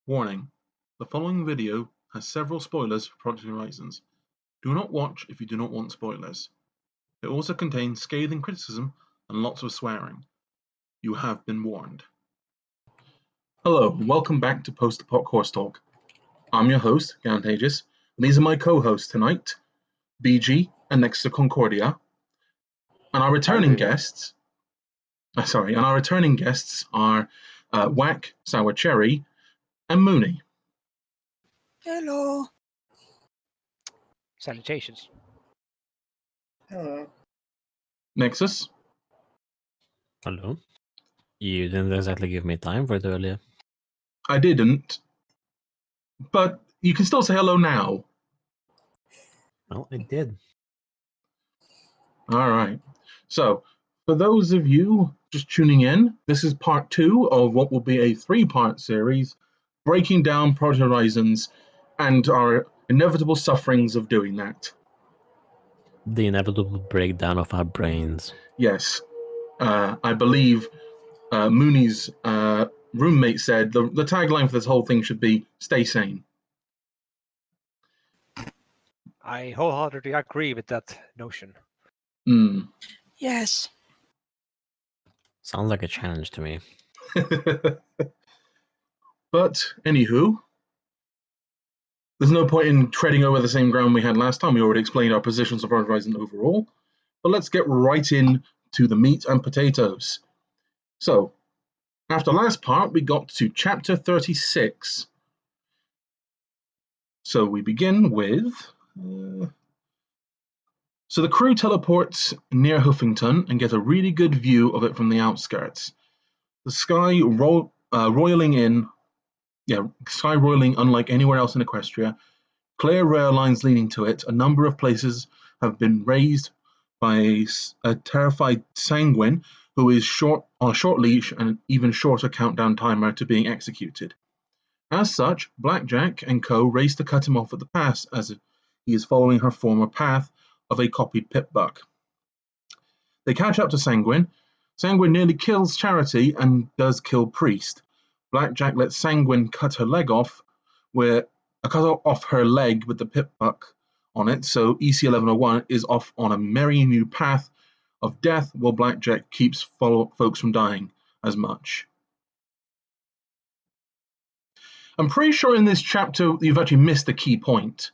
Warning: the following video has several spoilers for Project Horizons. Do not watch if you do not want spoilers. It also contains scathing criticism and lots of swearing. You have been warned. Hello, and welcome back to Post-Apoc Horse Talk. I'm your host, Gantagious, and these are my co-hosts tonight, BG and next to Concordia. And our returning guests are Whack, Sour Cherry, and Mooney. Hello. Salutations. Hello. Nexus. Hello. You didn't exactly give me time for it earlier. I didn't, but you can still say hello now. Well, I did. All right. So, for those of you just tuning in, this is part 2 of what will be a 3-part series breaking down Project Horizons and our inevitable sufferings of doing that. The inevitable breakdown of our brains. Yes. I believe Mooney's roommate said the tagline for this whole thing should be "Stay sane." I wholeheartedly agree with that notion. Yes. Sounds like a challenge to me. But, anywho, there's no point in treading over the same ground we had last time. We already explained our positions of Project Horizon overall. But let's get right in to the meat and potatoes. So, after last part, we got to chapter 36. So we begin with... So the crew teleports near Huffington and get a really good view of it from the outskirts. The sky roiling unlike anywhere else in Equestria. Clear rail lines leading to it. A number of places have been raised by a terrified Sanguine who is on a short leash and an even shorter countdown timer to being executed. As such, Blackjack and co race to cut him off at the pass as he is following her former path of a copied pipbuck. They catch up to Sanguine. Sanguine nearly kills Charity and does kill Priest. Blackjack lets Sanguine cut her leg off, cut off her leg with the pipbuck on it, so EC-1101 is off on a merry new path of death while Blackjack keeps folks from dying as much. I'm pretty sure in this chapter you've actually missed a key point.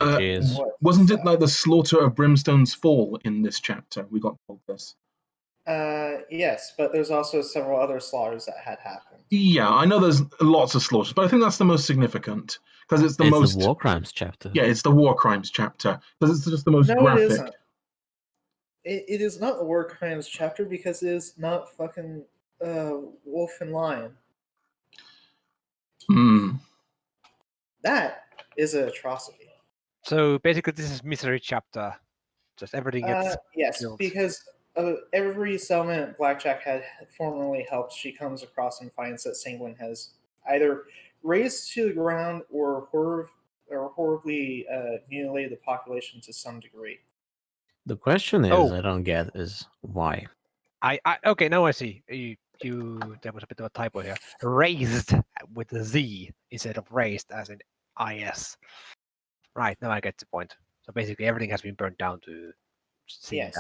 Wasn't it like the slaughter of Brimstone's Fall in this chapter? We got told this. Yes, but there's also several other slaughters that had happened. Yeah, I know there's lots of slaughters, but I think that's the most significant because it's the war crimes chapter. Yeah, it's the war crimes chapter because it's just the most graphic. It isn't. It is not the war crimes chapter because it is not fucking Wolf and Lion. That is an atrocity. So basically, this is misery chapter. Just everything gets killed. Because every settlement Blackjack had formerly helped, she comes across and finds that Sanguine has either razed to the ground or horribly mutilated the population to some degree. The question is, I don't get, is why? Okay, now I see. There was a bit of a typo here. Raised with a Z instead of raised as in IS. Right, now I get the point. So basically everything has been burnt down to Yes.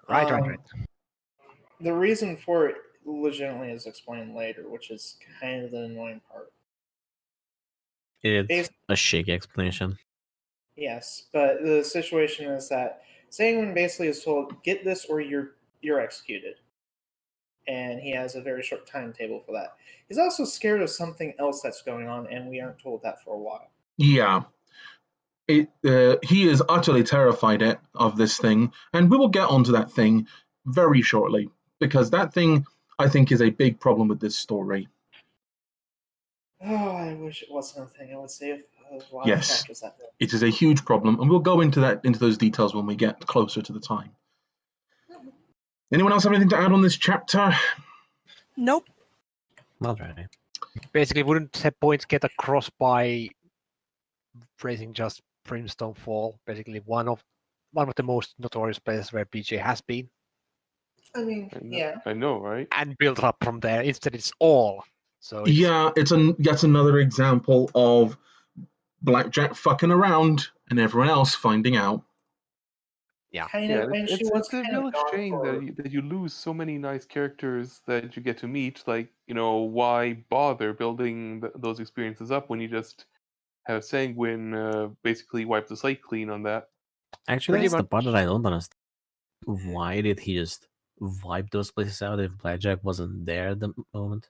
Right. The reason for it legitimately is explained later, which is kind of the annoying part. It's a shaky explanation. Yes, but the situation is that Sanguine basically is told, get this or you're executed. And he has a very short timetable for that. He's also scared of something else that's going on, and we aren't told that for a while. Yeah. He is utterly terrified of this thing, and we will get onto that thing very shortly, because that thing, I think, is a big problem with this story. Oh, I wish it wasn't a thing. I would save a lot of chapters that day. It is a huge problem, and we'll go into those details when we get closer to the time. Anyone else have anything to add on this chapter? Nope. Not really. Basically, wouldn't the points get across by raising just Brimstone Fall? Basically, one of the most notorious places where BJ has been. I mean, yeah. I know, right? And build up from there. Instead, it's all. So it's, Yeah, it's yet another example of Blackjack fucking around and everyone else finding out. Kind of. I mean, she was It's a kind of real gone shame for. that you lose so many nice characters that you get to meet. Like, why bother building those experiences up when you just have Sanguine basically wipe the slate clean on that? Actually, Pretty that's the much. part that I don't understand. Why did he just wipe those places out if Blackjack wasn't there at the moment?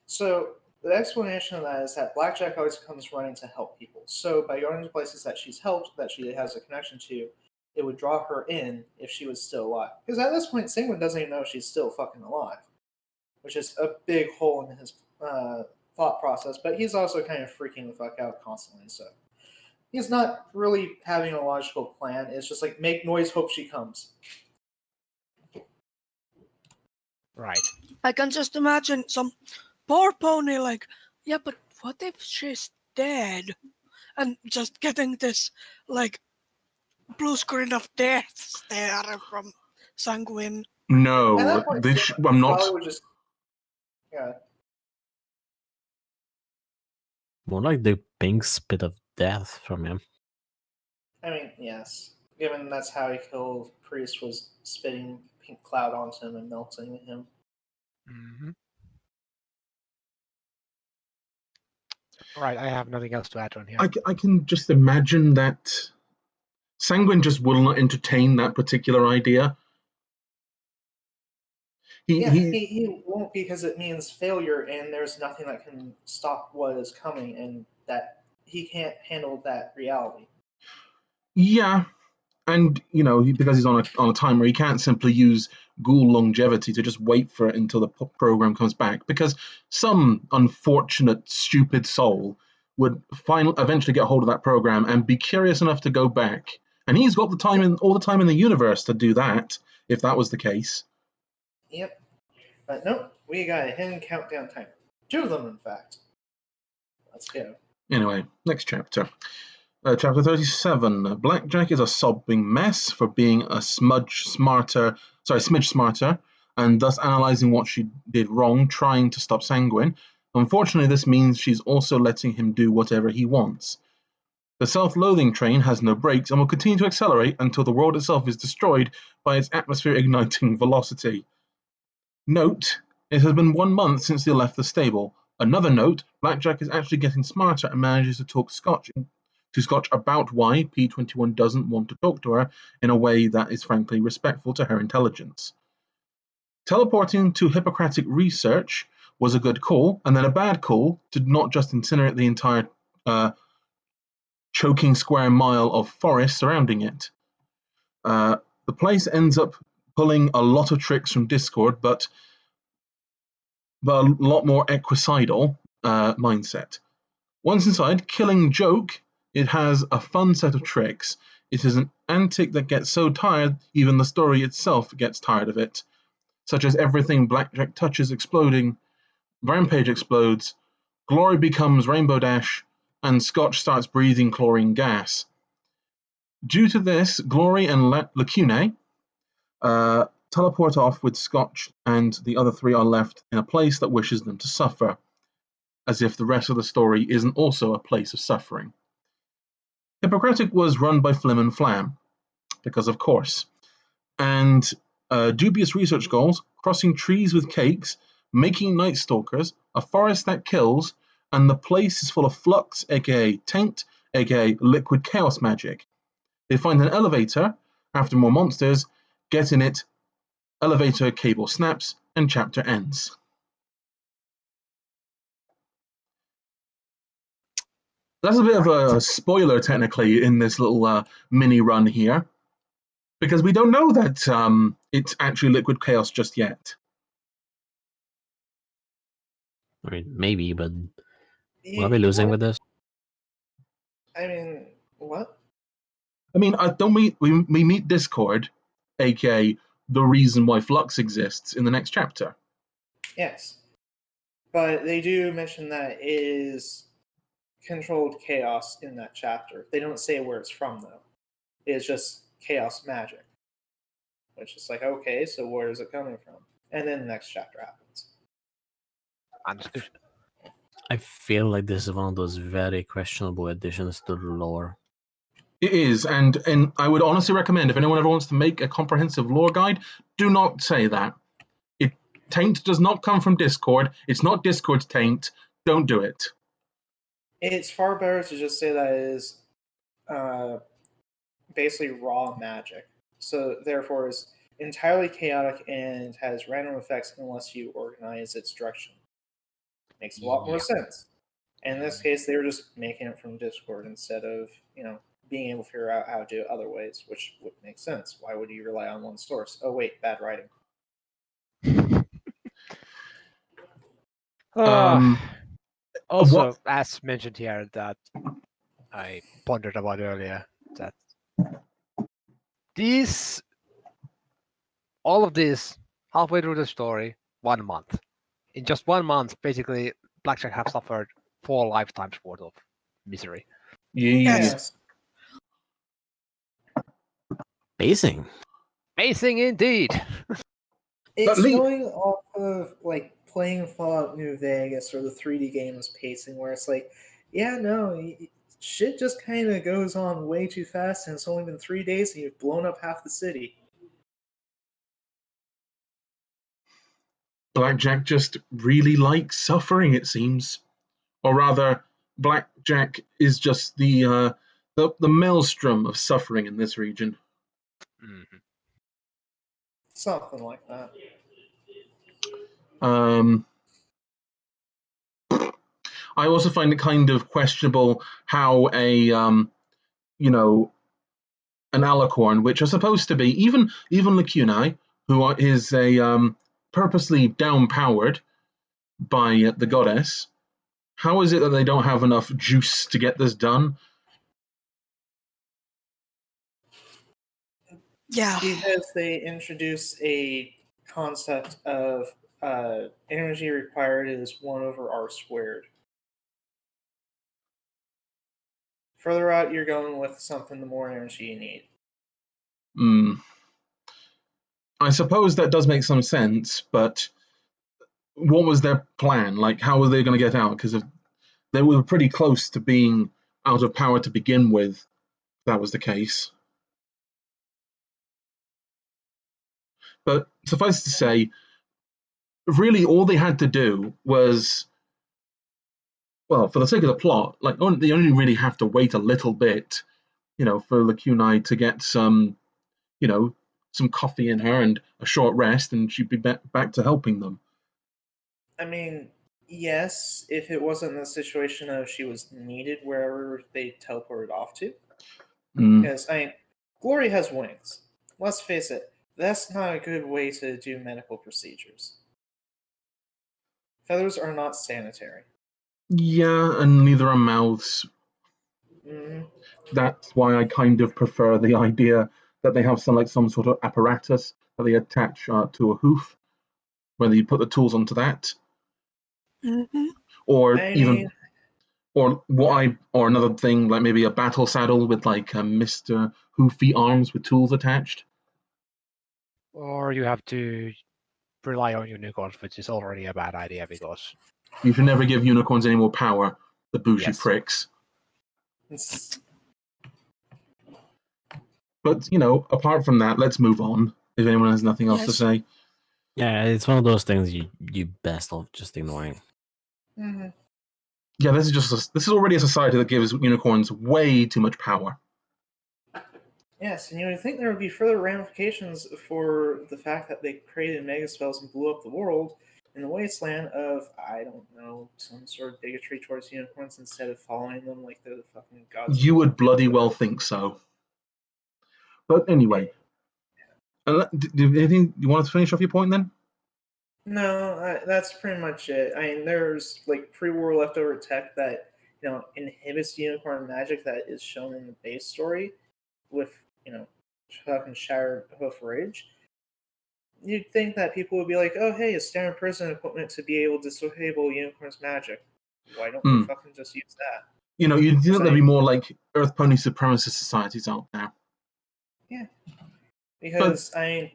So the explanation of that is that Blackjack always comes running to help people. So by going to places that she's helped, that she has a connection to, it would draw her in if she was still alive. Because at this point, Sanguine doesn't even know she's still fucking alive, which is a big hole in his thought process. But he's also kind of freaking the fuck out constantly. So he's not really having a logical plan. It's just like make noise, hope she comes. Right. I can just imagine some poor pony like, yeah, but what if she's dead? And just getting this, like, blue screen of death stare from Sanguine. At No, that point, I'm not. probably would just yeah. More like the pink spit of death from him. I mean, yes. Given that's how he killed Priest, was spitting pink cloud onto him and melting him. Mm-hmm. Right. I have nothing else to add on here. I can just imagine that Sanguine just will not entertain that particular idea. He won't, because it means failure, and there's nothing that can stop what is coming, and that he can't handle that reality. Yeah, and because he's on a timer, he can't simply use ghoul longevity to just wait for it until the program comes back, because some unfortunate stupid soul would eventually get hold of that program and be curious enough to go back, and he's got all the time in the universe to do that if that was the case. Yep. But nope, we got a hidden countdown timer. 2 of them, in fact. Let's go. Anyway, next chapter. Chapter 37. Blackjack is a sobbing mess for being a smidge smarter, and thus analysing what she did wrong, trying to stop Sanguine. Unfortunately, this means she's also letting him do whatever he wants. The self-loathing train has no brakes and will continue to accelerate until the world itself is destroyed by its atmosphere-igniting velocity. Note, it has been 1 month since they left the stable. Another note, Blackjack is actually getting smarter and manages to talk Scotch about why P21 doesn't want to talk to her in a way that is frankly respectful to her intelligence. Teleporting to Hippocratic research was a good call, and then a bad call to not just incinerate the entire choking square mile of forest surrounding it. The place ends up pulling a lot of tricks from Discord, but a lot more equicidal mindset. Once inside, killing joke, it has a fun set of tricks. It is an antic that gets so tired, even the story itself gets tired of it. Such as everything Blackjack touches exploding, Rampage explodes, Glory becomes Rainbow Dash, and Scotch starts breathing chlorine gas. Due to this, Glory and Lacune teleport off with Scotch, and the other 3 are left in a place that wishes them to suffer, as if the rest of the story isn't also a place of suffering. Hippocratic was run by Flim and Flam, because of course, and dubious research goals, crossing trees with cakes, making night stalkers, a forest that kills, and the place is full of flux, aka taint, aka liquid chaos magic. They find an elevator, after more monsters, get in it, elevator cable snaps, and chapter ends. That's a bit of a spoiler, technically, in this little mini run here, because we don't know that it's actually liquid chaos just yet. I mean, maybe, but will I be losing with this? I mean, what? I mean, don't we meet Discord, aka the reason why Flux exists, in the next chapter. Yes. But they do mention that it is controlled chaos in that chapter. They don't say where it's from, though. It's just chaos magic. which is like, okay, so where is it coming from? And then the next chapter happens. Understood. I feel like this is one of those very questionable additions to the lore. It is, and I would honestly recommend if anyone ever wants to make a comprehensive lore guide, do not say that. Taint does not come from Discord. It's not Discord's taint. Don't do it. It's far better to just say that it is basically raw magic. So therefore is entirely chaotic and has random effects unless you organize its direction. Makes a lot more sense. And in this case, they were just making it from Discord instead of, being able to figure out how to do it other ways, which would make sense. Why would you rely on one source? Oh wait, bad writing. Also, what- as mentioned here, that I pondered about earlier, that all of this, halfway through the story, 1 month. In just 1 month, basically, Blackjack have suffered 4 lifetimes worth of misery. Yes. Pacing. Amazing indeed. It's Lee- going off of like playing Fallout New Vegas or the 3D games pacing, where it's like, yeah, no, shit just kind of goes on way too fast, and it's only been 3 days, and you've blown up half the city. Blackjack just really likes suffering, it seems. Or rather, Blackjack is just the maelstrom of suffering in this region. Mhm. Something like that. I also find it kind of questionable how an alicorn, which are supposed to be even Lacuni, who is a purposely down-powered by the goddess. How is it that they don't have enough juice to get this done? Yeah. Because they introduce a concept of energy required is 1 over r squared. Further out you're going with something, the more energy you need. I suppose that does make some sense, but what was their plan? Like, how were they going to get out? Because they were pretty close to being out of power to begin with, if that was the case. But suffice to say, really all they had to do was, well, for the sake of the plot, like they only really have to wait a little bit, for Lacuni to get some coffee in her and a short rest, and she'd be back to helping them. I mean, yes, if it wasn't the situation of she was needed wherever they teleported off to. Because, Glory has wings. Let's face it, that's not a good way to do medical procedures. Feathers are not sanitary. Yeah, and neither are mouths. That's why I kind of prefer the idea that they have some sort of apparatus that they attach to a hoof, whether you put the tools onto that, or or another thing like maybe a battle saddle with Mr. Hoofy arms with tools attached. Or you have to rely on unicorns, which is already a bad idea because You should never give unicorns any more power, the bougie Yes. pricks. But, apart from that, let's move on, if anyone has nothing else to Yes. say. Yeah, it's one of those things you best off just ignoring. Yeah, this is already a society that gives unicorns way too much power. Yes, and you would think there would be further ramifications for the fact that they created mega spells and blew up the world in the wasteland of, I don't know, some sort of bigotry towards unicorns instead of following them like they're the fucking gods. You would bloody well think so. But anyway, anything you want to finish off your point then? No, that's pretty much it. I mean, there's pre-war leftover tech that inhibits unicorn magic that is shown in the base story with fucking shattered hoof rage. You'd think that people would be like, "Oh, hey, it's standard prison equipment to be able to disable unicorn's magic. Why don't we fucking just use that?" You'd think there'd be more Earth Pony supremacist societies out there. Yeah, because I mean,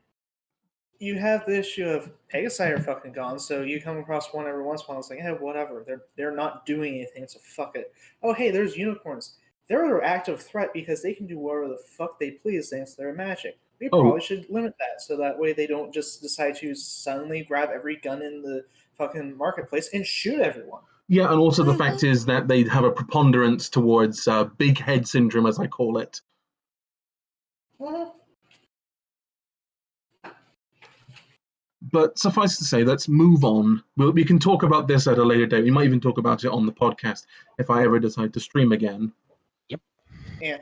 you have the issue of Pegasi are fucking gone, so you come across one every once in a while. It's like, hey, whatever. They're not doing anything, so fuck it. Oh, hey, there's unicorns. They're an active threat because they can do whatever the fuck they please thanks to their magic. We Oh. probably should limit that so that way they don't just decide to suddenly grab every gun in the fucking marketplace and shoot everyone. Yeah, and also the fact is that they have a preponderance towards big head syndrome, as I call it. Mhm. But suffice to say, let's move on. We can talk about this at a later date. We might even talk about it on the podcast if I ever decide to stream again. Yeah.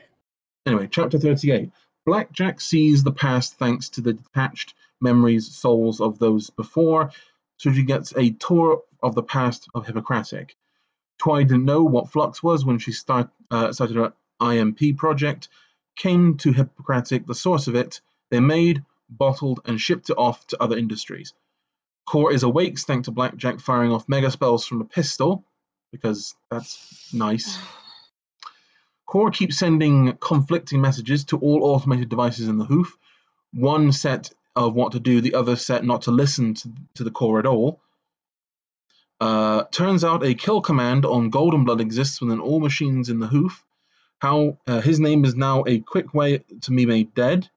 Anyway, chapter 38. Blackjack sees the past thanks to the detached memories, souls of those before, so she gets a tour of the past of Hippocratic. Twi didn't know what flux was when she started her IMP project, came to Hippocratic, the source of it. They made, bottled, and shipped it off to other industries. Core is awake thanks to Blackjack firing off mega spells from a pistol, because that's nice. Core keeps sending conflicting messages to all automated devices in the hoof. One set of what to do, the other set not to listen to the core at all. Turns out a kill command on Golden Blood exists within all machines in the hoof. How his name is now a quick way to be made dead.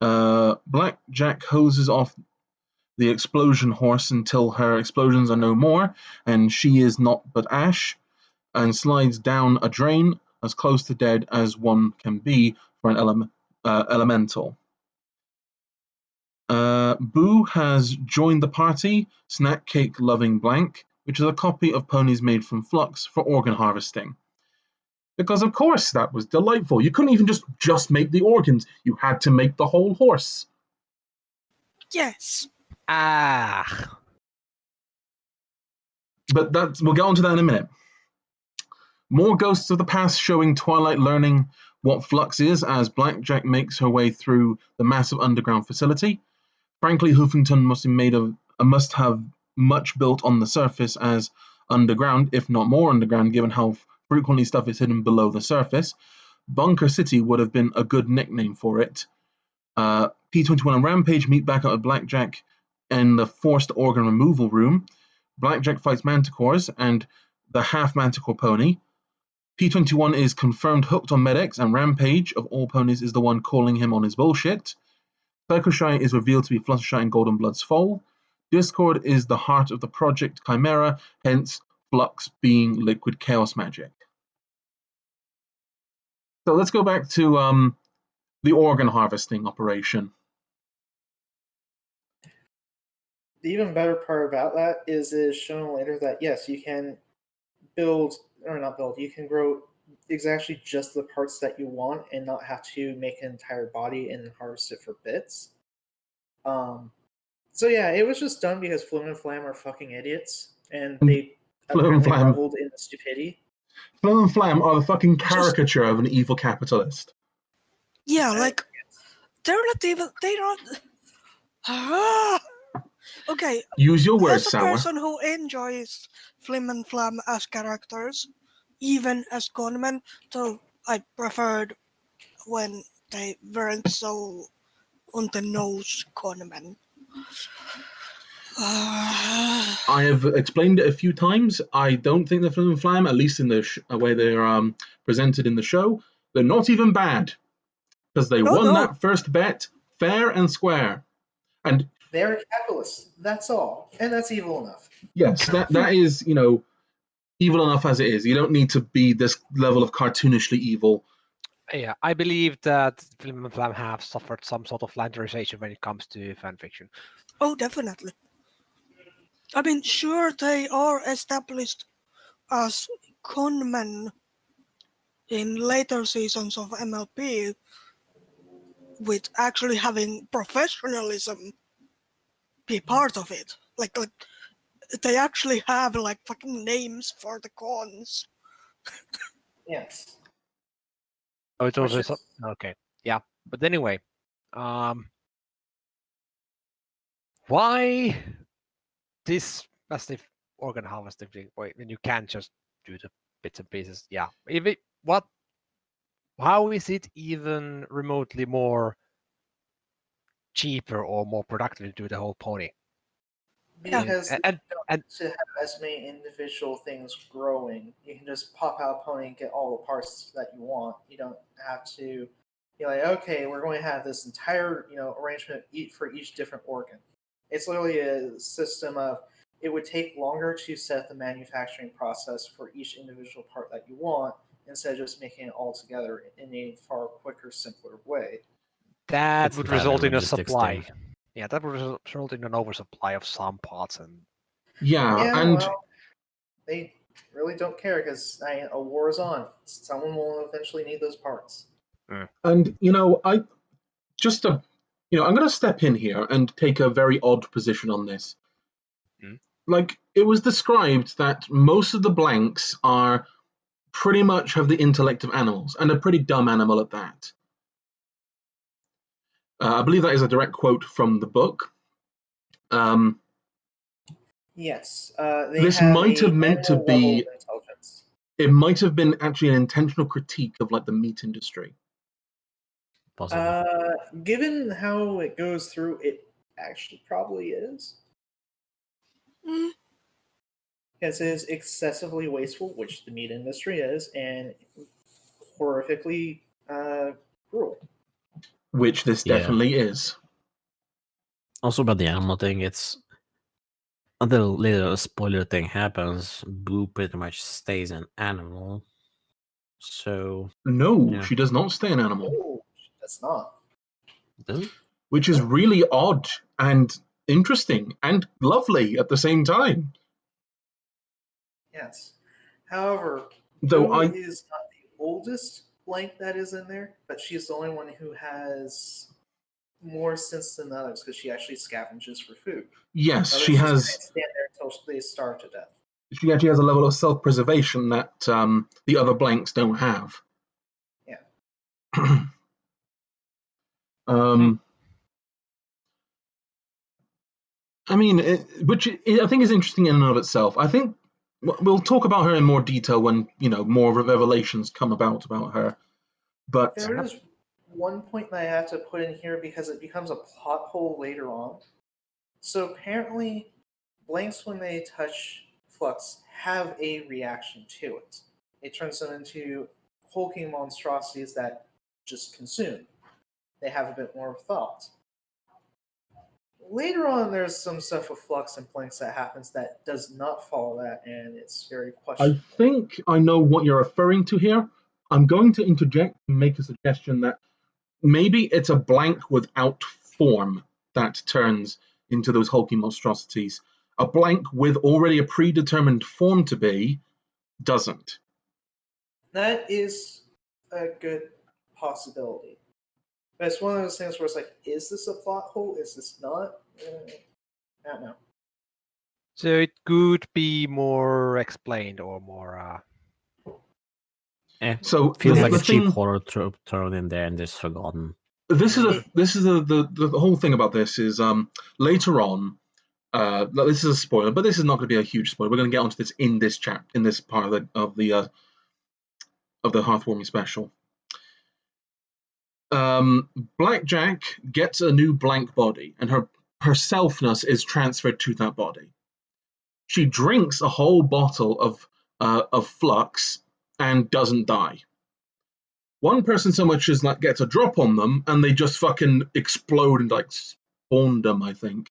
Blackjack hoses off the explosion horse until her explosions are no more, and she is not but ash, and slides down a drain as close to dead as one can be for an elemental. Boo has joined the party, snack cake loving blank, which is a copy of ponies made from flux for organ harvesting. Because of course that was delightful. You couldn't even just make the organs. You had to make the whole horse. Yes. Ah. But we'll get on to that in a minute. More ghosts of the past showing Twilight learning what flux is as Blackjack makes her way through the massive underground facility. Frankly, Hoofington must have much built on the surface as underground, if not more underground, given how frequently stuff is hidden below the surface. Bunker City would have been a good nickname for it. P21 and Rampage meet back up with Blackjack in the forced organ removal room. Blackjack fights Manticores and the half Manticore pony. P21 is confirmed hooked on Med-X, and Rampage, of all ponies, is the one calling him on his bullshit. Psycho-Shy is revealed to be Fluttershy and Golden Blood's foal. Discord is the heart of the Project Chimera, hence Flux being liquid chaos magic. So let's go back to the organ harvesting operation. The even better part about that is shown later that yes, you can you can grow exactly just the parts that you want and not have to make an entire body and harvest it for bits. So yeah, it was just done because Flim and Flam are fucking idiots, and they apparently reveled in the stupidity. Flim and Flam are the fucking caricature of an evil capitalist. Yeah, like they're not. Okay. Use your words, As a Sour. person who enjoys Flim and Flam as characters, even as gunmen, though I preferred when they weren't so on the nose gunmen. I have explained it a few times. I don't think the Flim and Flam, at least in the way they're presented in the show, they're not even bad. Because they won that first bet fair and square. And they're capitalists, that's all. And that's evil enough. Yes, that is, evil enough as it is. You don't need to be this level of cartoonishly evil. Yeah, I believe that Flim and Flam have suffered some sort of flanderization when it comes to fanfiction. Oh, definitely. I mean, sure, they are established as conmen in later seasons of MLP with actually having professionalism be part of it. Like they actually have like fucking names for the cons. Yes. Oh, it's also okay. Yeah, but anyway, why this massive organ harvesting thing? Wait, when you can't just do the bits and pieces? Yeah, how is it even remotely more cheaper or more productive to do the whole pony. Because And to have as many individual things growing, you can just pop out a pony and get all the parts that you want. You don't have to be like, okay, we're going to have this entire arrangement for each different organ. It's literally a system of it would take longer to set the manufacturing process for each individual part that you want instead of just making it all together in a far quicker, simpler way. that It's would that result in a logistics supply. thing. Yeah, that would result in an oversupply of some parts. And Yeah, Yeah, and well, they really don't care because a war is on. Someone will eventually need those parts. and I just to, I'm going to step in here and take a very odd position on this. Like, it was described that most of the blanks are pretty much have the intellect of animals, and a pretty dumb animal at that. I believe that is a direct quote from the book. Yes, they This have might have meant to animal level be. intelligence. It might have been actually an intentional critique of like the meat industry. Possibly. Given how it goes through, it actually probably is. Mm, Because it is excessively wasteful, which the meat industry is, and horrifically cruel. Which this Yeah. definitely is. Also about the animal thing, it's until later a spoiler thing happens, Boo pretty much stays an animal. So No, Yeah. she does not stay an animal, Oh, that's not. doesn't which is No. really odd and interesting and lovely at the same time. Yes. However, Though Boo I, is not the oldest blank that is in there, but she's the only one who has more sense than the others because she actually scavenges for food. yes, Others she just has. kind of stand there until they starve to death. She actually has a level of self-preservation that the other blanks don't have. Yeah. I mean, which I think is interesting in and of itself. I think we'll talk about her in more detail when more revelations come about her. But There is one point that I have to put in here because it becomes a plot hole later on. So apparently, blanks when they touch Flux have a reaction to it. It turns them into hulking monstrosities that just consume. They have a bit more thought. Later on, there's some stuff with Flux and blanks that happens that does not follow that, and it's very I questionable. think I know what you're referring to here. I'm going to interject and make a suggestion that maybe it's a blank without form that turns into those hulking monstrosities. A blank with already a predetermined form to be doesn't. That is a good possibility. But it's one of those things where it's like, is this a plot hole? Is this not? I don't know. so it could be more explained or more. So feels the, like the a cheap thing, horror trope thrown in there and just forgotten. this is the whole thing about this is later on. This is a spoiler, but this is not going to be a huge spoiler. We're going to get onto this in this in this part of the Hearthswarming special. Blackjack gets a new blank body, and her selfness is transferred to that body. She drinks a whole bottle of flux and doesn't die. One person so much as like gets a drop on them, and they just fucking explode and like spawn them. I think.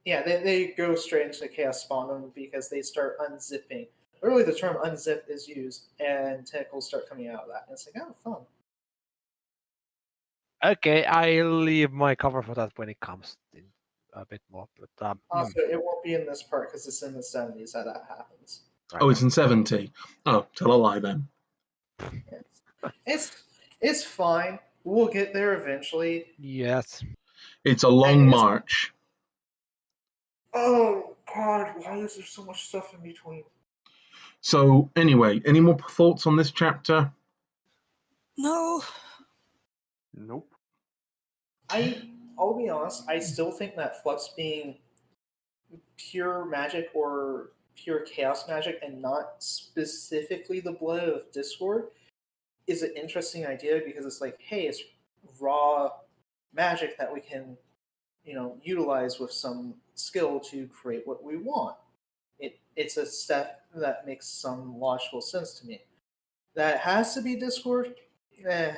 Yeah, they go straight into Chaos Spawn because they start unzipping. Literally, the term unzip is used, and tentacles start coming out of that. And it's like, oh, fun. Okay, I'll leave my cover for that when it comes in a bit more. But Also, it won't be in this part because it's in the 70s that happens. Oh, it's in 70. Oh, tell a lie then. It's fine. We'll get there eventually. yes. It's a long march. Oh God, why is there so much stuff in between? So anyway, any more thoughts on this chapter? no. Nope. I'll be honest, I still think that Flux being pure magic or pure chaos magic and not specifically the blood of Discord is an interesting idea because it's like, hey, it's raw magic that we can utilize with some skill to create what we want. It's a step that makes some logical sense to me. That has to be Discord. I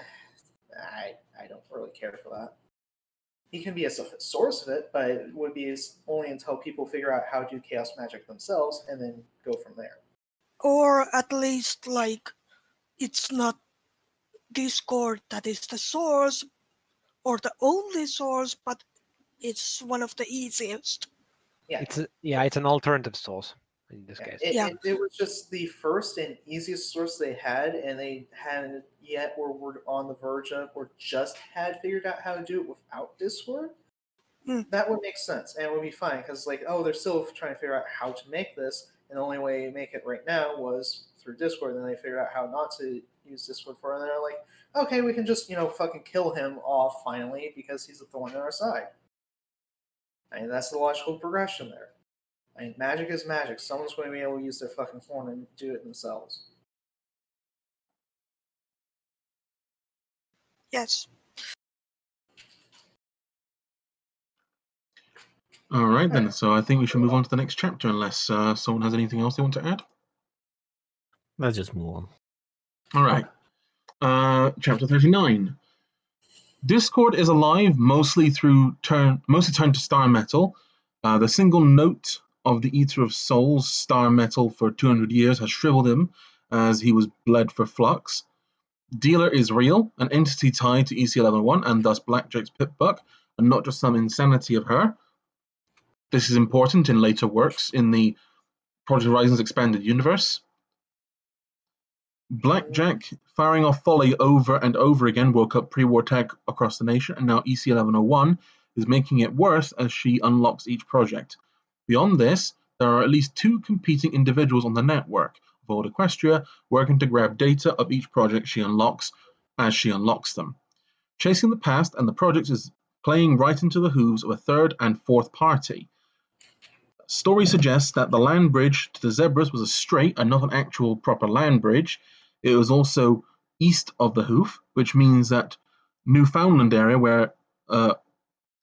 don't really care for that. He can be a source of it, but it would be only until people figure out how to do chaos magic themselves and then go from there. Or at least, like, it's not Discord that is the source or the only source, but it's one of the easiest. Yeah, It's an alternative source in this case. It was just the first and easiest source they had, and they hadn't yet, or were on the verge of, or just had figured out how to do it without Discord. That would make sense, and it would be fine, because, like, they're still trying to figure out how to make this, and the only way to make it right now was through Discord, and then they figured out how not to use Discord for it, and they're like, okay, we can just, fucking kill him off, finally, because he's the one on our side. I mean, that's the logical progression there. I mean, magic is magic. Someone's going to be able to use their fucking horn and do it themselves. Yes. All right, then. So I think we should move on to the next chapter, unless someone has anything else they want to add. Let's just move on. All right. Chapter 39. Discord is alive mostly turned to star metal. The single note of the Eater of Souls, star metal, for 200 years has shriveled him as he was bled for flux. Dealer is real, an entity tied to EC1101, and thus Blackjack's Pip-Buck, and not just some insanity of her. This is important in later works in the Project Horizons expanded universe. Blackjack, firing off folly over and over again, woke up pre-war tech across the nation, and now EC1101 is making it worse as she unlocks each project. Beyond this, there are at least 2 competing individuals on the network of Old Equestria working to grab data of each project she unlocks as she unlocks them. Chasing the past and the projects is playing right into the hooves of a third and fourth party. Story suggests that the land bridge to the Zebras was a strait and not an actual proper land bridge. It was also east of the hoof, which means that Newfoundland area where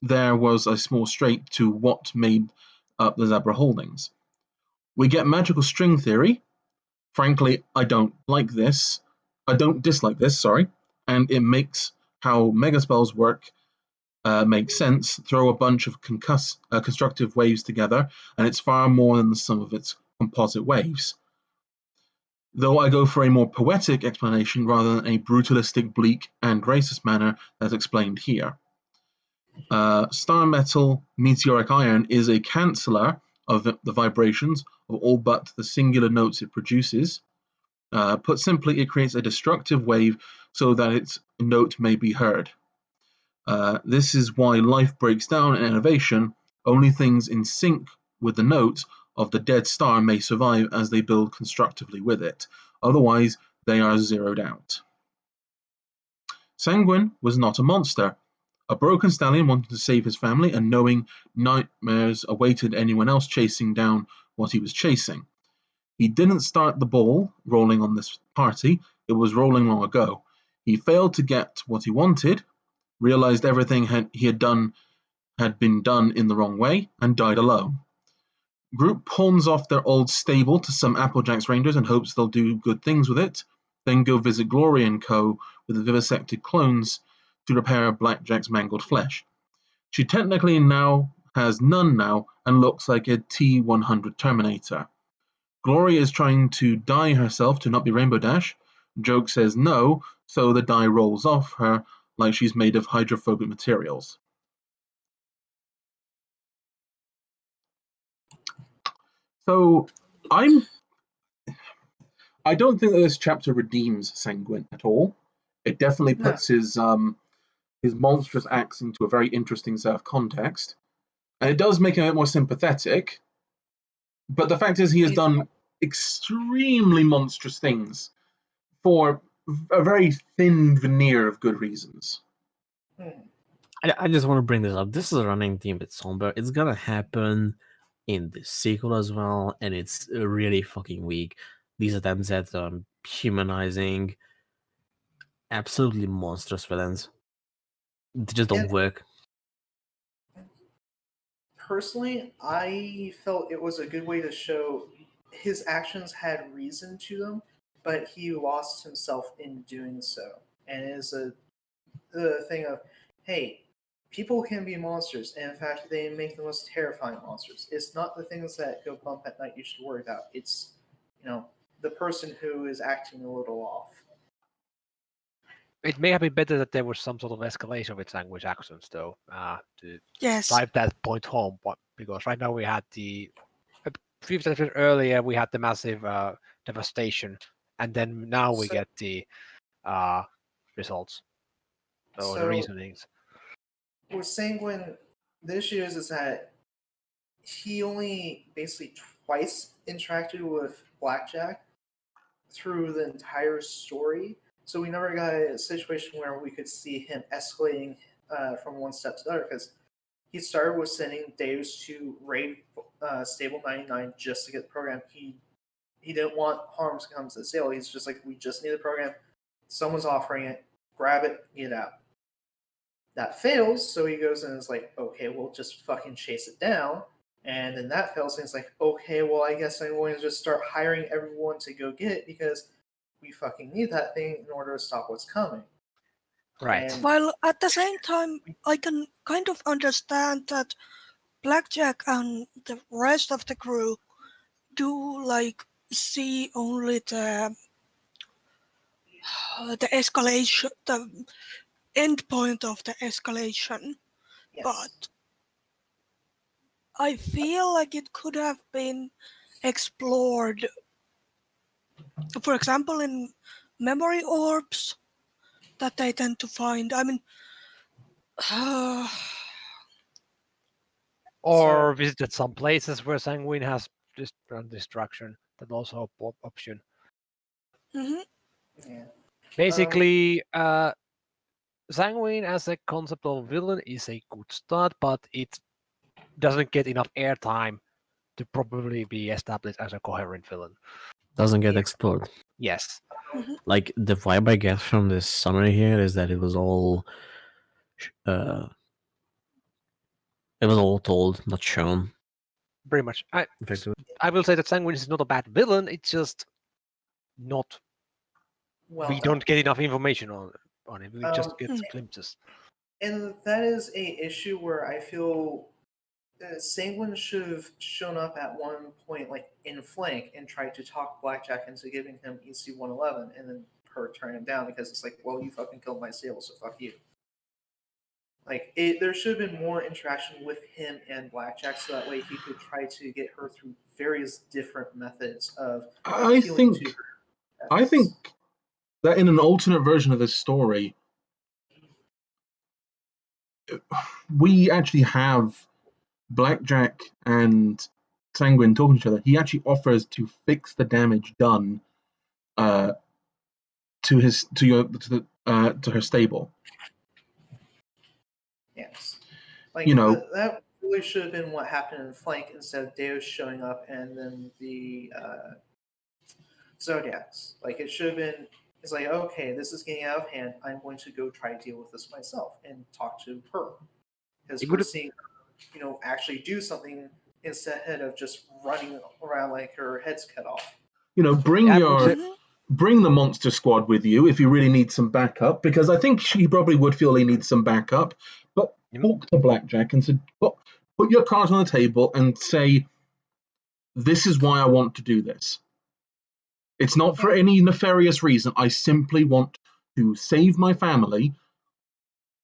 there was a small strait to what made up the Zebra holdings. We get magical string theory. Frankly, I don't dislike this, sorry, and it makes how mega spells work makes sense. Throw a bunch of constructive waves together, and it's far more than the sum of its composite waves. Though I go for a more poetic explanation rather than a brutalistic, bleak, and racist manner as explained here. Star metal meteoric iron is a canceller of the vibrations of all but the singular notes it produces. Put simply, it creates a destructive wave so that its note may be heard. This is why life breaks down in innovation. Only things in sync with the notes of the dead star may survive as they build constructively with it. Otherwise, they are zeroed out. Sanguine was not a monster. A broken stallion wanting to save his family and knowing nightmares awaited anyone else chasing down what he was chasing. He didn't start the ball rolling on this party. It was rolling long ago. He failed to get what he wanted, realized everything he had done had been done in the wrong way, and died alone. Group pawns off their old stable to some Applejack's Rangers and hopes they'll do good things with it, then go visit Glory and Co. with the vivisected clones to repair Blackjack's mangled flesh. She technically has none now and looks like a T-100 Terminator. Glory is trying to dye herself to not be Rainbow Dash. Joke says no, so the dye rolls off her like she's made of hydrophobic materials. So I don't think that this chapter redeems Sanguine at all. It definitely puts his monstrous acts into a very interesting set of context, and it does make him a bit more sympathetic. But the fact is, he has done extremely monstrous things for a very thin veneer of good reasons. I just want to bring this up. This is a running theme with Somber. It's gonna happen in the sequel as well, and it's really fucking weak. These attempts at humanizing absolutely monstrous villains, they just don't work. personally, I felt it was a good way to show his actions had reason to them, but he lost himself in doing so. And it is the thing of, hey, people can be monsters, and in fact, they make the most terrifying monsters. It's not the things that go bump at night you should worry about. It's, the person who is acting a little off. It may have been better that there was some sort of escalation with Sanguine's actions, though, to Yes. drive that point home. Because right now we had a few seconds earlier, we had the massive devastation, and then now we get the results or the reasonings. With Sanguine, the issue is that he only basically twice interacted with Blackjack through the entire story. So we never got a situation where we could see him escalating from one step to the other, because he started with sending Deus to raid Stable 99 just to get the program. He didn't want harm to come to the sale. He's just like, we just need the program. Someone's offering it. Grab it. Get out. That fails, so he goes and is like, okay, we'll just fucking chase it down. And then that fails, and it's like, okay, well, I guess I'm going to just start hiring everyone to go get it, because we fucking need that thing in order to stop what's coming. Right. And While at the same time, I can kind of understand that Blackjack and the rest of the crew do see only the escalation, the end point of the escalation. yes. But I feel like it could have been explored, for example, in memory orbs that they tend to find. I mean, Or visited some places where Sanguine has destruction. That's also an option. mhm. Yeah. Basically, Sanguine as a concept of villain is a good start, but it doesn't get enough airtime to probably be established as a coherent villain. Doesn't get explored. Yes. Like the vibe I get from this summary here is that it was all told, not shown. Pretty much. Effectively. I will say that Sanguine is not a bad villain. It's just not. We don't get enough information on it. We just get glimpses. And that is a issue where I feel Sanguine should have shown up at one point, like in flank, and tried to talk Blackjack into giving him EC 111, and then her turn him down because it's like, well, you fucking killed my Sable, so fuck you. Like, there should have been more interaction with him and Blackjack, so that way he could try to get her through various different methods of appealing to her. I think that in an alternate version of this story, we actually have Blackjack and Sanguine talking to each other. He actually offers to fix the damage done to her stable. Yes. Like, You know, that really should have been what happened in flank, instead of Deus showing up and then the Zodiacs. Like, it should have been, it's like, okay, this is getting out of hand. I'm going to go try to deal with this myself and talk to her. Because we're seeing her, actually do something instead of just running around like her head's cut off. Bring the monster squad with you if you really need some backup, because I think she probably would feel he needs some backup. But talk to Blackjack and say, put your cards on the table and say, this is why I want to do this. It's not for any nefarious reason. I simply want to save my family,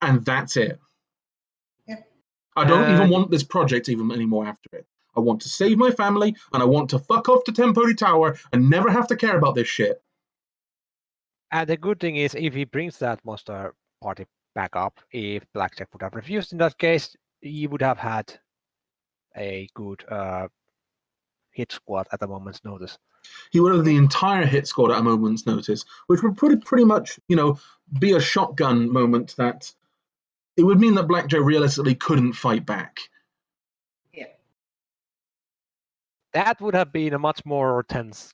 and that's it. Yeah. I don't even want this project anymore after it. I want to save my family, and I want to fuck off to Tempody Tower and never have to care about this shit. And the good thing is, if he brings that monster party back up, if Blackjack would have refused in that case, he would have had a good hit squad at a moment's notice. He would have the entire hit squad at a moment's notice, which would pretty much, be a shotgun moment that it would mean that Blackjack realistically couldn't fight back. Yeah. That would have been a much more tense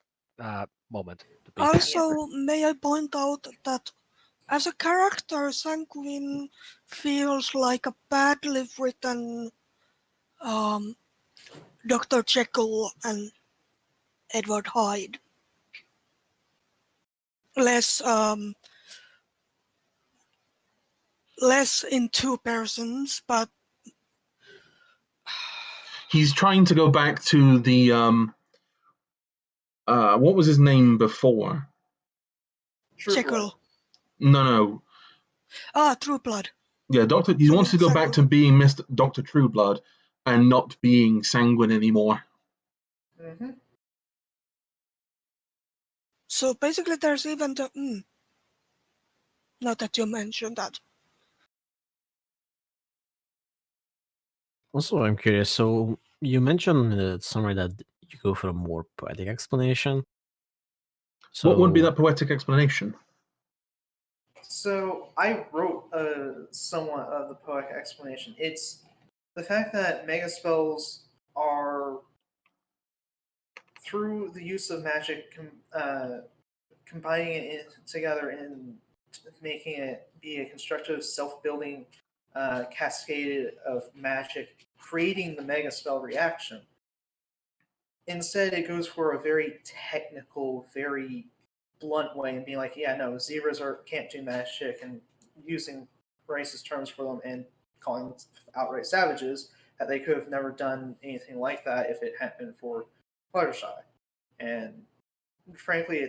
moment. Also, may I point out that as a character, Sanguine feels like a badly written Dr. Jekyll and Edward Hyde. Less in two persons, but He's trying to go back to the what was his name before? True Blood. Jekyll. No. True Blood. Yeah, he wants to go back to being Mr. Dr. Trueblood and not being Sanguine anymore. Mm-hmm. So basically, there's even the. Not that you mentioned that. Also, I'm curious. So you mentioned in the summary that you go for a more poetic explanation. So What would be that poetic explanation? So I wrote somewhat of the poetic explanation. It's the fact that mega spells are, through the use of magic, combining it together and making it be a constructive, self-building cascade of magic, creating the mega spell reaction. Instead, it goes for a very technical, very blunt way and being like, yeah, no, zebras can't do magic, and using racist terms for them and calling them outright savages, that they could have never done anything like that if it hadn't been for Fluttershy. And frankly,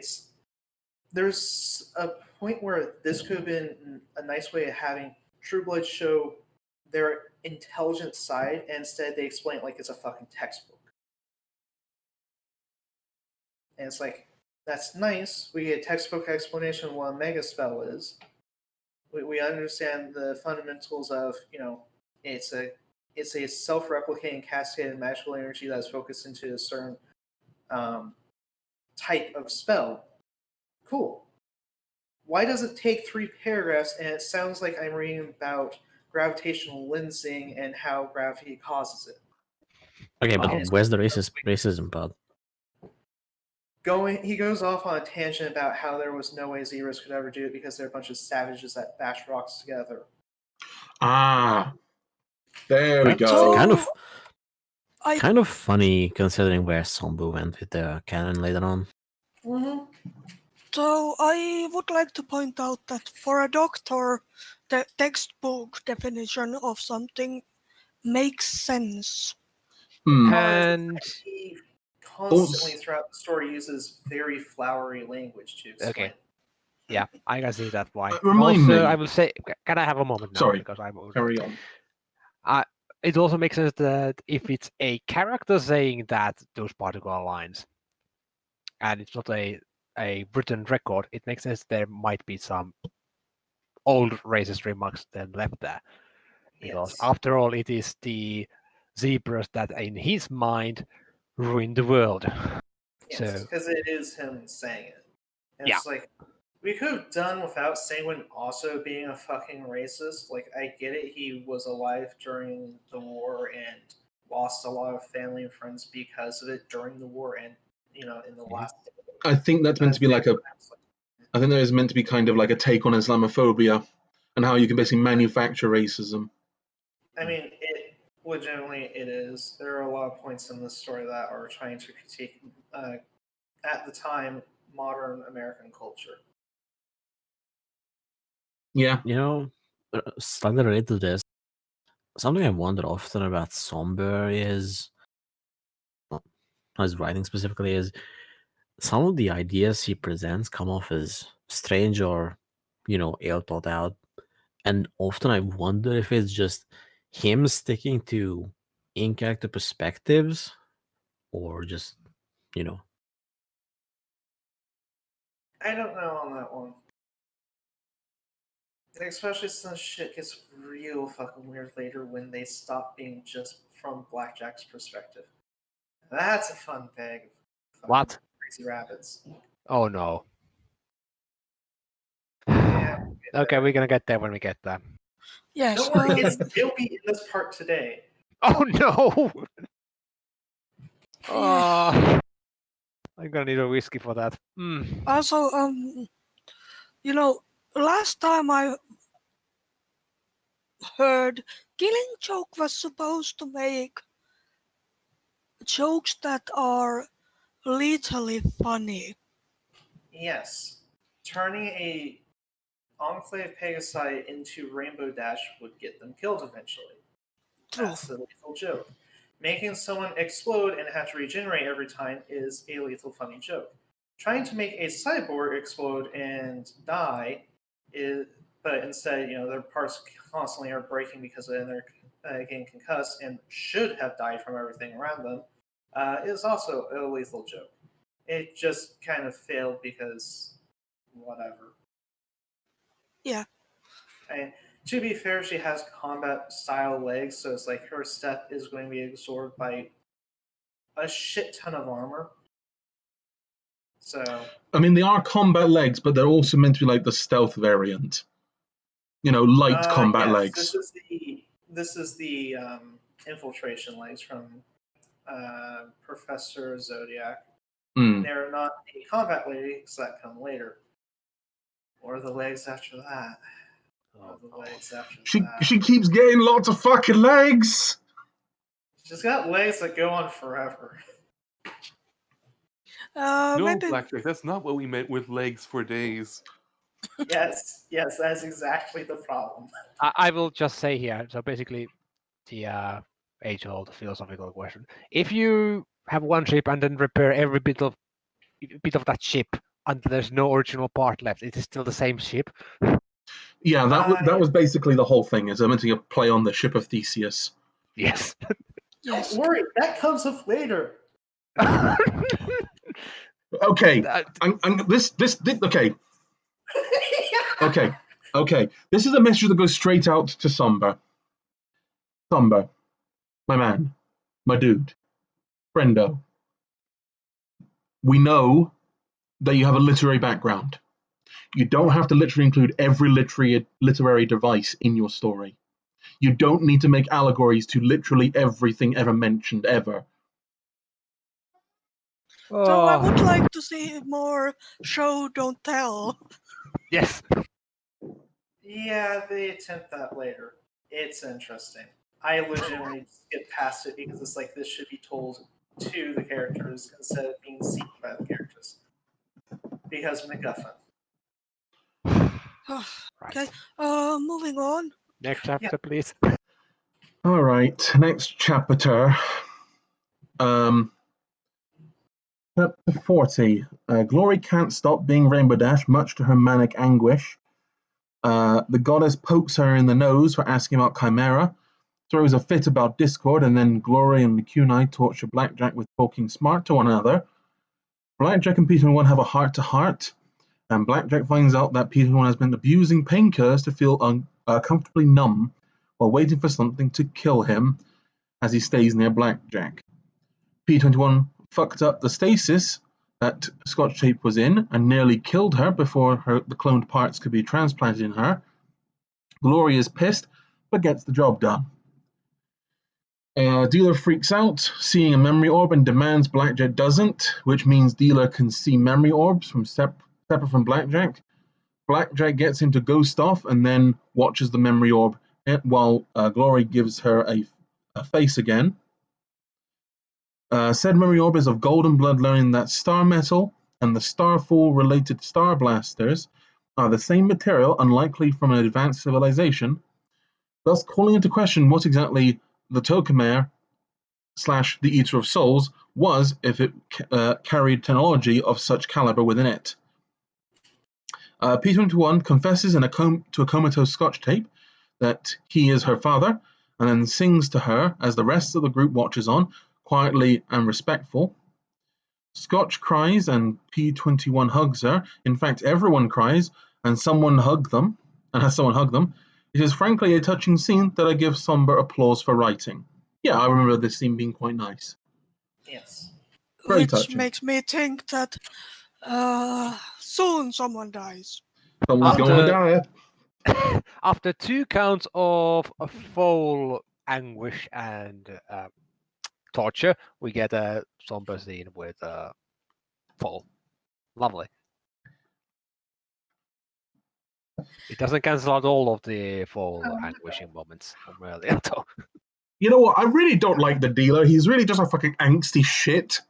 there's a point where this could have been a nice way of having True Blood show their intelligent side, and instead they explain it like it's a fucking textbook. And it's like, that's nice. We get a textbook explanation of what a mega spell is. We understand the fundamentals of, it's a self-replicating cascaded magical energy that's focused into a certain type of spell. Cool. Why does it take 3 paragraphs and it sounds like I'm reading about gravitational lensing and how gravity causes it? okay, but where's the racism part? He goes off on a tangent about how there was no way zebras could ever do it because they're a bunch of savages that bash rocks together. There we That's go. kind of funny considering where Sombu went with the canon later on. Mm-hmm. So I would like to point out that for a doctor, the textbook definition of something makes sense. And he constantly throughout the story uses very flowery language to explain. okay, yeah, I can see that why. Remind me. I will say, can I have a moment now? Sorry, because I'm carry on. It also makes sense that if it's a character saying that those particular lines, and it's not a written record, it makes sense there might be some old racist remarks then left there. Because after all, it is the zebras that, in his mind, ruin the world. Yes, because it is him saying it. And it's like, we could have done without Sanguine also being a fucking racist. Like, I get it, he was alive during the war and lost a lot of family and friends because of it during the war and, in the last... I think that's meant to be like I think there is meant to be kind of like a take on Islamophobia and how you can basically manufacture racism. I mean, legitimately it is. There are a lot of points in this story that are trying to critique, at the time, modern American culture. Yeah. Slightly related to this, something I wonder often about Somber is, his writing specifically, is some of the ideas he presents come off as strange or, ill thought out. And often I wonder if it's just him sticking to in-character perspectives or just, I don't know on that one. Especially since shit gets real fucking weird later when they stop being just from Blackjack's perspective. That's a fun bag of What? crazy rabbits. Oh no. Yeah. Okay, we're gonna get there when we get there. Yes. Don't worry, it'll be in this part today. Oh no! I'm gonna need a whiskey for that. Also, last time I heard, Killing Joke was supposed to make jokes that are literally funny. Yes. Turning a Enclave Pegasi into Rainbow Dash would get them killed eventually. True. That's a lethal joke. Making someone explode and have to regenerate every time is a lethal funny joke. Trying to make a cyborg explode and die is, but instead, their parts constantly are breaking because they're getting concussed and should have died from everything around them, is also a lethal joke. It just kind of failed because whatever. Yeah. And to be fair, she has combat style legs, so it's like her step is going to be absorbed by a shit ton of armor. So I mean, they are combat legs, but they're also meant to be like the stealth variant. Light combat yes, legs. this is the infiltration legs from Professor Zodiac. Mm. They're not the combat legs that come later, or the legs after that. Or the legs after that. She keeps getting lots of fucking legs. She's got legs that go on forever. No, Maybe Blackjack, that's not what we meant with legs for days. Yes, that's exactly the problem. I will just say here. So basically, the age-old philosophical question: if you have one ship and then repair every bit of that ship until there's no original part left, it is still the same ship. Yeah, that was basically the whole thing. Is meant to play on the ship of Theseus. Yes. yes. Don't worry, that comes up later. Okay, That- okay. Okay. This is a message that goes straight out to Somber. Somber, my man, my dude, friendo. We know that you have a literary background. You don't have to literally include every literary device in your story. You don't need to make allegories to literally everything ever mentioned ever. So I would Oh, like to see more show don't tell. yes. Yeah, they attempt that later. It's interesting. I legitimately skip past it because it's like this should be told to the characters instead of being seen by the characters. Because MacGuffin. Okay. Moving on. Next chapter, please. All right, next chapter. Chapter 40. Glory can't stop being Rainbow Dash, much to her manic anguish. The goddess pokes her in the nose for asking about Chimera, throws a fit about Discord, and then Glory and the Kunai torture Blackjack with talking smart to one another. Blackjack and Peter-1 have a heart-to-heart, and Blackjack finds out that Peter-1 has been abusing painkillers to feel comfortably numb while waiting for something to kill him as he stays near Blackjack. P21 fucked up the stasis that Scotch Tape was in and nearly killed her before the cloned parts could be transplanted in her. Glory is pissed, but gets the job done. Dealer freaks out, seeing a memory orb, and demands Blackjack doesn't, which means Dealer can see memory orbs from separate from Blackjack. Blackjack gets him to ghost off and then watches the memory orb while Glory gives her a face again. Said memory orb is of golden blood, learning that star metal and the Starfall-related star blasters are the same material, unlikely from an advanced civilization, thus calling into question what exactly the Tokamer / the Eater of Souls was if it carried technology of such caliber within it. P21 confesses to a comatose Scotch Tape that he is her father, and then sings to her as the rest of the group watches on, quietly and respectful. Scotch cries and P21 hugs her. In fact, everyone cries and has someone hug them. It is frankly a touching scene that I give somber applause for writing. Yeah, I remember this scene being quite nice. Yes. Very Which touching. makes me think that soon someone dies. Someone's going to die. After 2 counts of full anguish and torture, we get a somber scene with fall. Lovely. It doesn't cancel out all of the fall anguishing moments from earlier, though. You know what? I really don't like the dealer. He's really just a fucking angsty shit.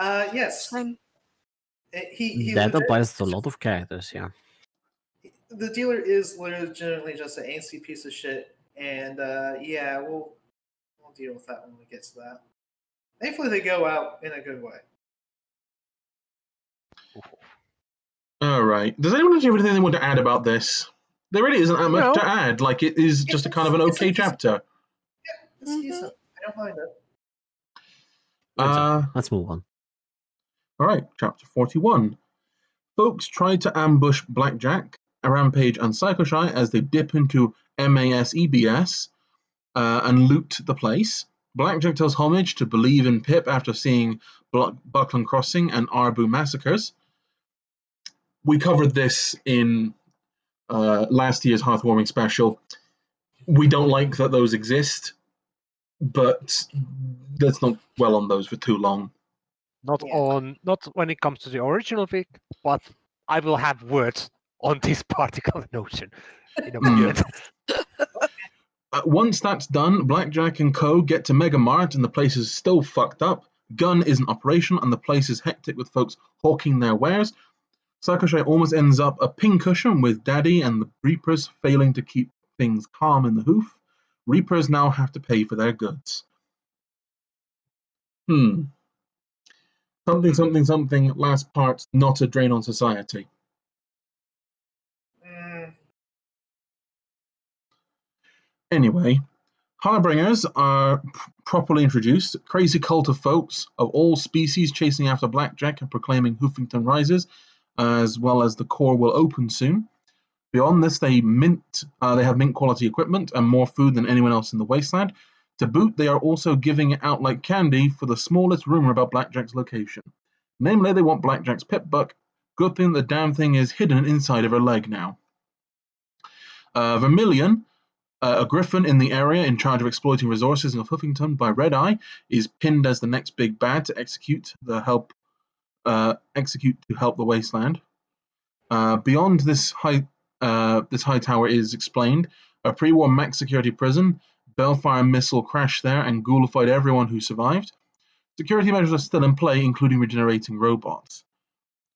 Yes. Same. He That legit- applies to a lot of characters, yeah. The dealer is legitimately just an angsty piece of shit, and yeah, we'll deal with that when we get to that. Thankfully, they go out in a good way. All right. Does anyone have anything they want to add about this? There really isn't that much No. to add. Like, it is just a kind of an okay chapter. It's decent. I don't mind it. It's okay. Uh, Let's move on. all right, chapter 41. Folks try to ambush Blackjack, Rampage, and Psycho-Shy as they dip into MASEBS and loot the place. Blackjack tells Homage to believe in Pip after seeing Buckland Crossing and Arbu massacres. We covered this in last year's Hearthswarming special. We don't like that those exist, but let's not dwell on those for too long. Not when it comes to the original fic, but I will have words on this particular notion in a minute. Once that's done, Blackjack and co. get to Mega Mart and the place is still fucked up. Gun isn't operational and the place is hectic with folks hawking their wares. Psycho-Shy almost ends up a pincushion with Daddy and the Reapers failing to keep things calm in the hoof. Reapers now have to pay for their goods. Something, last part, not a drain on society. Anyway, Harbingers are properly introduced. Crazy cult of folks of all species chasing after Blackjack and proclaiming Hoofington rises, as well as the core will open soon. Beyond this, they have mint quality equipment and more food than anyone else in the Wasteland. To boot, they are also giving it out like candy for the smallest rumor about Blackjack's location. Namely, they want Blackjack's pip buck. Good thing the damn thing is hidden inside of her leg now. Vermilion, a griffin in the area in charge of exploiting resources in Huffington by Red Eye, is pinned as the next big bad to execute to help the Wasteland. Beyond this high tower is explained. A pre-war max security prison, Bellfire missile crashed there and ghoulified everyone who survived. Security measures are still in play, including regenerating robots.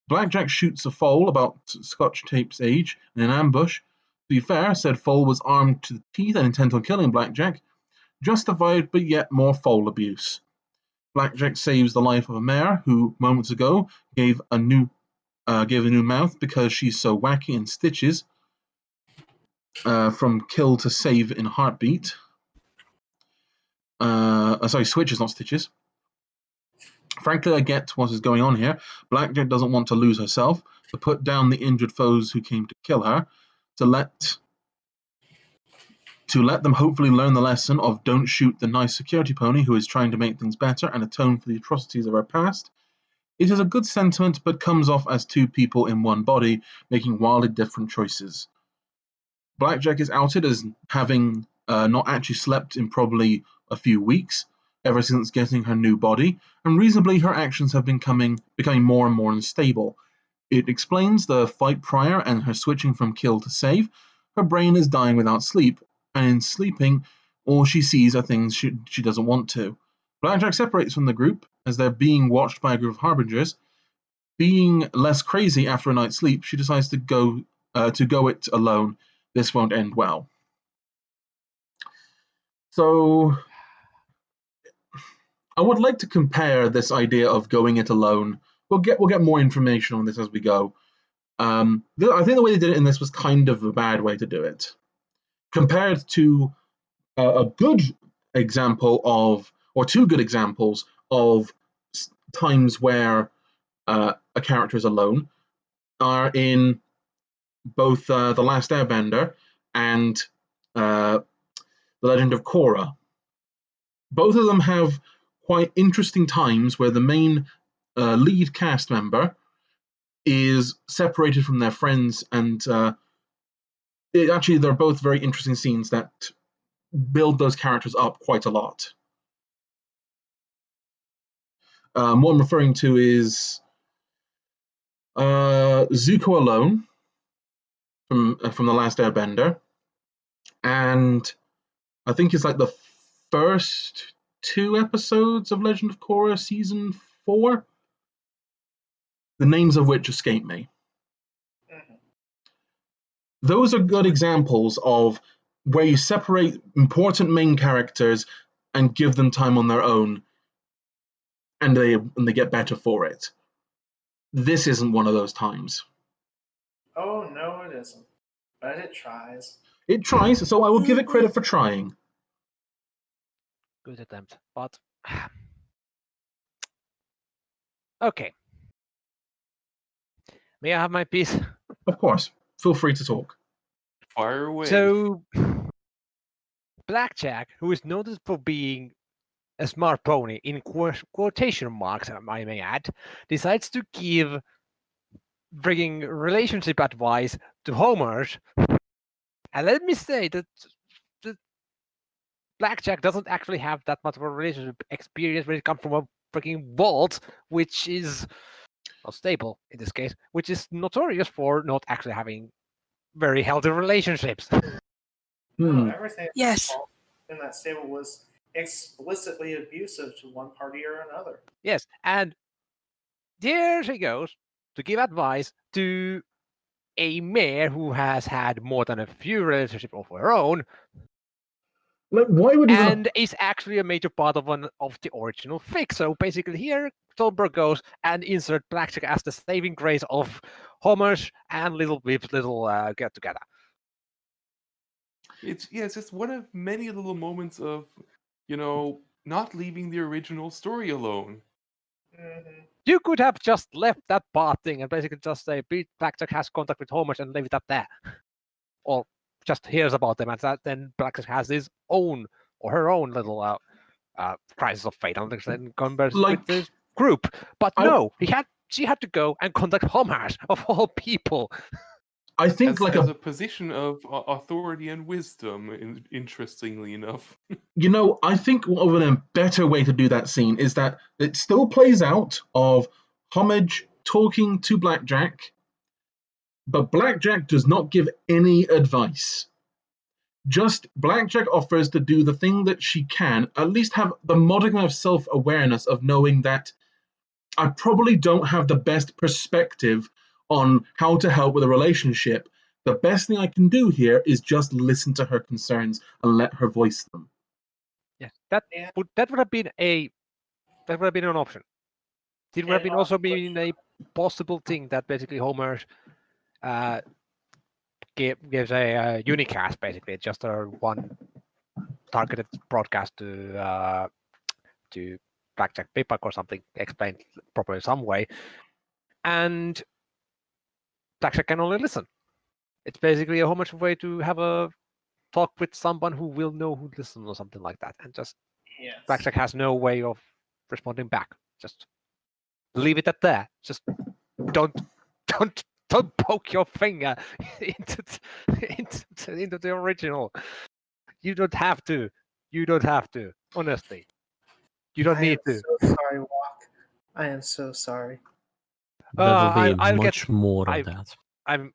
Blackjack shoots a foal about Scotch Tape's age in an ambush. To be fair, said foal was armed to the teeth and intent on killing Blackjack. Justified, but yet more foal abuse. Blackjack saves the life of a mare who, moments ago, gave a new mouth because she's so wacky in stitches. From kill to save in a heartbeat. Switches, not stitches. Frankly, I get what is going on here. Blackjack doesn't want to lose herself, to put down the injured foes who came to kill her, to let them hopefully learn the lesson of don't shoot the nice security pony who is trying to make things better and atone for the atrocities of her past. It is a good sentiment, but comes off as two people in one body, making wildly different choices. Blackjack is outed as having not actually slept in probably a few weeks, ever since getting her new body, and reasonably her actions have been becoming more and more unstable. It explains the fight prior and her switching from kill to save. Her brain is dying without sleep, and in sleeping, all she sees are things she doesn't want to. Blackjack separates from the group as they're being watched by a group of harbingers. Being less crazy after a night's sleep, she decides to go it alone. This won't end well. So, I would like to compare this idea of going it alone. We'll get more information on this as we go. I think the way they did it in this was kind of a bad way to do it, compared to a good example of, or two good examples of times where a character is alone, are in both The Last Airbender and The Legend of Korra. Both of them have quite interesting times where the main lead cast member is separated from their friends, and they're both very interesting scenes that build those characters up quite a lot. What I'm referring to is Zuko alone from The Last Airbender, and I think it's like the first 2 episodes of Legend of Korra season 4, the names of which escape me. Mhm. Those are good examples of where you separate important main characters and give them time on their own, and they get better for it. This isn't one of those times. Oh no, it isn't. But it tries. It tries, so I will give it credit for trying. Good attempt, but okay. May I have my piece? Of course, feel free to talk. Fire away. So, Blackjack, who is noted for being a smart pony, in quotation marks, I may add, decides to give frigging relationship advice to Homer. And let me say that Blackjack doesn't actually have that much of a relationship experience when it comes from a freaking vault, which is not stable in this case, which is notorious for not actually having very healthy relationships. No, everything Yes. in that stable was explicitly abusive to one party or another. Yes, and there she goes to give advice to a mayor who has had more than a few relationships of her own, Like, why would even and is actually a major part of one of the original fix. So basically, here Stolberg goes and insert Blackjack as the saving grace of Homer's and Little Whip's little get together. It's just one of many little moments of, not leaving the original story alone. Mm-hmm. You could have just left that part thing and basically just say Blackjack has contact with Homer and leave it at that. Or just hears about them and then Blackjack has his own or her own little crisis of fate and converse with this group. But no, she had to go and contact Homer of all people. I think as a position of authority and wisdom, interestingly enough. I think one of a better way to do that scene is that it still plays out of Homage talking to Blackjack, but Blackjack does not give any advice. Just Blackjack offers to do the thing that she can, at least have the modicum of self-awareness of knowing that I probably don't have the best perspective on how to help with a relationship. The best thing I can do here is just listen to her concerns and let her voice them. Yes, that would have been an option. It would have been also been a possible thing that basically Homer gives a unicast, basically just a one targeted broadcast to Blackjack Pipak or something, explained properly some way, and Blackjack can only listen. It's basically a Homer way to have a talk with someone who will know who listens or something like that, and just Blackjack has no way of responding back. Just leave it at that. Just don't poke your finger into the original. You don't have to. You don't have to. Honestly, you don't need to. So sorry, Walk. I am so sorry. There will be I'll much more of that. I'm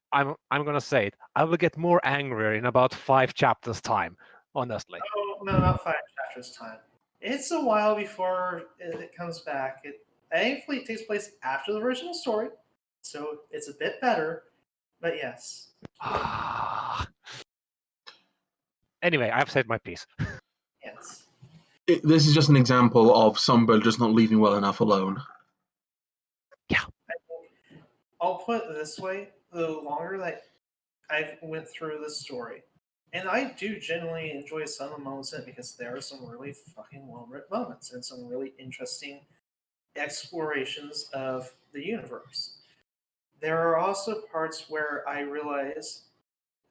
gonna say it. I will get more angry in about 5 chapters time. Honestly. Oh no, not 5 chapters time. It's a while before it comes back. Thankfully, it takes place after the original story, so it's a bit better. But yes. Anyway, I've said my piece. Yes. This is just an example of Sunbird just not leaving well enough alone. Yeah. I'll put it this way: the longer that I went through this story, and I do genuinely enjoy some of the moments in it because there are some really fucking well-written moments and some really interesting explorations of the universe. There are also parts where I realize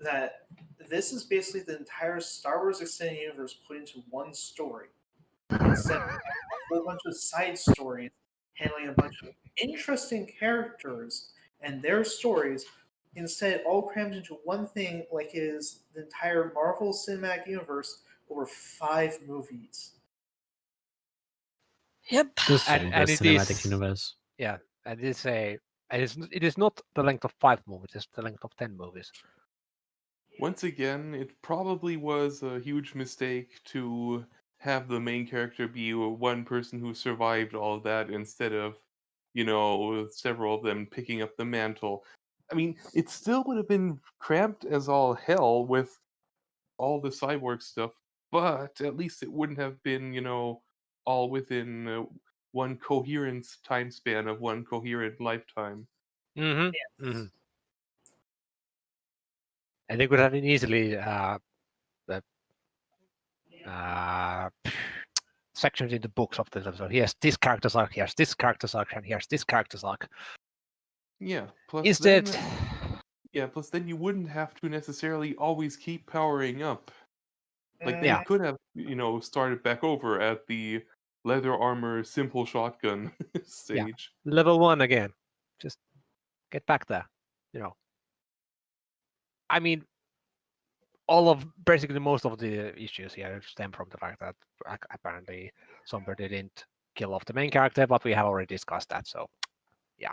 that this is basically the entire Star Wars extended universe put into one story instead of a whole bunch of side stories handling a bunch of interesting characters and their stories. Instead, all crammed into one thing, like is the entire Marvel Cinematic Universe over 5 movies. Yep. The And it cinematic is, universe. Yeah, and it is not the length of 5 movies. It's the length of 10 movies. Once again, it probably was a huge mistake to have the main character be one person who survived all of that instead of, several of them picking up the mantle. I mean, it still would have been cramped as all hell with all the cyborg stuff, but at least it wouldn't have been, all within one coherent time span of one coherent lifetime. Mm-hmm. Mm-hmm. And they could have been easily sections in the books of this episode. Here's this character's arc, here's this character's arc, and here's this character's arc. Yeah. Plus Instead, plus then you wouldn't have to necessarily always keep powering up. Like they Yeah. could have, started back over at the leather armor simple shotgun stage. level 1 again. Just get back there. I mean, basically most of the issues here stem from the fact that apparently somebody didn't kill off the main character, but we have already discussed that, so yeah.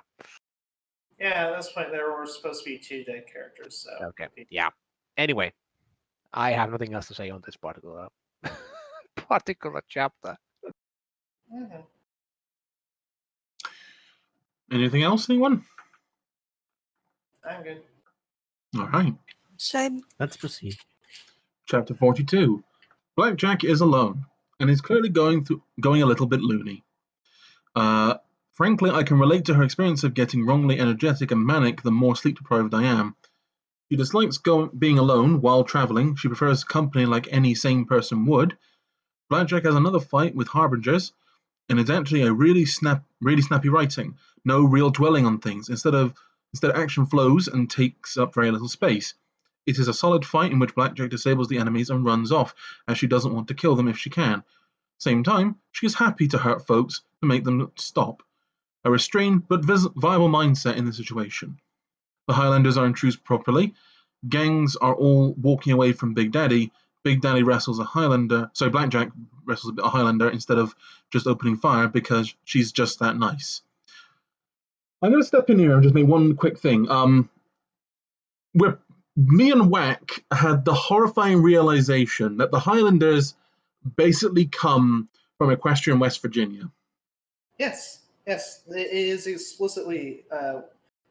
Yeah, at this point there were supposed to be 2 dead characters, so Okay. Yeah. Anyway, I have nothing else to say on this particular chapter. Mhm. Anything else, anyone? I'm good. All right. Same. Let's proceed. Chapter 42. Blackjack is alone, and is clearly going a little bit loony. Frankly, I can relate to her experience of getting wrongly energetic and manic the more sleep-deprived I am. She dislikes being alone while traveling. She prefers company like any sane person would. Blackjack has another fight with Harbingers, and it's actually a really snappy writing. No real dwelling on things. Instead, action flows and takes up very little space. It is a solid fight in which Blackjack disables the enemies and runs off, as she doesn't want to kill them if she can. Same time, she is happy to hurt folks to make them stop. A restrained but viable mindset in the situation. The Highlanders are introduced properly. Gangs are all walking away from Big Daddy. Big Daddy wrestles a Highlander, so Blackjack wrestles a Highlander instead of just opening fire because she's just that nice. I'm going to step in here and just make one quick thing. Me and Whack had the horrifying realization that the Highlanders basically come from Equestrian, West Virginia. Yes, it is explicitly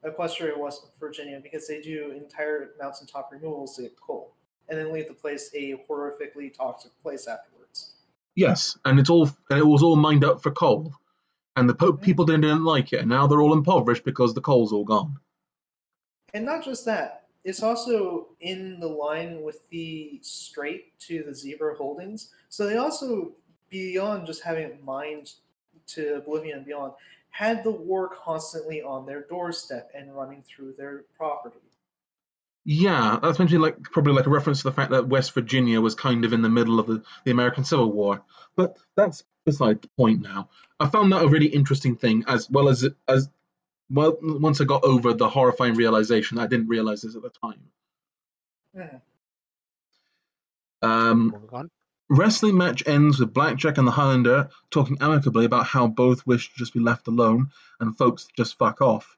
Equestria, West Virginia, because they do entire mountaintop removals to get coal, and then leave the place a horrifically toxic place afterwards. Yes, and it was all mined up for coal, and the people didn't like it, and now they're all impoverished because the coal's all gone. And not just that, it's also in the line with the strait to the Zebra Holdings. So they also, beyond just having it mined to oblivion and beyond, had the war constantly on their doorstep and running through their property. Yeah, that's probably like a reference to the fact that West Virginia was kind of in the middle of the American Civil War. But that's beside the point now. I found that a really interesting thing, as well as once I got over the horrifying realization, I didn't realize this at the time. Moving on. Wrestling match ends with Blackjack and the Highlander talking amicably about how both wish to just be left alone and folks just fuck off.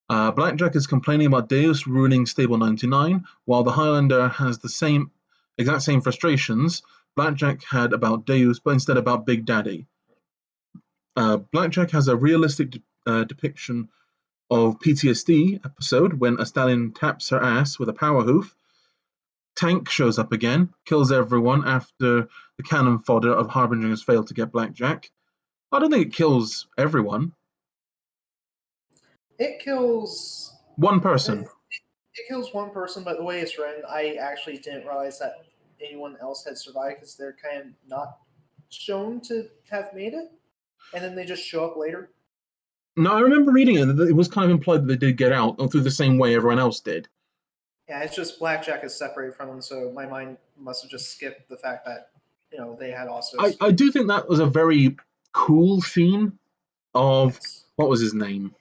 Blackjack is complaining about Deus ruining Stable 99, while the Highlander has the exact same frustrations Blackjack had about Deus, but instead about Big Daddy. Blackjack has a realistic depiction of PTSD episode when a stallion taps her ass with a power hoof. Tank shows up again, kills everyone after the cannon fodder of Harbingers failed to get Blackjack. I don't think it kills everyone. It kills one person. It kills one person, but the way it's written, I actually didn't realize that anyone else had survived because they're kind of not shown to have made it, and then they just show up later. No, I remember reading it. It was kind of implied that they did get out through the same way everyone else did. Yeah, it's just Blackjack is separated from them, so my mind must have just skipped the fact that they had also. I do think that was a very cool scene of what was his name?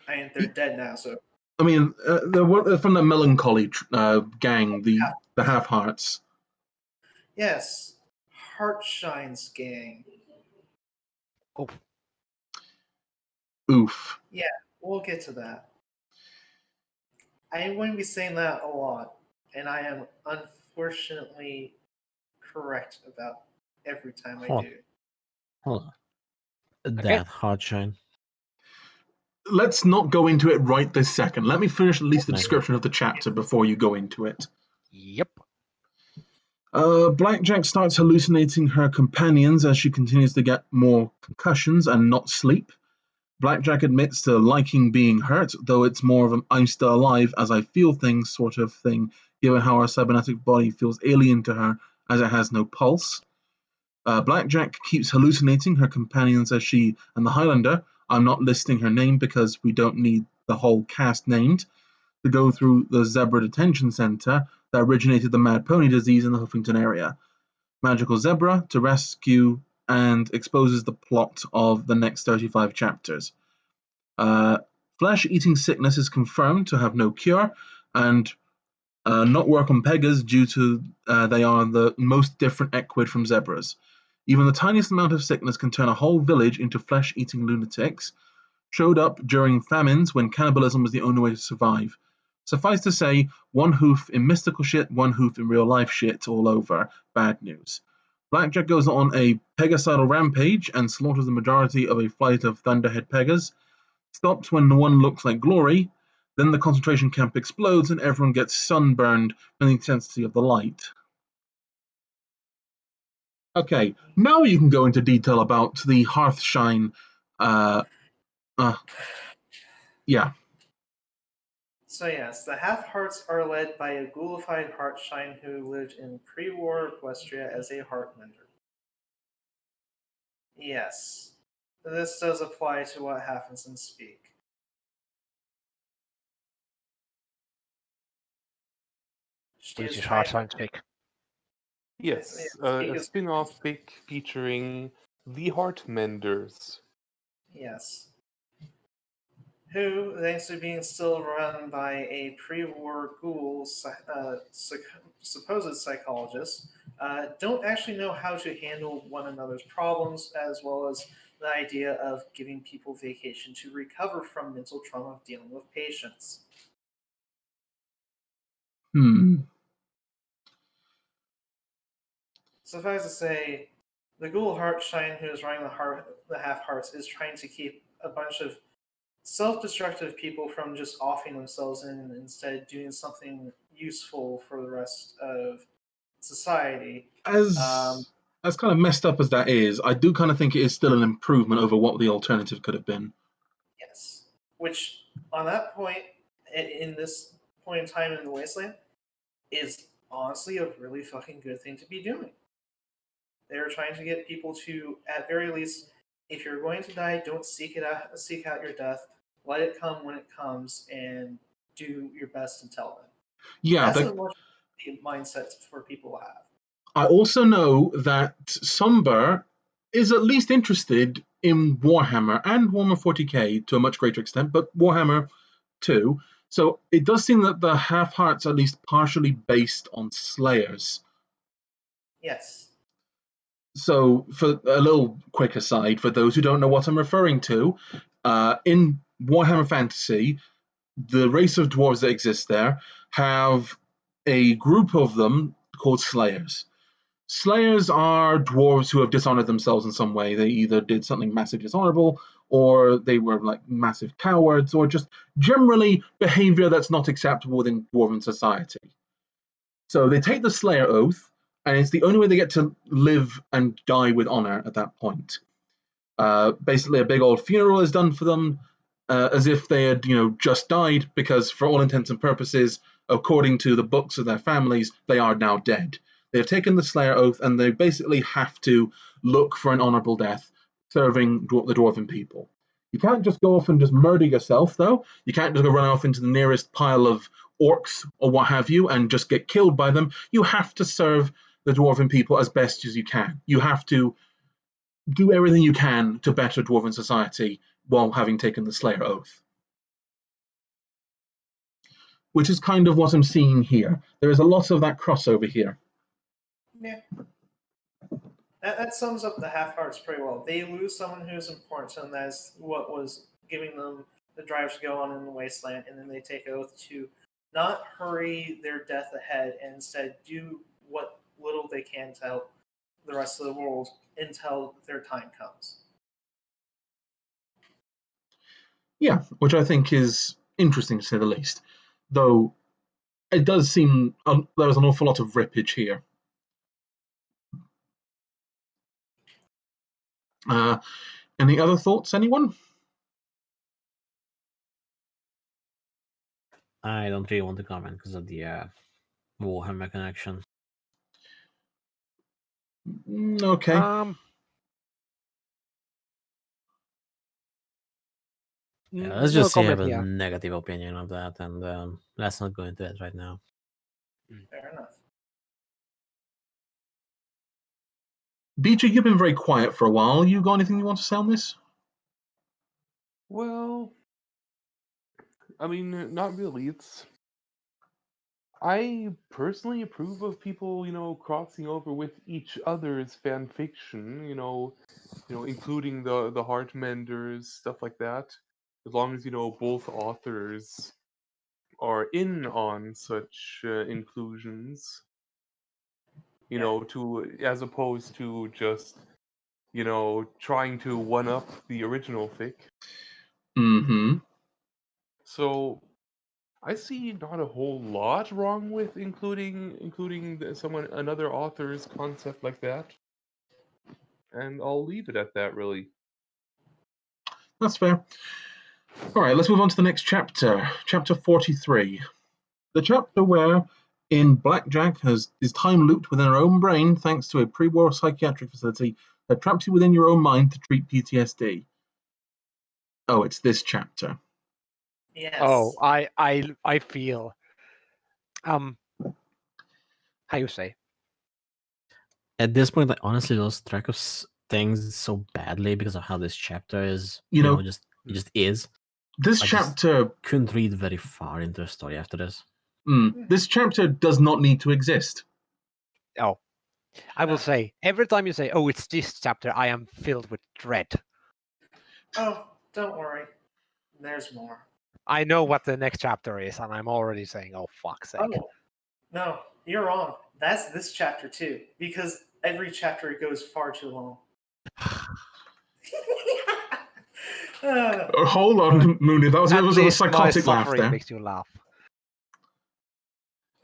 I mean, they're dead now, so. I mean, they're from the Melancholy gang, the Half Hearts. Yes, Heartshine's gang. Oof. Yeah, we'll get to that. I am going to be saying that a lot, and I am disproportionately correct about every time I Hold do. Hold on. Okay. That Hardshine. Let's not go into it right this second. Let me finish at least the Okay. description of the chapter before you go into it. Yep. Blackjack starts hallucinating her companions as she continues to get more concussions and not sleep. Blackjack admits to liking being hurt, though it's more of an I'm still alive as I feel things sort of thing, given how her cybernetic body feels alien to her as it has no pulse. Blackjack keeps hallucinating her companions as she and the Highlander, I'm not listing her name because we don't need the whole cast named, to go through the Zebra Detention Center that originated the Mad Pony disease in the Huffington area. Magical Zebra to rescue and exposes the plot of the next 35 chapters. Flesh-eating sickness is confirmed to have no cure and not work on Pegas due to they are the most different equid from zebras. Even the tiniest amount of sickness can turn a whole village into flesh-eating lunatics. Showed up during famines when cannibalism was the only way to survive. Suffice to say, one hoof in mystical shit, one hoof in real life shit all over. Bad news. Blackjack goes on a pegacidal rampage and slaughters the majority of a flight of Thunderhead Pegas. Stops when the one looks like glory. Then the concentration camp explodes and everyone gets sunburned from the intensity of the light. Okay, now you can go into detail about the Hearthshine. Yeah. So yes, the Half-Hearts are led by a ghoulified Heartshine who lived in pre-war Equestria as a Heartmender. Yes, this does apply to what happens in Speak. She Which is is trying. hard science fic. Yes, Speak a is spin-off fic featuring the Heartmenders. yes. Who, thanks to being still run by a pre-war ghoul supposed psychologist, don't actually know how to handle one another's problems, as well as the idea of giving people vacation to recover from mental trauma of dealing with patients. Suffice to say, the ghoul Heartshine who is running the Half-Hearts is trying to keep a bunch of self-destructive people from just offing themselves and instead doing something useful for the rest of society. As kind of messed up as that is, I do kind of think it is still an improvement over what the alternative could have been. Yes. Which, on that point, in this point in time in the Wasteland, is honestly a really fucking good thing to be doing. They're trying to get people to, at very least, if you're going to die, don't seek out your death. Let it come when it comes, and do your best until then. Yeah, That's but a much mindset for people to have. I also know that Somber is at least interested in Warhammer and Warhammer 40k to a much greater extent, but Warhammer too. So it does seem that the Half-Hearts are at least partially based on Slayers. Yes. So, for a little quick aside, for those who don't know what I'm referring to, in Warhammer Fantasy, the race of dwarves that exist there have a group of them called Slayers. Slayers are dwarves who have dishonored themselves in some way. They either did something massively dishonorable, or they were like massive cowards, or just generally behavior that's not acceptable within dwarven society. So they take the Slayer oath, and it's the only way they get to live and die with honor at that point. Basically, a big old funeral is done for them, as if they had, just died, because for all intents and purposes, according to the books of their families, they are now dead. They have taken the Slayer oath, and they basically have to look for an honorable death, serving the dwarven people. You can't just go off and just murder yourself, though. You can't just go run off into the nearest pile of orcs or what have you and just get killed by them. You have to serve the dwarven people as best as you can. You have to do everything you can to better dwarven society while having taken the Slayer oath. Which is kind of what I'm seeing here. There is a lot of that crossover here. Yeah. That sums up the Half-Hearts pretty well. They lose someone who's important to them, that's what was giving them the drive to go on in the Wasteland, and then they take oath to not hurry their death ahead and instead do what they can to help the rest of the world until their time comes. Yeah, which I think is interesting to say the least. Though it does seem there's an awful lot of rippage here. Any other thoughts, anyone? I don't really want to comment because of the Warhammer connection. Okay. Let's no just say I have comment a here. negative opinion of that, and let's not go into it right now. Fair enough. BJ, you've been very quiet for a while. You got anything you want to say on this? Well, I mean, not really. I personally approve of people, crossing over with each other's fan fiction, including the Heartmenders, stuff like that. As long as, both authors are in on such inclusions, to as opposed to just, trying to one up the original fic. Mm-hmm. So I see not a whole lot wrong with including another author's concept like that, and I'll leave it at that. Really, That's fair. All right, let's move on to the next chapter, chapter 43. The chapter where, in Blackjack, is time looped within her own brain thanks to a pre-war psychiatric facility that traps you within your own mind to treat PTSD. Oh, it's this chapter. Yes. Oh, I feel how you say? At this point, I honestly lost track of things so badly because of how this chapter is. You know, it just is. This I chapter couldn't read very far into the story after this. This chapter does not need to exist. Oh, I will say every time you say, "Oh, it's this chapter," I am filled with dread. Oh, don't worry. There's more. I know what the next chapter is, and I'm already saying, "Oh, fuck's sake!" Oh, no, you're wrong. That's this chapter too, because every chapter goes far too long. Hold on, Mooney. That was At a least psychotic my laugh suffering there. makes you laugh.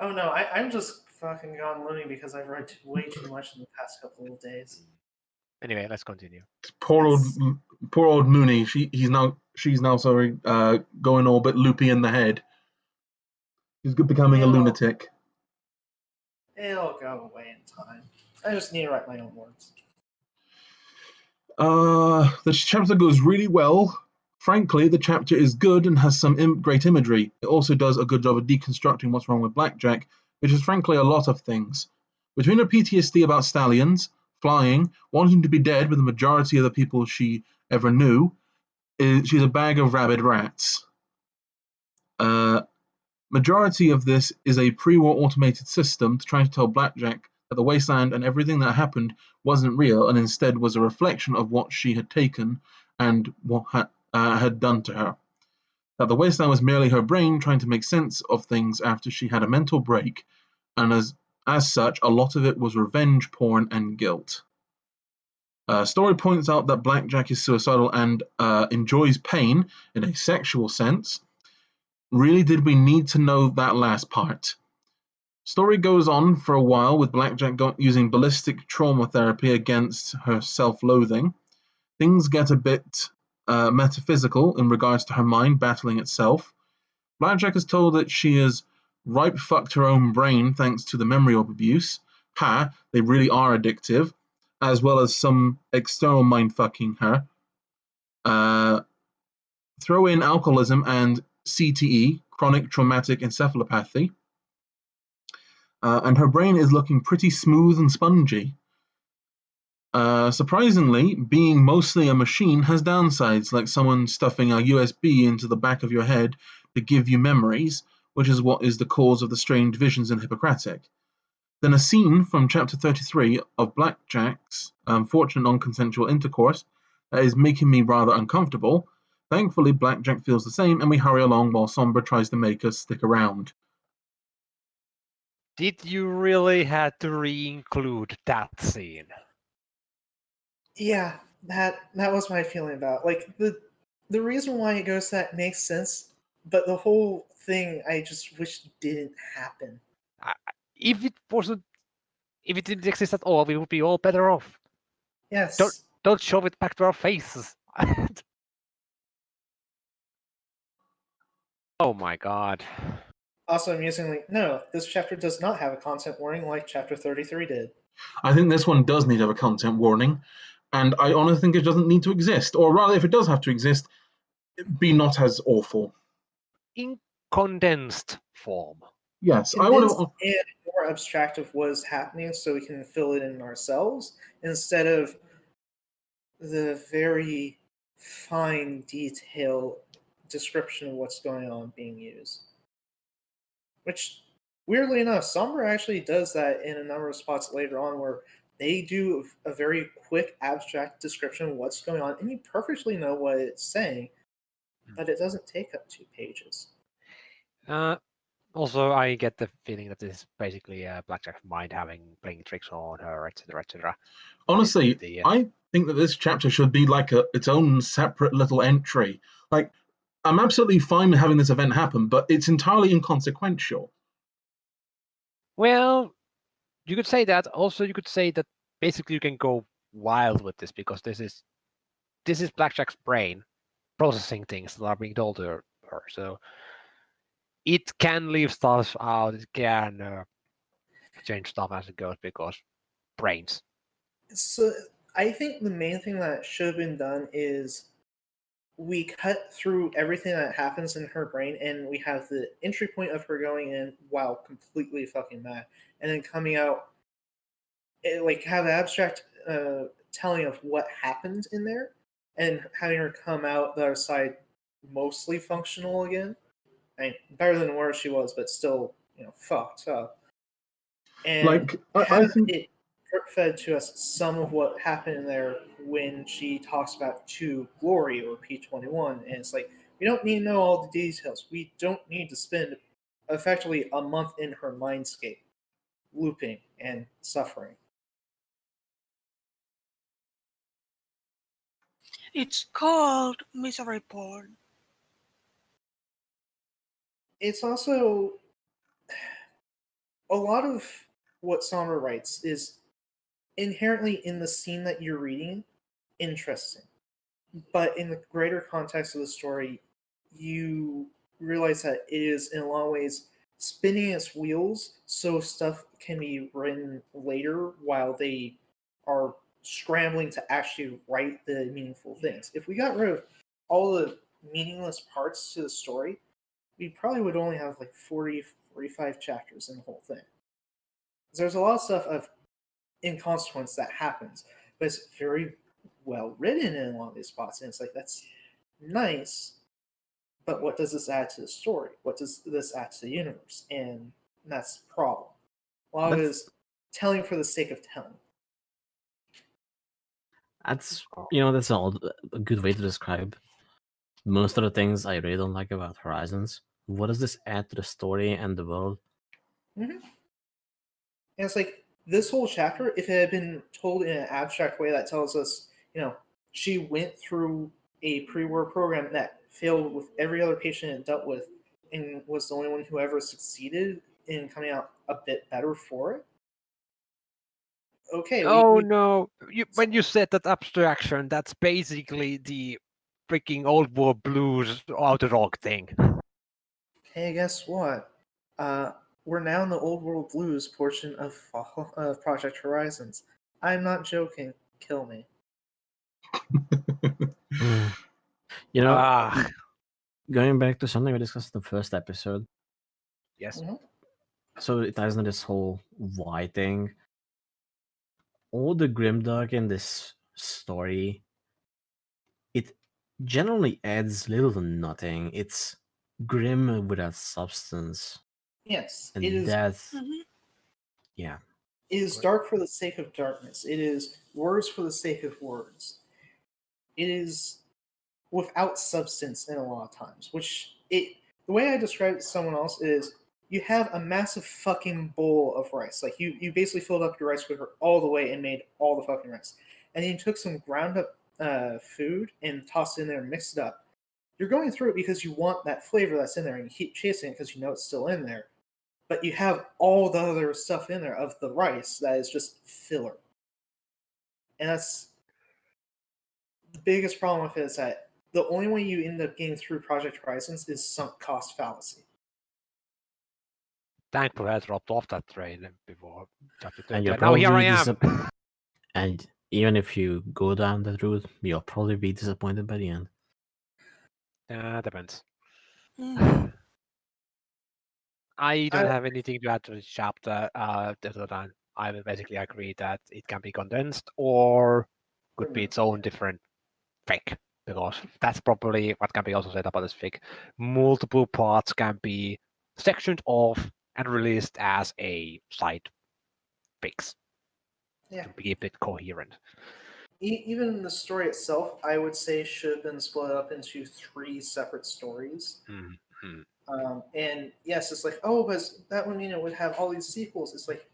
Oh no, I'm just fucking gone loony because I've read way too much in the past couple of days. Anyway, let's continue. Poor old Mooney. She's now going all bit loopy in the head. He's becoming a lunatic. It'll go away in time. I just need to write my own words. The chapter goes really well. Frankly, the chapter is good and has some great imagery. It also does a good job of deconstructing what's wrong with Blackjack, which is frankly a lot of things. Between her PTSD about stallions, flying, wanting to be dead with the majority of the people she ever knew, she's a bag of rabid rats. Majority of this is a pre-war automated system to try to tell Blackjack that the wasteland and everything that happened wasn't real and instead was a reflection of what she had taken and what had done to her. That the wasteland was merely her brain trying to make sense of things after she had a mental break, and as such, a lot of it was revenge porn and guilt. Story points out that Blackjack is suicidal and enjoys pain in a sexual sense. Really did we need to know that last part? Story goes on for a while with Blackjack using ballistic trauma therapy against her self-loathing. Things get a bit metaphysical in regards to her mind battling itself. Blackjack is told that she has ripe fucked her own brain thanks to the memory of abuse. They really are addictive, as well as some external mind fucking her. Throw in alcoholism and CTE, chronic traumatic encephalopathy, and her brain is looking pretty smooth and spongy. Surprisingly, being mostly a machine has downsides, like someone stuffing a USB into the back of your head to give you memories, which is what is the cause of the strange visions in Hippocratic. Then a scene from chapter 33 of Blackjack's unfortunate non-consensual intercourse is making me rather uncomfortable. Thankfully, Blackjack feels the same, and we hurry along while Sombra tries to make us stick around. Did you really have to re-include that scene? Yeah, that was my feeling about it. Like the reason why it goes to that makes sense, but the whole thing I just wish didn't happen. If it didn't exist at all, we would be all better off. Yes. Don't shove it back to our faces. Oh my god. Also, amusingly, no, this chapter does not have a content warning like chapter 33 did. I think this one does need to have a content warning, and I honestly think it doesn't need to exist. Or rather, if it does have to exist, be not as awful. In condensed form. Yes, I would Condensed have. and more abstract of what is happening so we can fill it in ourselves instead of the very fine detail description of what's going on being used. Which, weirdly enough, Sombra actually does that in a number of spots later on where they do a very quick abstract description of what's going on and you perfectly know what it's saying, but it doesn't take up 2 pages. Also, I get the feeling that this is basically Blackjack's mind playing tricks on her, etc., etc. Honestly, The, I think that this chapter should be like its own separate little entry. Like, I'm absolutely fine with having this event happen, but it's entirely inconsequential. Well, you could say that. Also, you could say that basically you can go wild with this because this is Blackjack's brain processing things that are being told to her. So it can leave stuff out. It can change stuff as it goes because brains. So I think the main thing that should have been done is we cut through everything that happens in her brain and we have the entry point of her going in while completely fucking mad and then coming out like have abstract telling of what happened in there and having her come out the other side mostly functional again. I mean, better than where she was, but still, fucked up. And Like, I have think. it fed to us some of what happened in there when she talks about to Glory or P21. And it's like, we don't need to know all the details. We don't need to spend effectively a month in her mindscape, looping and suffering. It's called misery porn. It's also a lot of what Sombra writes is inherently in the scene that you're reading interesting. But in the greater context of the story, you realize that it is in a lot of ways spinning its wheels so stuff can be written later while they are scrambling to actually write the meaningful things. If we got rid of all the meaningless parts to the story, we probably would only have like 40, 45 chapters in the whole thing. There's a lot of stuff of inconsequence that happens, but it's very well written in a lot of these spots, and it's like that's nice, but what does this add to the story? What does this add to the universe? And that's the problem. A lot of it is telling for the sake of telling. That's that's a good way to describe most of the things I really don't like about Horizons. What does this add to the story and the world? Mm-hmm. And it's like this whole chapter, if it had been told in an abstract way that tells us, she went through a pre-war program that failed with every other patient it dealt with and was the only one who ever succeeded in coming out a bit better for it. Okay. No! When you said that abstraction, that's basically the freaking old war blues outer rock thing. Hey, guess what? We're now in the old world blues portion of Project Horizons. I'm not joking. Kill me. Going back to something we discussed in the first episode. Yes. Mm-hmm. So it ties into this whole why thing. All the grimdark in this story, it generally adds little to nothing. It's grim without substance. Yes, And it is. Yeah. It is dark for the sake of darkness. It is words for the sake of words. It is without substance in a lot of times. The way I describe it to someone else is you have a massive fucking bowl of rice. Like you basically filled up your rice cooker all the way and made all the fucking rice. And then you took some ground up food and tossed it in there and mixed it up. You're going through it because you want that flavor that's in there and you keep chasing it because you know it's still in there. But you have all the other stuff in there of the rice that is just filler. And that's the biggest problem with it, is that the only way you end up getting through Project Horizons is sunk cost fallacy. Thankfully, I dropped off that train before chapter 30. And you'll And now here I probably am. And even if you go down that route, you'll probably be disappointed by the end. Depends. Mhm. I don't have anything to add to this chapter. Other than I will basically agree that it can be condensed or could be its own different fic, because that's probably what can be also said about this fic. Multiple parts can be sectioned off and released as a side fix Yeah. to keep it coherent. Even the story itself, I would say, should have been split up into 3 separate stories. Mm-hmm. And yes, it's like, oh, but that would mean it would have all these sequels. It's like,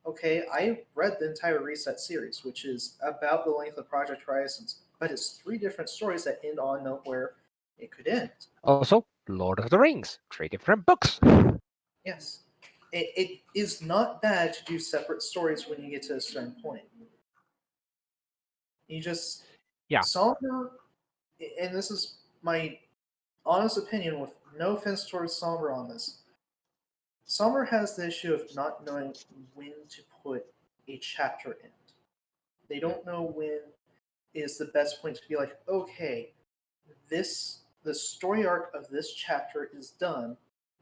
okay, I read the entire Reset series, which is about the length of Project Horizons, but it's 3 different stories that end on where it could end. Also, Lord of the Rings, 3 different books. Yes. It is not bad to do separate stories when you get to a certain point. You just... Yeah. Somber, and this is my honest opinion with no offense towards Somber on this. Somber has the issue of not knowing when to put a chapter in. They don't know when is the best point to be like, okay, the story arc of this chapter is done.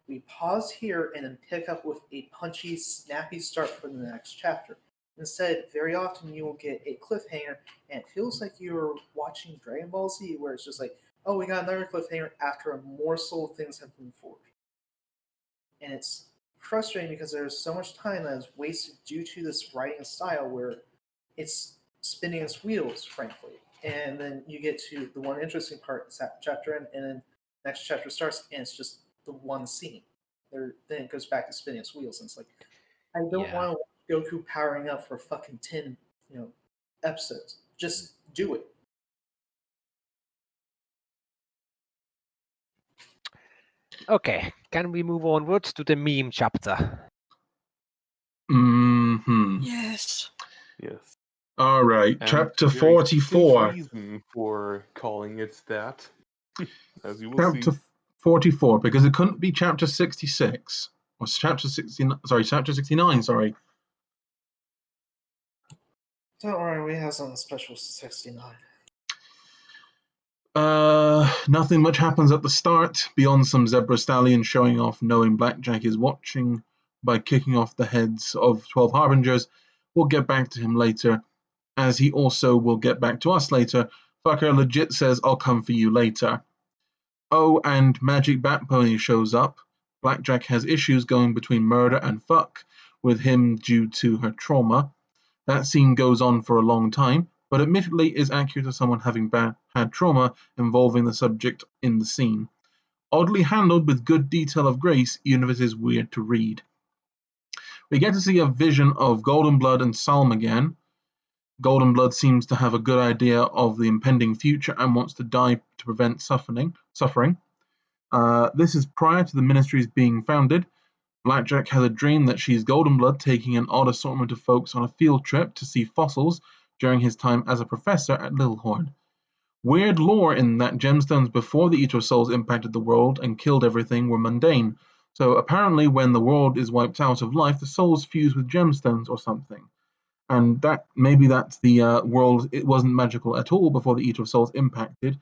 We pause here and then pick up with a punchy, snappy start for the next chapter. Instead, very often you will get a cliffhanger, and it feels like you're watching Dragon Ball Z, where it's just like, oh, we got another cliffhanger after a morsel of things have moved forward. And it's frustrating because there's so much time that is wasted due to this writing style where it's spinning its wheels, frankly. And then you get to the one interesting part, it's that chapter end, and then next chapter starts, and it's just the one scene. Then it goes back to spinning its wheels, and it's like, I don't want to watch Goku powering up for fucking 10, episodes. Just do it. Okay, can we move onwards to the meme chapter? Mm-hmm. Yes. Yes. All right, And chapter a very distinct 44. reason for calling it that, as you will Chapter see. 44, because it couldn't be chapter 66. Or chapter 69, chapter 69, sorry. Don't worry, we have something special for 69. Nothing much happens at the start, beyond some zebra stallion showing off knowing Blackjack is watching by kicking off the heads of 12 Harbingers. We'll get back to him later, as he also will get back to us later. Fucker legit says, I'll come for you later. Oh, and Magic Bat Pony shows up. Blackjack has issues going between murder and fuck with him due to her trauma. That scene goes on for a long time, but admittedly is accurate to someone having had trauma involving the subject in the scene. Oddly handled with good detail of grace, even if it is weird to read. We get to see a vision of Golden Blood and Salm again. Golden Blood seems to have a good idea of the impending future and wants to die to prevent suffering. This is prior to the ministries being founded. Blackjack has a dream that she's Golden Blood taking an odd assortment of folks on a field trip to see fossils during his time as a professor at Littlehorn. Weird lore in that gemstones before the Eater of Souls impacted the world and killed everything were mundane. So apparently when the world is wiped out of life, the souls fuse with gemstones or something. And maybe that's the world, it wasn't magical at all before the Eater of Souls impacted,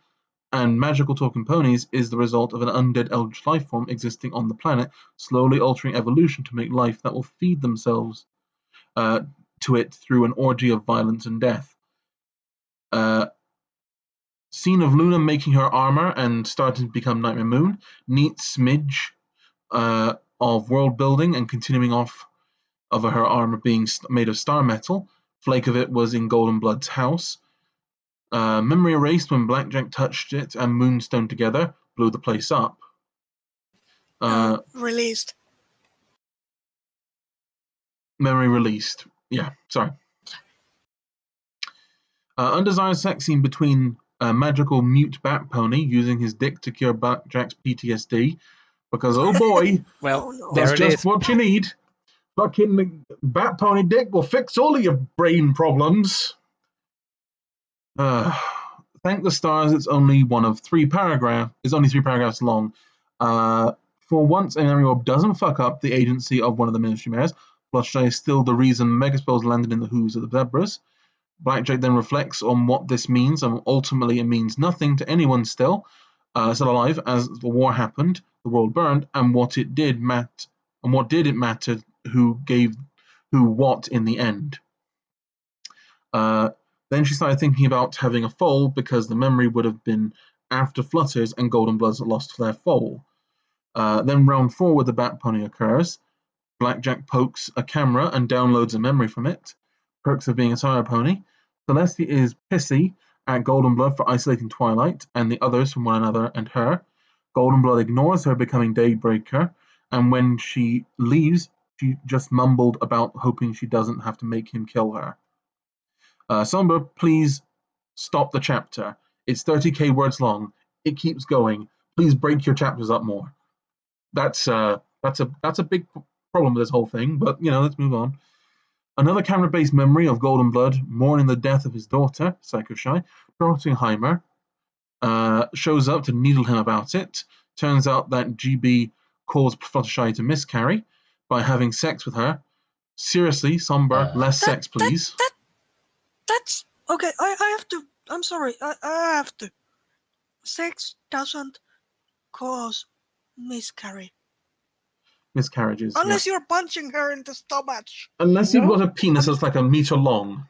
and magical talking ponies is the result of an undead eldritch life form existing on the planet, slowly altering evolution to make life that will feed themselves to it through an orgy of violence and death. Scene of Luna making her armor and starting to become Nightmare Moon. Neat smidge of world building and continuing off of her armor being made of star metal. Flake of it was in Golden Blood's house. Memory erased when Blackjack touched it and Moonstone together blew the place up. Released. memory released. Yeah, sorry. Undesired sex scene between a magical mute bat pony using his dick to cure Blackjack's PTSD. Because, oh boy, Well, Oh, no. there that's it just is. what you need. Fucking bat pony dick will fix all of your brain problems. Thank the stars, it's only three paragraphs long. For once, a memory orb doesn't fuck up the agency of one of the ministry mayors. Bloodshine is still the reason megaspells landed in the hooves of the zebras. Blackjack then reflects on what this means, and ultimately it means nothing to anyone still alive, as the war happened, the world burned, and what did it matter who gave who what in the end. Then she started thinking about having a foal because the memory would have been after Flutters and Golden Bloods lost their foal. Then round 4 with the Bat Pony occurs. Blackjack pokes a camera and downloads a memory from it. Perks of being a Sire Pony. Celestia is pissy at Golden Blood for isolating Twilight and the others from one another and her. Golden Blood ignores her becoming Daybreaker, and when she leaves, she just mumbled about hoping she doesn't have to make him kill her. Somber, please stop the chapter. It's 30k words long. It keeps going. Please break your chapters up more. That's a big problem with this whole thing, but let's move on. Another camera-based memory of Golden Blood mourning the death of his daughter, Psycho-Shy. Trottingheimer shows up to needle him about it. Turns out that GB caused Fluttershy to miscarry by having sex with her. Seriously, Somber, less sex, please. That's okay. I have to. I'm sorry. I have to. Sex doesn't cause miscarriage. Miscarriages. Unless you're punching her in the stomach. Unless you've got a penis that's like a meter long.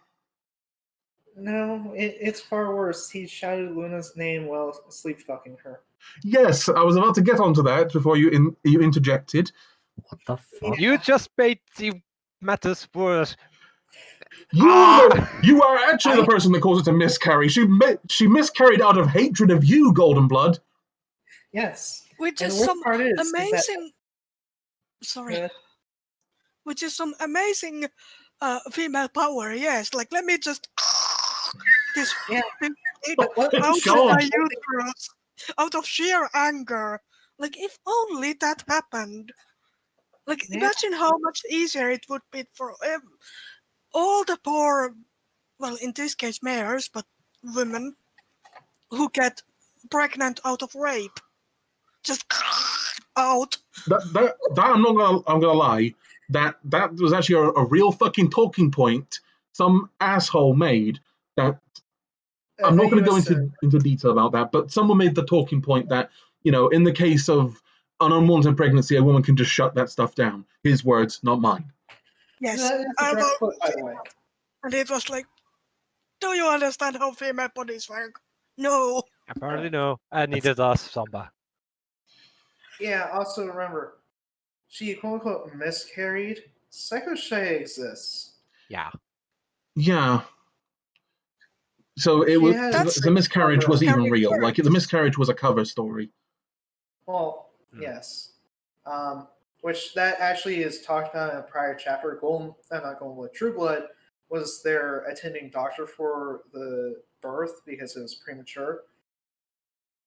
No, it's far worse. He shouted Luna's name while sleep fucking her. Yes, I was about to get onto that before you interjected. What the fuck? You just made the matters worse. You are actually the person that caused it to miscarry. She miscarried out of hatred of you, Golden Blood. Yes. Which And is the worst some part is amazing. Sorry. that, Which is some amazing female power. Yes, like let me just this Yeah. out what- of God. my uterus, out of sheer anger. Like if only that happened. Like Yeah. imagine how much easier it would be for all the poor, well, in this case mayors, but women who get pregnant out of rape. Just out. That I'm gonna lie. That was actually a real fucking talking point some asshole made. That I'm not going to go into detail about that, but someone made the talking point that in the case of an unwanted pregnancy, a woman can just shut that stuff down. His words, not mine. Yes. That's a direct quote, by the way. And it was like, do you understand how female bodies work? No. Apparently no, and neither does Samba. Yeah, also remember, she quote-unquote miscarried. Psycho-Shy exists. Yeah. Yeah. So it was the miscarriage was even real. Like the miscarriage was a cover story. Well, yes. Which that actually is talked about in a prior chapter. Not Golden Blood, True Blood was their attending doctor for the birth because it was premature.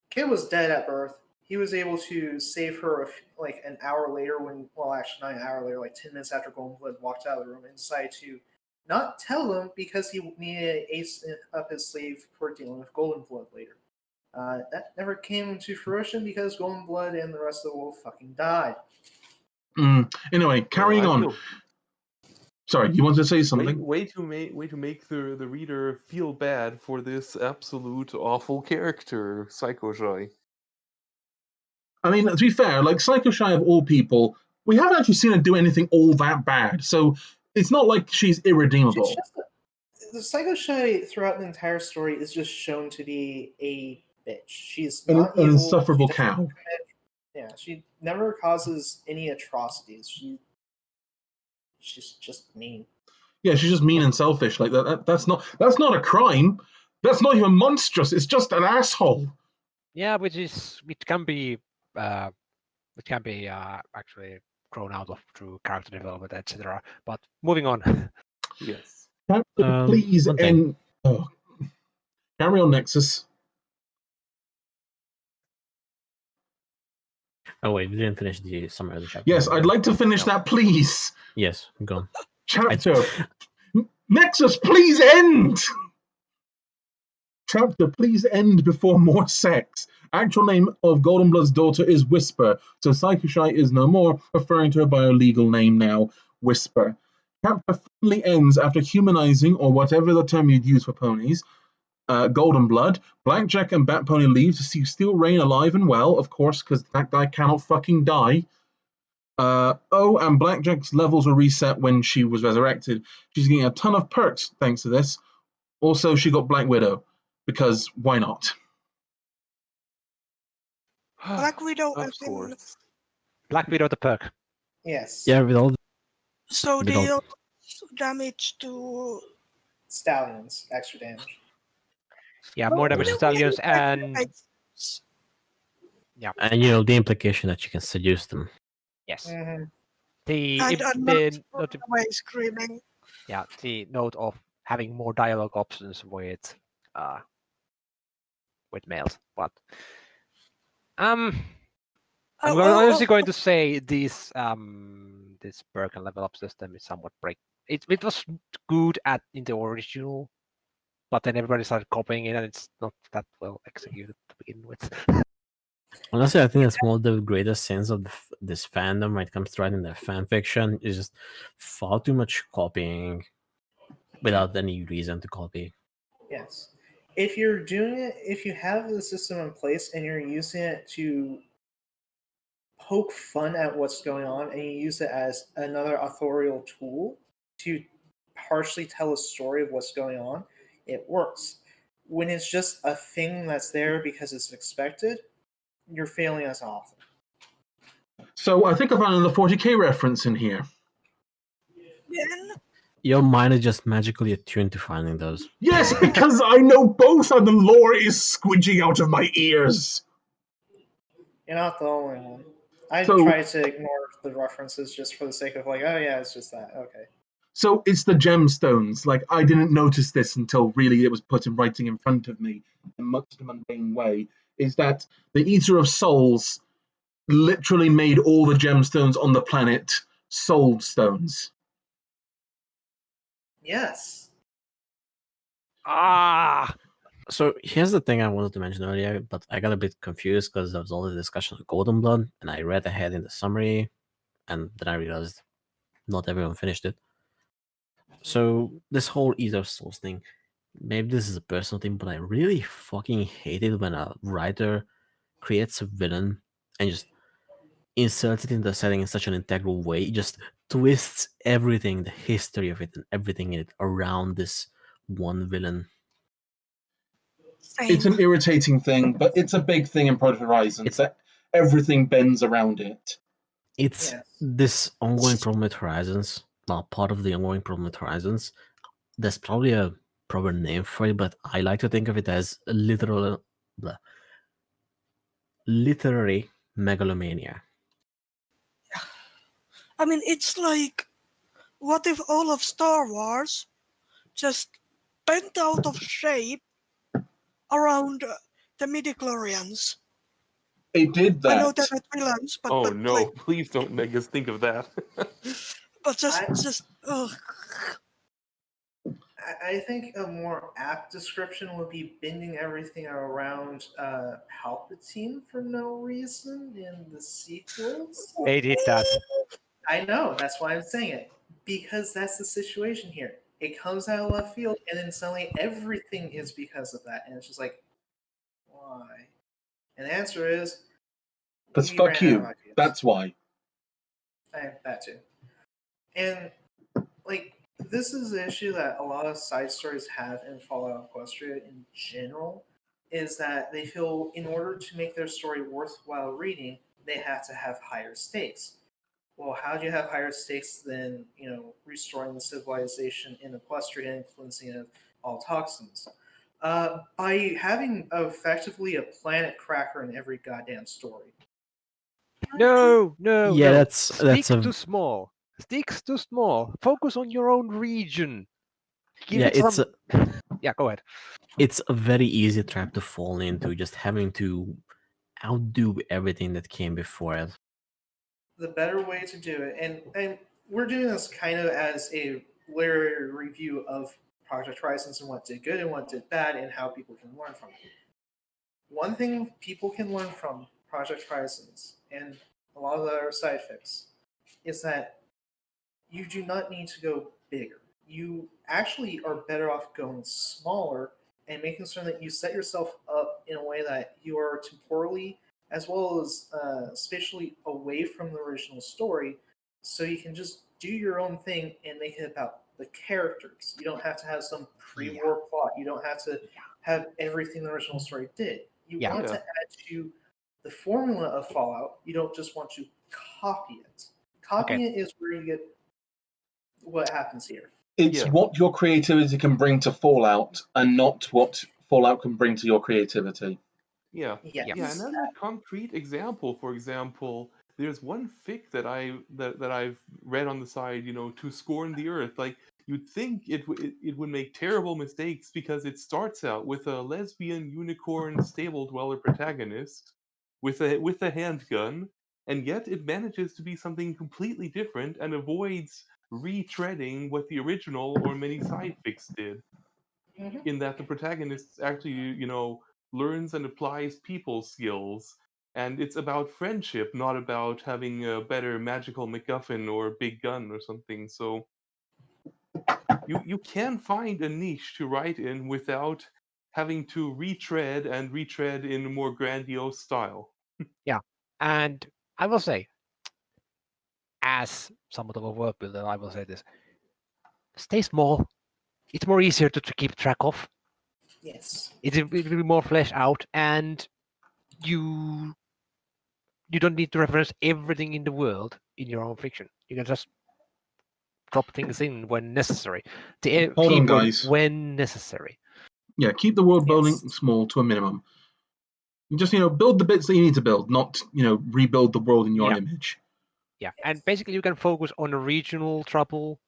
Kid was dead at birth. He was able to save her like an hour later actually not an hour later, like 10 minutes after Golden Blood walked out of the room and decided to not tell him because he needed an ace up his sleeve for dealing with Golden Blood later. That never came to fruition because Golden Blood and the rest of the world fucking died. Anyway, carrying on. Sorry, you wanted to say something? Way to make the reader feel bad for this absolute awful character, Psycho-Shy. I mean, to be fair, like Psycho-Shy of all people, we haven't actually seen her do anything all that bad. So it's not like she's irredeemable. The Psycho-Shy throughout the entire story is just shown to be a bitch. She's not an evil. insufferable cow. Yeah, she never causes any atrocities. She's just mean. Yeah, she's just mean and selfish. Like that's not a crime. That's not even monstrous. It's just an asshole. Yeah, which can be actually grown out of through character development, etc. But moving on. Yes. Please one thing. end. Oh. Carry on, Nexus. Oh wait, we didn't finish the summary of the chapter. Yes, I'd like to finish No. that, please. Yes, go on. Chapter. Nexus, please end! Chapter, please end before more sex. Actual name of Goldenblood's daughter is Whisper, so Psyche is no more, referring to her by her legal name now, Whisper. Chapter finally ends after humanizing, or whatever the term you'd use for ponies, Goldenblood. Blackjack and Bat Pony leave to see Steel Rain alive and well, of course, because that guy cannot fucking die. And Blackjack's levels were reset when she was resurrected. She's getting a ton of perks thanks to this. Also, she got Black Widow, because why not? Black Widow Of as in. course. Black Widow the perk. Yes. Yeah, with all So With they all- don't damage to. Stallions, extra damage. Yeah, more damage to stallions and and the implication that you can seduce them. yes. Mm-hmm. The away screaming. the note of having more dialogue options with males, but I'm honestly going to say this perk and level up system is somewhat break. It was good in the original, but then everybody started copying it, and it's not that well executed to begin with. Honestly, I think that's one of the greatest sins of this fandom when it comes to writing their fan fiction is just far too much copying without any reason to copy. Yes. If you're doing it, if you have the system in place and you're using it to poke fun at what's going on and you use it as another authorial tool to partially tell a story of what's going on, it works. When it's just a thing that's there because it's expected, you're failing as an author. So I think I found another 40k reference in here. Then Your mind is just magically attuned to finding those. Yes, because I know both and the lore is squidging out of my ears. You're not the only one. I So- try to ignore the references just for the sake of like, oh yeah, it's just that. Okay. So it's the gemstones. Like, I didn't notice this until really it was put in writing in front of me in much the mundane way, is that the Eater of Souls literally made all the gemstones on the planet soul stones. Yes. So here's the thing I wanted to mention earlier, but I got a bit confused because there was all the discussion of Golden Blood, and I read ahead in the summary, and then I realized not everyone finished it. So this whole Eater of Souls thing, maybe this is a personal thing, but I really fucking hate it when a writer creates a villain and just inserts it in the setting in such an integral way. It just twists everything, the history of it, and everything in it around this one villain. It's an irritating thing, but it's a big thing in Project Horizons that everything bends around it. It's this ongoing problem with Horizons. Well, part of the ongoing problem with Horizons. There's probably a proper name for it, but I like to think of it as literary megalomania. I mean, it's like, what if all of Star Wars just bent out of shape around the midichlorians? It did that. I know they're not villains, but Oh but no! like, Please don't make us think of that. but just ugh. I think a more apt description would be bending everything around Palpatine for no reason in the sequels. They did that. I know, that's why I'm saying it. Because that's the situation here. It comes out of left field, and then suddenly everything is because of that. And it's just like, why? And the answer is, Because we fuck ran out you. of ideas. That's why. That too. And, like, this is the issue that a lot of side stories have in Fallout Equestria in general, is that they feel in order to make their story worthwhile reading, they have to have higher stakes. Well, how do you have higher stakes than, restoring the civilization in Equestria and cleansing it of all toxins? By having effectively a planet cracker in every goddamn story. No, Yeah, no. that's Stick a too small. Sticks too small. Focus on your own region. Give yeah. it some. Yeah, go ahead. It's a very easy trap to fall into, just having to outdo everything that came before it. The better way to do it, and we're doing this kind of as a literary review of Project Horizons and what did good and what did bad and how people can learn from it. One thing people can learn from Project Horizons and a lot of the other side effects is that you do not need to go bigger. You actually are better off going smaller and making certain that you set yourself up in a way that you are temporally as well as spatially away from the original story, so you can just do your own thing and make it about the characters. You don't have to have some pre-war plot. You don't have to have everything the original story did. You Yeah. want to add to the formula of Fallout. You don't just want to copy it. Copying it is where you get what happens here. It's Yeah. what your creativity can bring to Fallout, and not what Fallout can bring to your creativity. Yeah. Yes. Yeah, another concrete example, for example, there's one fic that I've read on the side, to scorn the earth. Like, you'd think it would make terrible mistakes because it starts out with a lesbian unicorn stable dweller protagonist with a handgun, and yet it manages to be something completely different and avoids retreading what the original or many side fics did, Mhm. in that the protagonist actually, learns and applies people skills. And it's about friendship, not about having a better magical MacGuffin or big gun or something. So you can find a niche to write in without having to retread in a more grandiose style. Yeah, and I will say, as somewhat of a world builder, I will say this: stay small. It's more easier to keep track of. Yes. It will be more fleshed out, and you don't need to reference everything in the world in your own fiction. You can just drop things in when necessary. The Hold on, keyword guys. when necessary. Yeah, keep the world building Yes. small to a minimum. You just build the bits that you need to build, not rebuild the world in your Yeah. image. Yeah, and basically you can focus on a regional trouble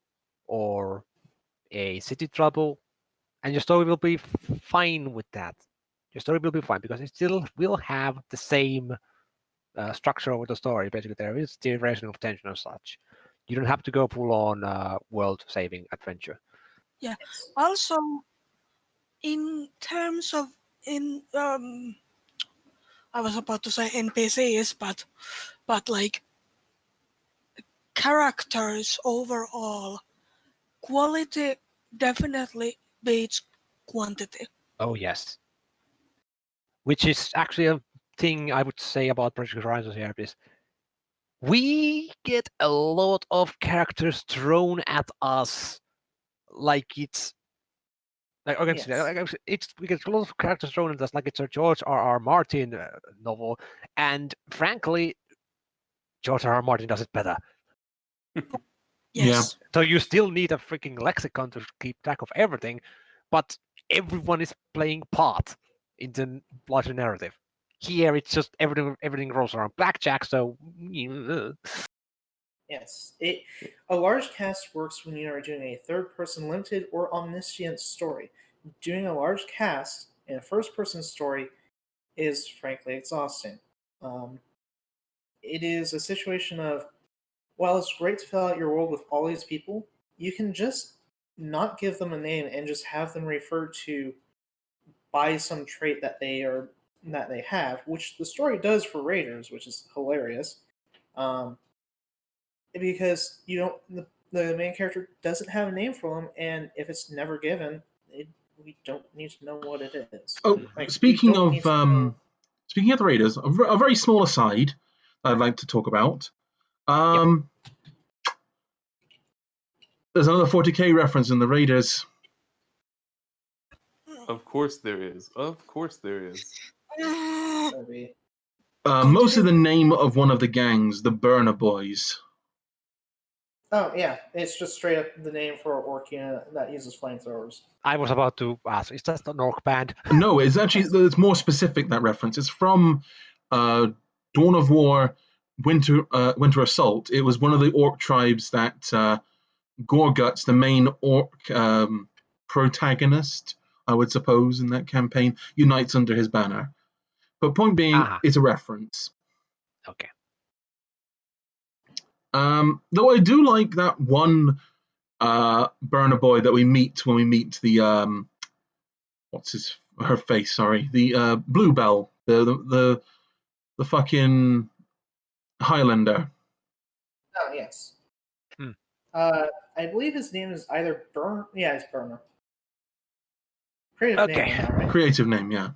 or a city trouble, and your story will be fine with that. Your story will be fine because it still will have the same structure of the story. Basically, there is duration of tension and such. You don't have to go full on world-saving adventure. Yeah. Also, in terms of I was about to say NPCs, but like characters overall, quality definitely beats quantity. Oh yes, which is actually a thing I would say about Project Horizons here is we get a lot of characters thrown at us like it's like Yes. we get a lot of characters thrown at us like it's a George R.R. Martin novel, and frankly, George R.R. Martin does it better. Yes. So you still need a freaking lexicon to keep track of everything, but everyone is playing part in the larger narrative. Here, it's just everything rolls around blackjack. So Yes. A large cast works when you are doing a third-person limited or omniscient story. Doing a large cast in a first-person story is frankly exhausting. It is a situation of, while it's great to fill out your world with all these people, you can just not give them a name and just have them referred to by some trait that they have, which the story does for Raiders, which is hilarious. Because you don't the main character doesn't have a name for them, and if it's never given, we don't need to know what it is. Oh, Like, we speaking don't of need to know. speaking of the Raiders, a very small aside that I'd like to talk about. There's another 40k reference in the Raiders. Of course there is. Of course there is. Maybe. Mostly the name of one of the gangs, the Burner Boys. Oh yeah, it's just straight up the name for an orc unit that uses flamethrowers. I was about to ask, is that an orc band? No, it's actually it's more specific, that reference. It's from Dawn of War, Winter Assault, it was one of the orc tribes that Gorguts, the main orc protagonist, I would suppose, in that campaign, unites under his banner. But point being, it's a reference. Okay. Though I do like that one burner boy that we meet when we meet the her face? Sorry, the Bluebell, the fucking Highlander. Oh, yes. Hmm. I believe his name is either Burner. Yeah, it's Burner. Creative name, now, right? Creative name, yeah.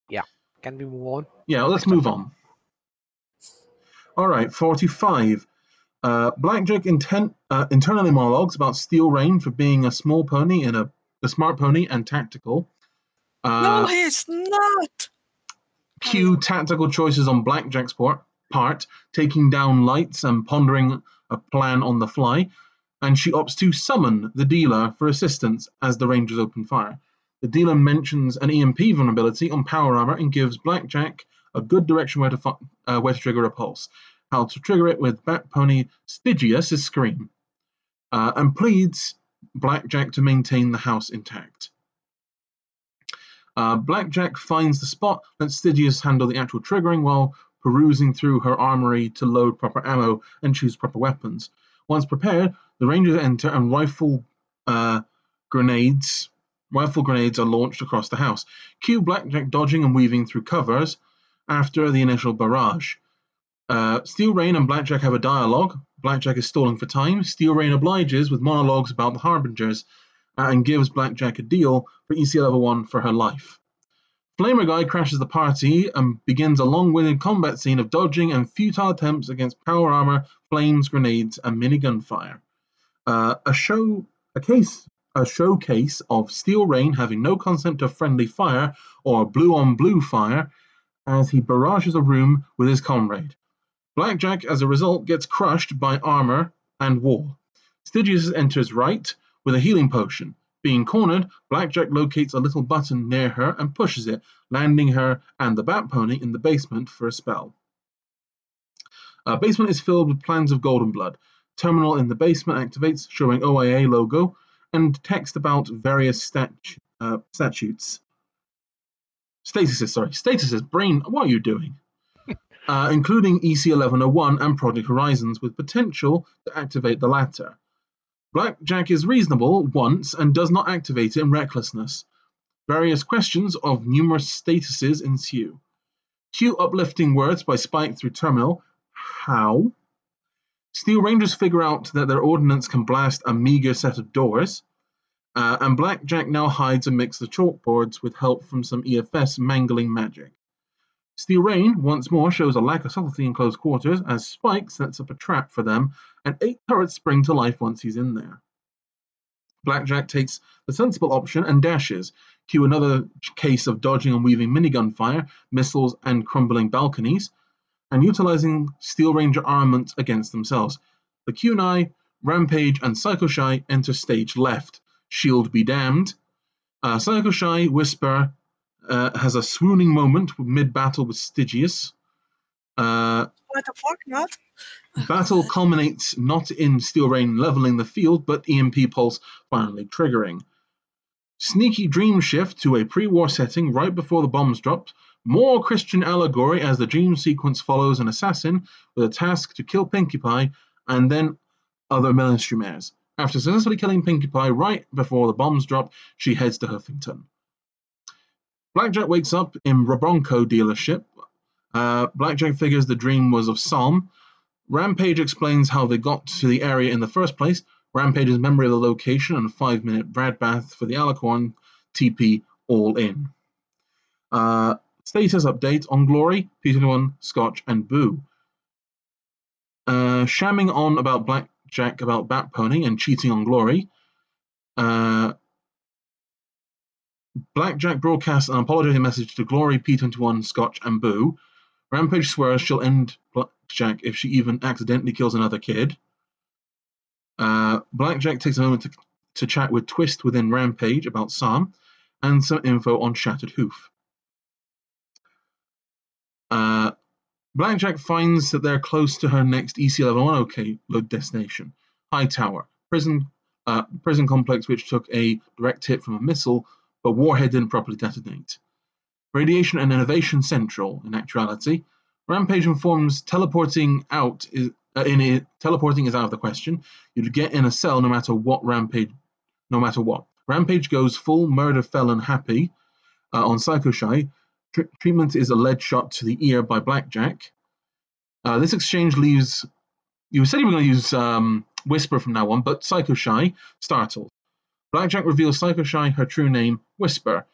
Yeah. Can we move on? Yeah, let's move on. All right, 45. Blackjack internally monologues about Steel Rain for being a small pony and a smart pony and tactical. No, he's not. Cue tactical choices on Blackjack's part, taking down lights and pondering a plan on the fly, and she opts to summon the dealer for assistance as the Rangers open fire. The dealer mentions an EMP vulnerability on power armor and gives Blackjack a good direction where to trigger a pulse, how to trigger it with Bat Pony Stygius' scream, and pleads Blackjack to maintain the house intact. Blackjack finds the spot, lets Stygius handle the actual triggering while perusing through her armory to load proper ammo and choose proper weapons. Once prepared, the Rangers enter and rifle grenades are launched across the house. Cue Blackjack dodging and weaving through covers after the initial barrage. Steel Rain and Blackjack have a dialogue. Blackjack is stalling for time. Steel Rain obliges with monologues about the Harbingers and gives Blackjack a deal for ECA level 1 for her life. Flamer Guy crashes the party and begins a long-winded combat scene of dodging and futile attempts against power armor, flames, grenades, and minigun fire. A showcase of Steel Rain having no concept of friendly fire or blue-on-blue fire as he barrages a room with his comrade. Blackjack, as a result, gets crushed by armor and wall. Stygius enters right with a healing potion. Being cornered, Blackjack locates a little button near her and pushes it, landing her and the Bat Pony in the basement for a spell. Basement is filled with plans of Golden Blood. Terminal in the basement activates, showing OIA logo and text about various statutes. Statuses. Brain, what are you doing? Including EC1101 and Project Horizons, with potential to activate the latter. Blackjack is reasonable once and does not activate it in recklessness. Various questions of numerous statuses ensue. Cue uplifting words by Spike through terminal. How? Steel Rangers figure out that their ordnance can blast a meager set of doors. And Blackjack now hides amidst the chalkboards with help from some EFS mangling magic. Steel Rain once more shows a lack of subtlety in close quarters as Spike sets up a trap for them and 8 turrets spring to life once he's in there. Blackjack takes the sensible option and dashes. Cue another case of dodging and weaving minigun fire, missiles, and crumbling balconies, and utilizing Steel Ranger armament against themselves. The Kunai, Rampage, and Psycho Shy enter stage left. Shield be damned. Psycho Shy Whisper has a swooning moment mid-battle with Stygius. What the fuck, not? Battle culminates not in Steel Rain leveling the field, but EMP Pulse finally triggering. Sneaky dream shift to a pre-war setting right before the bombs dropped. More Christian allegory as the dream sequence follows an assassin with a task to kill Pinkie Pie and then other military mayors. After successfully killing Pinkie Pie right before the bombs drop, she heads to Huffington. Blackjack wakes up in Bronco dealership. Blackjack figures the dream was of Psalm. Rampage explains how they got to the area in the first place. Rampage's memory of the location and a 5-minute Brad bath for the Alicorn TP all in. Status update on Glory, P21, Scotch, and Boo. Shamming on about Blackjack about Bat Pony and cheating on Glory. Blackjack broadcasts an apologetic message to Glory, P21, Scotch, and Boo. Rampage swears she'll end Blackjack if she even accidentally kills another kid. Blackjack takes a moment to chat with Twist within Rampage about Psalm, and some info on Shattered Hoof. Blackjack finds that they're close to her next EC-11 load destination, High Tower, prison complex which took a direct hit from a missile, but warhead didn't properly detonate. Radiation and Innovation Central, in actuality. Rampage informs teleporting is out of the question. You'd get in a cell no matter what. Rampage goes full murder felon happy on Psycho-Shy. Treatment is a lead shot to the ear by Blackjack. This exchange leaves... You said you were going to use Whisper from now on, but Psycho-Shy startled. Blackjack reveals Psycho-Shy her true name, Whisper.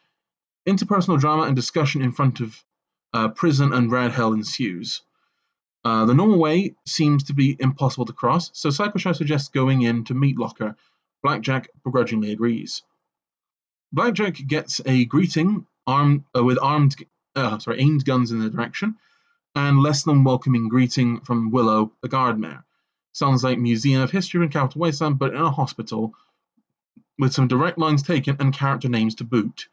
Interpersonal drama and discussion in front of prison and Red Hell ensues. The normal way seems to be impossible to cross, so Psycho-Shy suggests going in to meet Locker. Blackjack begrudgingly agrees. Blackjack gets a greeting aimed guns in the direction, and less than welcoming greeting from Willow, the guard mare. Sounds like Museum of History in Capital Wasteland, but in a hospital, with some direct lines taken and character names to boot.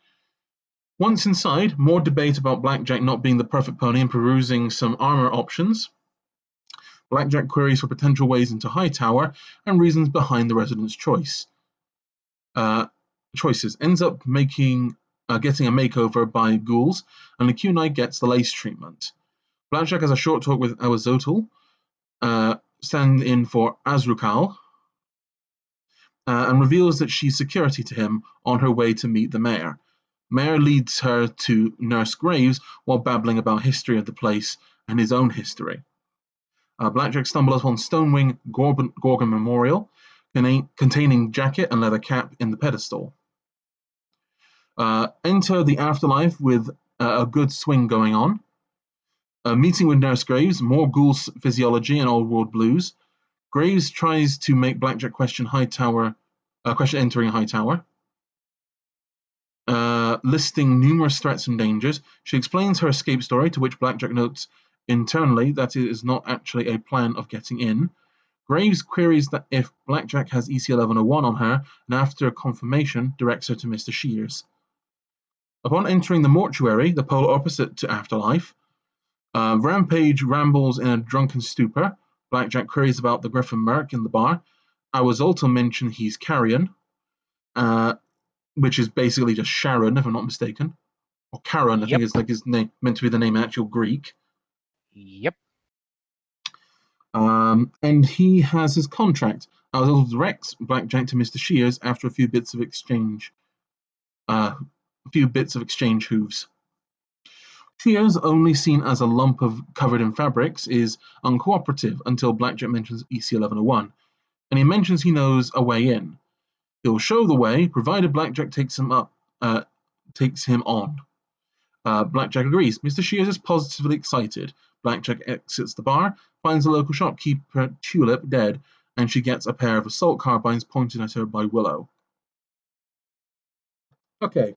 Once inside, more debate about Blackjack not being the perfect pony and perusing some armor options. Blackjack queries for potential ways into High Tower and reasons behind the resident's choices. Ends up getting a makeover by ghouls, and the Q-Knight gets the lace treatment. Blackjack has a short talk with Awazotul, stand in for Azrukal, and reveals that she's security to him on her way to meet the mayor. Mayor leads her to Nurse Graves while babbling about history of the place and his own history. Blackjack stumbles upon Stonewing Gorgon Memorial, containing jacket and leather cap in the pedestal. Enter the afterlife with a good swing going on. Meeting with Nurse Graves, more ghoul physiology and old world blues. Graves tries to make Blackjack question entering High Tower. Listing numerous threats and dangers, she explains her escape story, to which Blackjack notes internally that it is not actually a plan of getting in. Graves queries that if Blackjack has EC-1101 on her, and after confirmation, directs her to Mr. Shears. Upon entering the mortuary, the polar opposite to Afterlife, Rampage rambles in a drunken stupor. Blackjack queries about the Griffin Merc in the bar. I was also mentioned he's Carrion, which is basically just Sharon, if I'm not mistaken. Or Karen, I think it's like his name, meant to be the name in actual Greek. Yep. And he has his contract. I was able to direct Blackjack to Mr. Shears after a few bits of exchange hooves. Shears, only seen as a lump covered in fabrics, is uncooperative until Blackjack mentions EC-1101, and he mentions he knows a way in. He'll show the way, provided Blackjack takes him on. Blackjack agrees. Mr. Shears is positively excited. Blackjack exits the bar, finds the local shopkeeper, Tulip, dead, and she gets a pair of assault carbines pointed at her by Willow. Okay,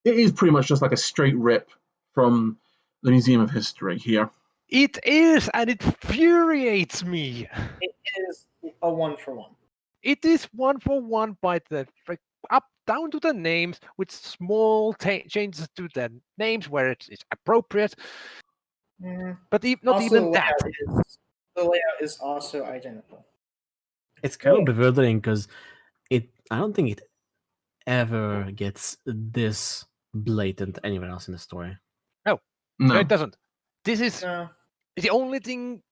it is pretty much just like a straight rip from the Museum of History here. It is, and it infuriates me. It is a 1-for-1. It is 1-for-1 by the up down to the names with small changes to the names where it's appropriate. But not Also, even that. The layout is also identical. It's kind of bewildering because I don't think it ever gets this blatant anywhere else in the story. No, it doesn't. This is the only thing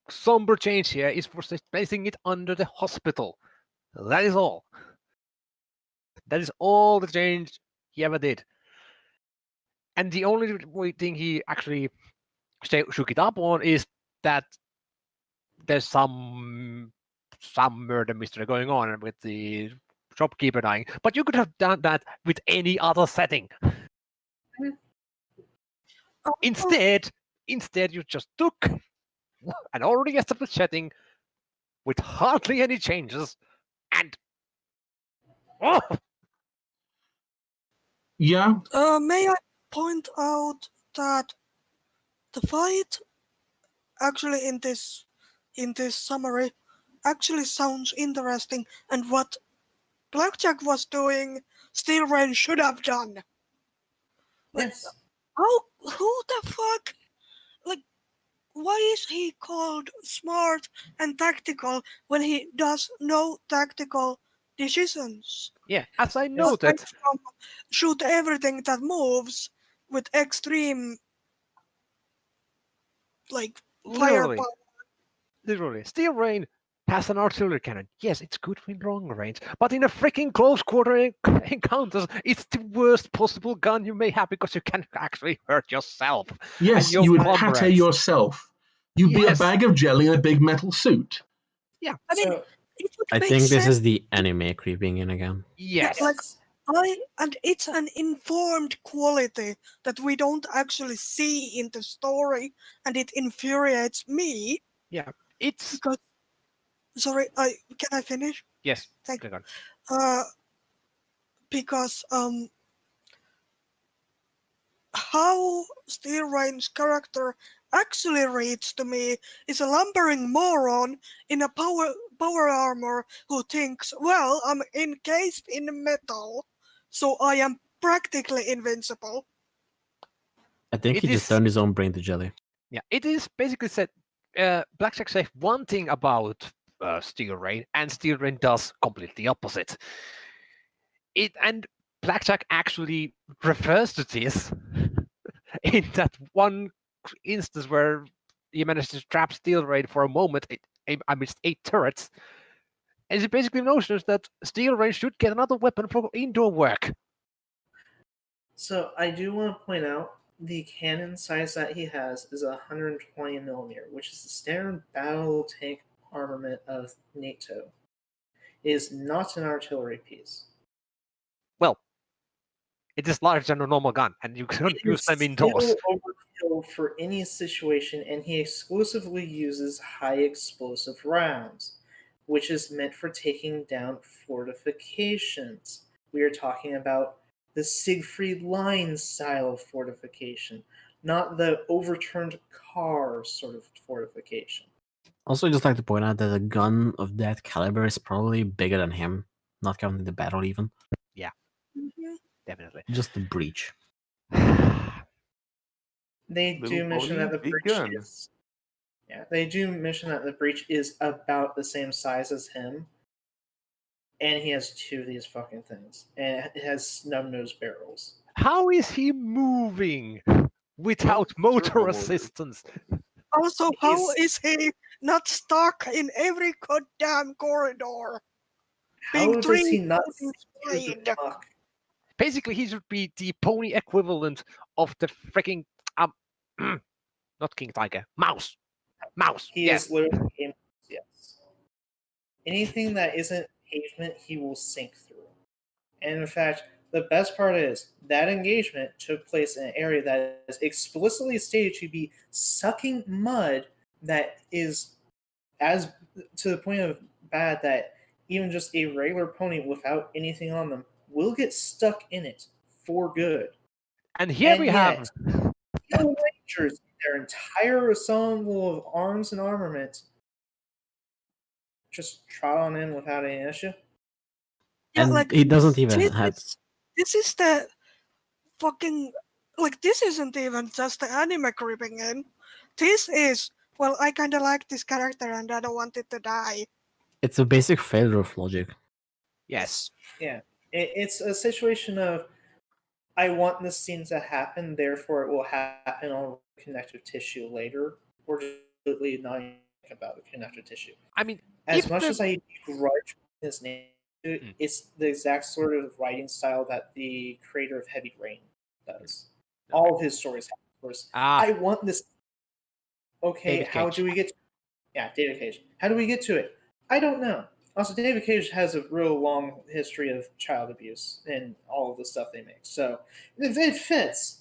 somber change here is for placing it under the hospital. That is all. That is all the change he ever did. And the only thing he actually shook it up on is that there's some murder mystery going on with the shopkeeper dying. But you could have done that with any other setting. Instead, you just took an already established setting with hardly any changes and Yeah. May I point out that the fight actually in this summary actually sounds interesting, and what Blackjack was doing, Steel Rain should have done. Yes. Who the fuck? Like, why is he called smart and tactical when he does no tactical decisions? Yeah, as I Aside noted, from shoot everything that moves with extreme like literally, firepower. literally, Steel Rain has an artillery cannon. Yes, it's good in long range, but in a freaking close quarter encounters, it's the worst possible gun you may have because you can actually hurt yourself. Yes, and your you would comrades. pate yourself. You'd be a Yes. bag of jelly in a big metal suit. Yeah. I mean, So it would I make think this sense. is the anime creeping in again. Yes. Like, and it's an informed quality that we don't actually see in the story, and it infuriates me. Yeah. It's Because, sorry, can I finish? yes. Thank Click on. Because how Steel Rain's character actually reads to me is a lumbering moron in a power armor who thinks, well, I'm encased in metal, so I am practically invincible. I think It he just is- turned his own brain to jelly. Yeah. It is basically said. Blackjack says one thing about Steel Rain, and Steel Rain does completely opposite. And Blackjack actually refers to this in that one instance where he managed to trap Steel Rain for a moment amidst 8 turrets. And it basically notions that Steel Rain should get another weapon for indoor work. So I do want to point out the cannon size that he has is 120 millimeter, which is the standard battle tank armament of NATO. It is not an artillery piece. Well, it is larger than a normal gun, and you can It use is them indoors. still overkill for any situation, and he exclusively uses high explosive rounds, which is meant for taking down fortifications. We are talking about the Siegfried Line style of fortification, not the overturned car sort of fortification. Also, I'd just like to point out that a gun of that caliber is probably bigger than him, not counting the battle even. Mhm. Definitely. Just the breach. They Little do mention pony, that the big breach gun. is. Yeah, they do mention that the breach is about the same size as him, and he has 2 of these fucking things, and it has snub nose barrels. How is he moving without Well, motor servo motor. assistance? Also, how He's- is he not stuck in every goddamn corridor? How Being does he trained not out see in through speed. the muck? Basically, he should be the pony equivalent of the freaking not King Tiger, mouse. He Yeah. is literally a mouse, yes. Anything that isn't pavement, he will sink through. And in fact, the best part is that engagement took place in an area that is explicitly stated to be sucking mud that is as to the point of bad that even just a regular pony without anything on them will get stuck in it for good. And here And we yet, have Steel Rangers, their entire ensemble of arms and armament, just trot on in without any issue. Yeah, And like he doesn't even have. this is the fucking like this isn't even just the anime creeping in. This is well, I kind of like this character and I don't want it to die. It's a basic failure of logic. yes. Yeah, it's a situation of I want this scene to happen, therefore it will happen on connective tissue later, or just completely not think about the connective tissue. I mean, As if much the- as I grudge his name, it's the exact sort of writing style that the creator of Heavy Rain does. All of his stories have, of course. I want this. Okay, David how Cage. do we get? Yeah, David Cage. How do we get to it? I don't know. Also, David Cage has a real long history of child abuse in all of the stuff they make, so it fits.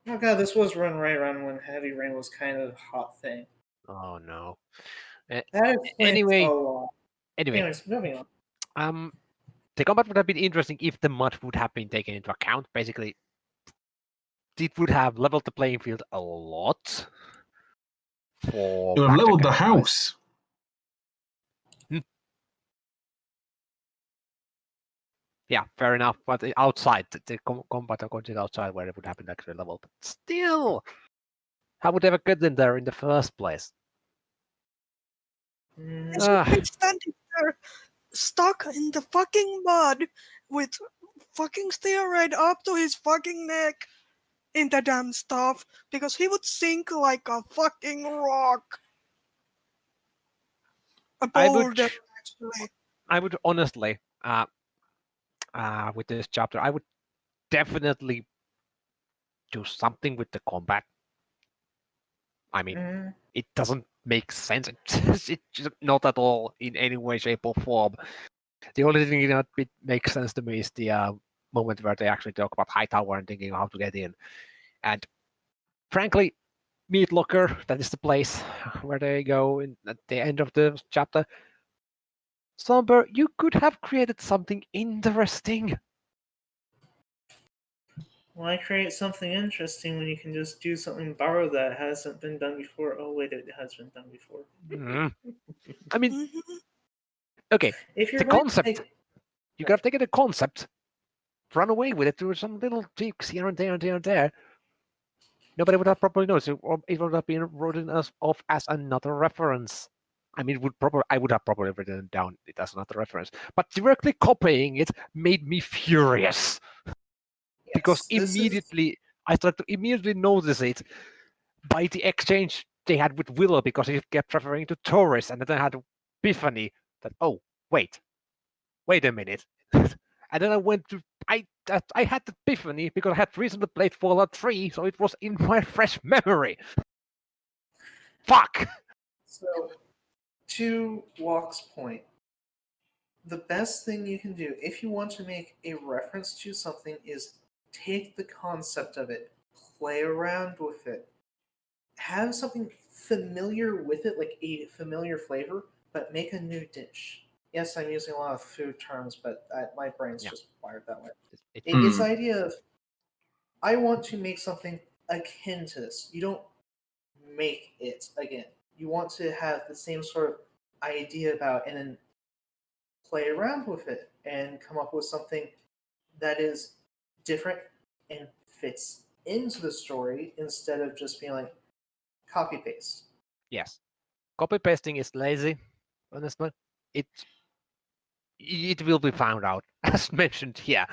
Oh god, this was run right around when Heavy Rain was kind of a hot thing. Oh no. That explains Anyway, a lot. anyway, Anyways, moving on. the combat would have been interesting if the mud would have been taken into account. Basically, it would have leveled the playing field a lot. For It would have leveled the Blackjack and guys. house. Yeah, fair enough. But outside, the combat continued outside where it would happen actually level. But still, How would they ever get in there in the first place? Mm, He should be standing there, stuck in the fucking mud with fucking steroid up to his fucking neck in the damn stuff because he would sink like a fucking rock. A I would, boulder, actually. I would honestly, with this chapter, I would definitely do something with the combat. I mean, mm, it doesn't make sense. It's just not at all in any way, shape, or form. The only thing that makes sense to me is the moment where they actually talk about Hightower and thinking how to get in. And frankly, Meat Locker, that is the place where they go at the end of the chapter. Somber, you could have created something interesting. Why create something interesting when you can just do something borrowed that hasn't been done before? Oh wait, it has been done before. Mm. I mean, Mhm. okay, If you're the going concept, to take, you could have taken the concept, run away with it through some little tweaks here and there and there and there. Nobody would have probably noticed, or it would have been written off as another reference. I mean, I would have probably written it down it as another reference. But directly copying it made me furious because yes, this is I started to immediately notice it by the exchange they had with Willow because he kept referring to tourists, and then I had epiphany that wait a minute, and then I went to I had the epiphany because I had recently played Fallout 3, so it was in my fresh memory. Fuck. so. To Walk's point, the best thing you can do if you want to make a reference to something is take the concept of it, play around with it, have something familiar with it, like a familiar flavor, but make a new dish. Yes, I'm using a lot of food terms, but my brain's Yeah. just wired that way. It- It's the idea of I want to make something akin to this. You don't make it again. You want to have the same sort of idea about and then play around with it and come up with something that is different and fits into the story instead of just being like copy paste. yes, copy pasting is lazy. Honestly, it will be found out as mentioned here.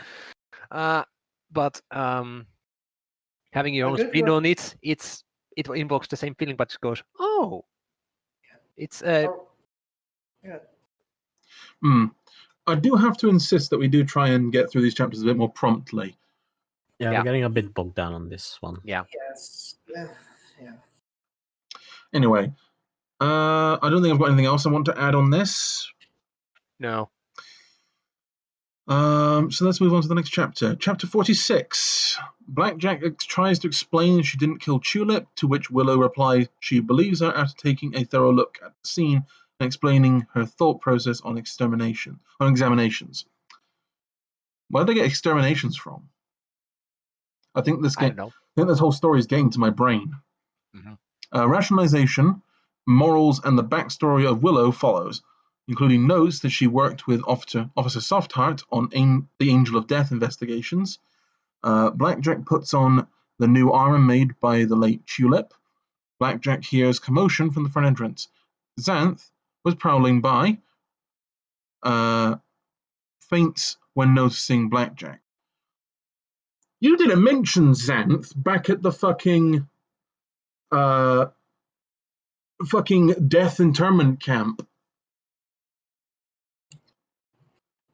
But having your A own good spin ref- on it, it invokes the same feeling, but it goes, it's or- yeah, I do have to insist that we do try and get through these chapters a bit more promptly. Yeah, Yeah. we're getting a bit bogged down on this one. yeah. yes, yeah. Anyway, I don't think I've got anything else I want to add on this. No. So let's move on to the next chapter. Chapter 46. Blackjack tries to explain she didn't kill Tulip, to which Willow replies she believes her after taking a thorough look at the scene and explaining her thought process on examinations. Where did they get exterminations from? I think this whole story is getting to my brain. Mhm. Rationalization, morals, and the backstory of Willow follows, including notes that she worked with Officer Softheart on the Angel of Death investigations. Blackjack puts on the new armor made by the late Tulip. Blackjack hears commotion from the front entrance. Xanth was prowling by, faints when noticing Blackjack. You didn't mention Xanth back at the fucking death internment camp.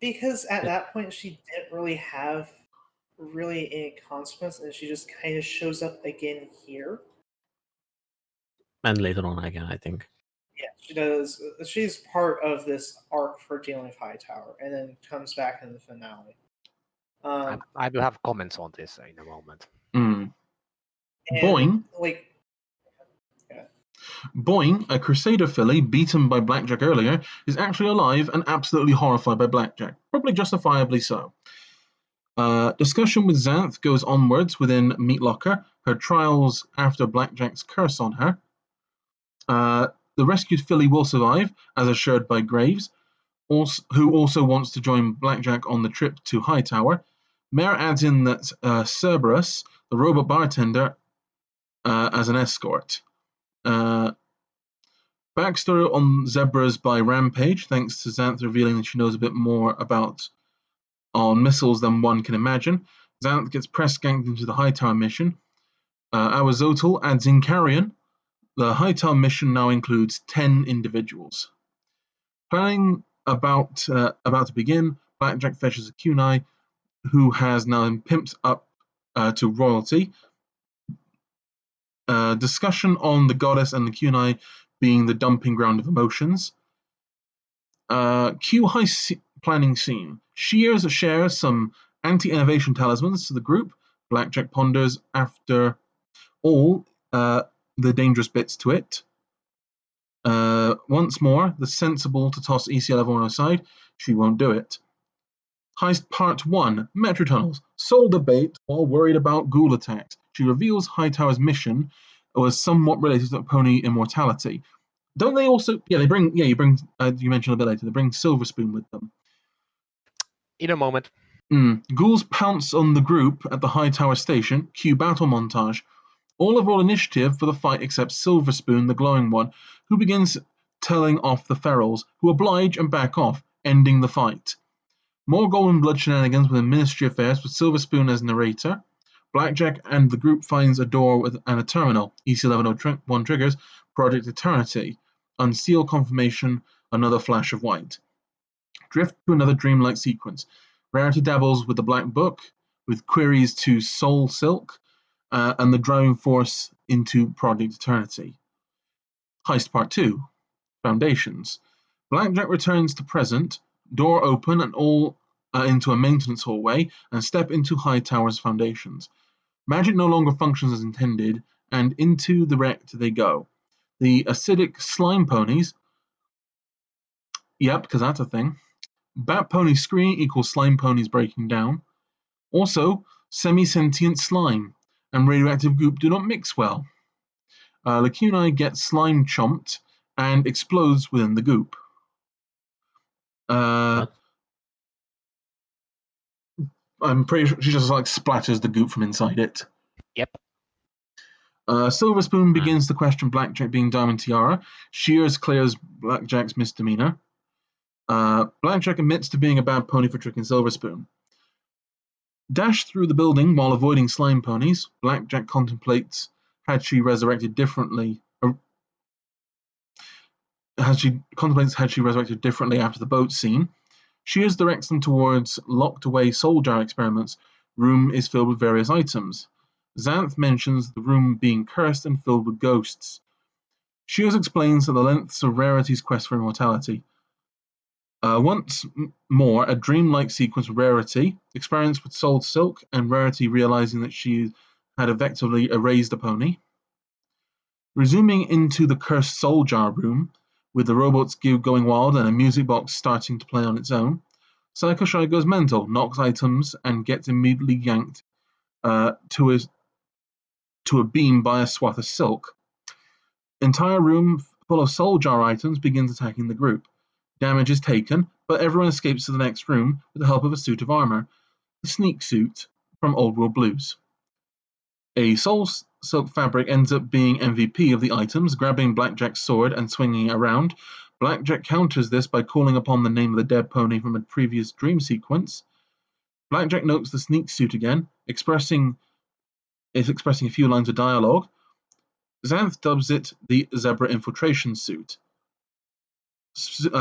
Because at that point she didn't really have any consequence, and she just kind of shows up again here. And later on again, I think. Yeah, she does. She's part of this arc for dealing with Hightower, and then comes back in the finale. I will have comments on this in a moment. And, Boing. like, Boing, a Crusader filly beaten by Blackjack earlier, is actually alive and absolutely horrified by Blackjack, probably justifiably so. Discussion with Xanth goes onwards within Meat Locker, her trials after Blackjack's curse on her. The rescued filly will survive, as assured by Graves, who also wants to join Blackjack on the trip to Hightower. Mare adds in that Cerberus, the robot bartender, as an escort. Backstory on Zebras by Rampage, thanks to Xanth revealing that she knows a bit more on missiles than one can imagine. Xanth gets press ganked into the Hightower mission. Awazotal adds in Carrion. The Hightower mission now includes 10 individuals. Planning about to begin, Blackjack fetches a kunai, who has now been pimped up to royalty. Discussion on the goddess and the kunai being the dumping ground of emotions. Q high planning scene. Shears shares some anti-innovation talismans to the group. Blackjack ponders after all the dangerous bits to it. Once more, the sensible to toss E.C.I.A.L everyone aside. She won't do it. Heist Part 1, Metro Tunnels. Soul debate while worried about ghoul attacks. She reveals Hightower's mission was somewhat related to pony immortality. Don't they also? Yeah, they bring. Yeah, you mentioned a bit later. They bring Silver Spoon with them. In a moment. Ghouls pounce on the group at the Hightower station. Cue battle montage. All have rolled initiative for the fight except Silver Spoon, the glowing one, who begins telling off the ferals, who oblige and back off, ending the fight. More golden blood shenanigans within Ministry Affairs with Silver Spoon as narrator. Blackjack and the group finds a door and a terminal. EC1101 triggers Project Eternity. Unseal confirmation, another flash of white. Drift to another dreamlike sequence. Rarity dabbles with the Black Book, with queries to Soul Silk, and the driving force into Project Eternity. Heist Part 2, Foundations. Blackjack returns to present, door open and all into a maintenance hallway, and step into Hightower's foundations. Magic no longer functions as intended, and into the wreck they go. The acidic slime ponies, yep, because that's a thing. Bat pony screaming equals slime ponies breaking down. Also, semi-sentient slime and radioactive goop do not mix well. Lacunai gets slime chomped and explodes within the goop. What? I'm pretty sure she just splatters the goop from inside it. Yep. Silver Spoon begins to question Blackjack being Diamond Tiara. Shears clears Blackjack's misdemeanor. Blackjack admits to being a bad pony for tricking Silver Spoon. Dash through the building while avoiding slime ponies. Blackjack contemplates had she resurrected differently after the boat scene. Shears directs them towards locked away soul jar experiments. Room is filled with various items. Xanth mentions the room being cursed and filled with ghosts. Shears explains the lengths of Rarity's quest for immortality. Once more, a dreamlike sequence with Rarity, experience with Soul Silk, and Rarity realizing that she had effectively erased a pony. Resuming into the cursed soul jar room, with the robots going wild and a music box starting to play on its own, Psycho Shy goes mental, knocks items, and gets immediately yanked to a beam by a swath of silk. Entire room full of soul jar items begins attacking the group. Damage is taken, but everyone escapes to the next room with the help of a suit of armor, the sneak suit from Old World Blues. A soul silk fabric ends up being MVP of the items, grabbing Blackjack's sword and swinging it around. Blackjack counters this by calling upon the name of the dead pony from a previous dream sequence. Blackjack notes the sneak suit again, expressing a few lines of dialogue. Xanth dubs it the Zebra Infiltration Suit.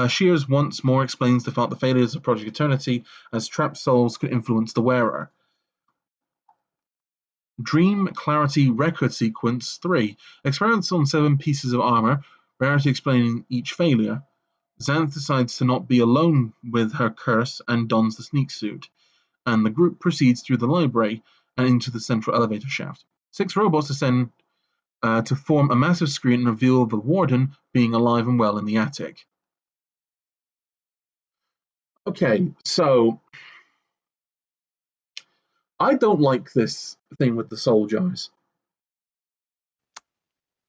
Shears once more explains the failures of Project Eternity, as trapped souls could influence the wearer. Dream Clarity Record Sequence 3. Experiments on 7 pieces of armor, Rarity explaining each failure. Xanth decides to not be alone with her curse and dons the sneak suit, and the group proceeds through the library and into the central elevator shaft. 6 robots descend to form a massive screen and reveal the warden being alive and well in the attic. Okay, so I don't like this thing with the soul jars.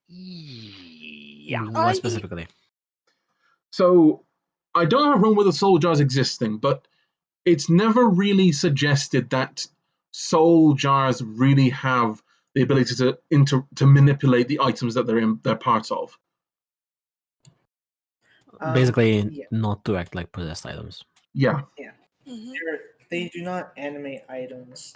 Yeah. What specifically? So I don't have a problem with the soul jars existing, but it's never really suggested that soul jars really have the ability to manipulate the items that they're part of. Basically, yeah. not to act like possessed items. Yeah. Mhm. They do not animate items.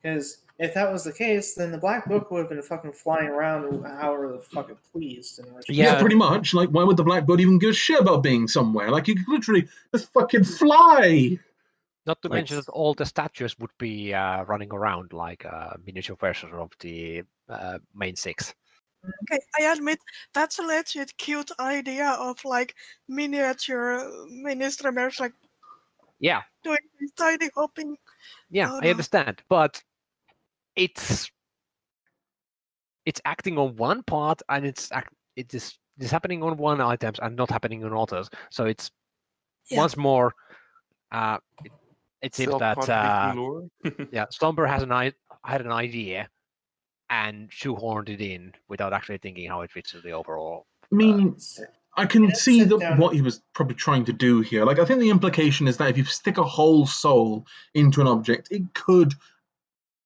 Because if that was the case, then the Black Book would have been fucking flying around however the fuck it pleased. Yeah, pretty much. Like, why would the Black Bird even give a shit about being somewhere? Like, you could literally just fucking fly. Not to Like- mention that all the statues would be running around like miniature versions of the main 6. Okay, I admit that's a legit cute idea of like miniature mini streamers like Yeah, doing this tiny hopping. yeah, Oh, I no. understand, but it's acting on one part, and it's happening on one items and not happening on others. So it's Yeah. once more, it seems that Self-contradicting lore. yeah, Slumber had an idea and shoehorned it in without actually thinking how it fits to the overall. I mean, I can Yeah, see sit down. what he was probably trying to do here. Like, I think the implication is that if you stick a whole soul into an object, it could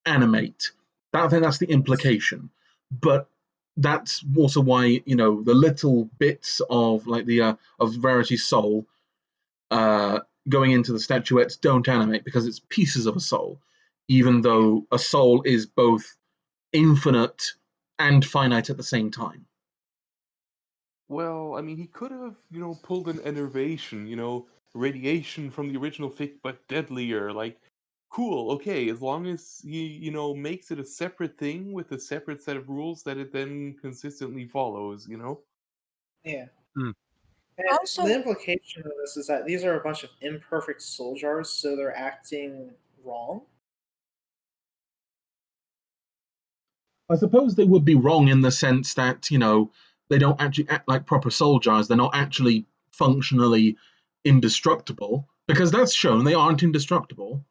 animate. I think that's the implication. But that's also why, you know, the little bits of like the of Verity's soul going into the statuettes don't animate because it's pieces of a soul, even though a soul is both infinite and finite at the same time. Well, I mean, he could have, pulled an enervation, radiation from the original fic, but deadlier. Like, cool, okay, as long as he, makes it a separate thing with a separate set of rules that it then consistently follows, Yeah. Hmm. And Also- the implication of this is that these are a bunch of imperfect soul jars, so they're acting wrong. I suppose they would be wrong in the sense that, you know, they don't actually act like proper soul jars. They're not actually functionally indestructible, because that's shown they aren't indestructible.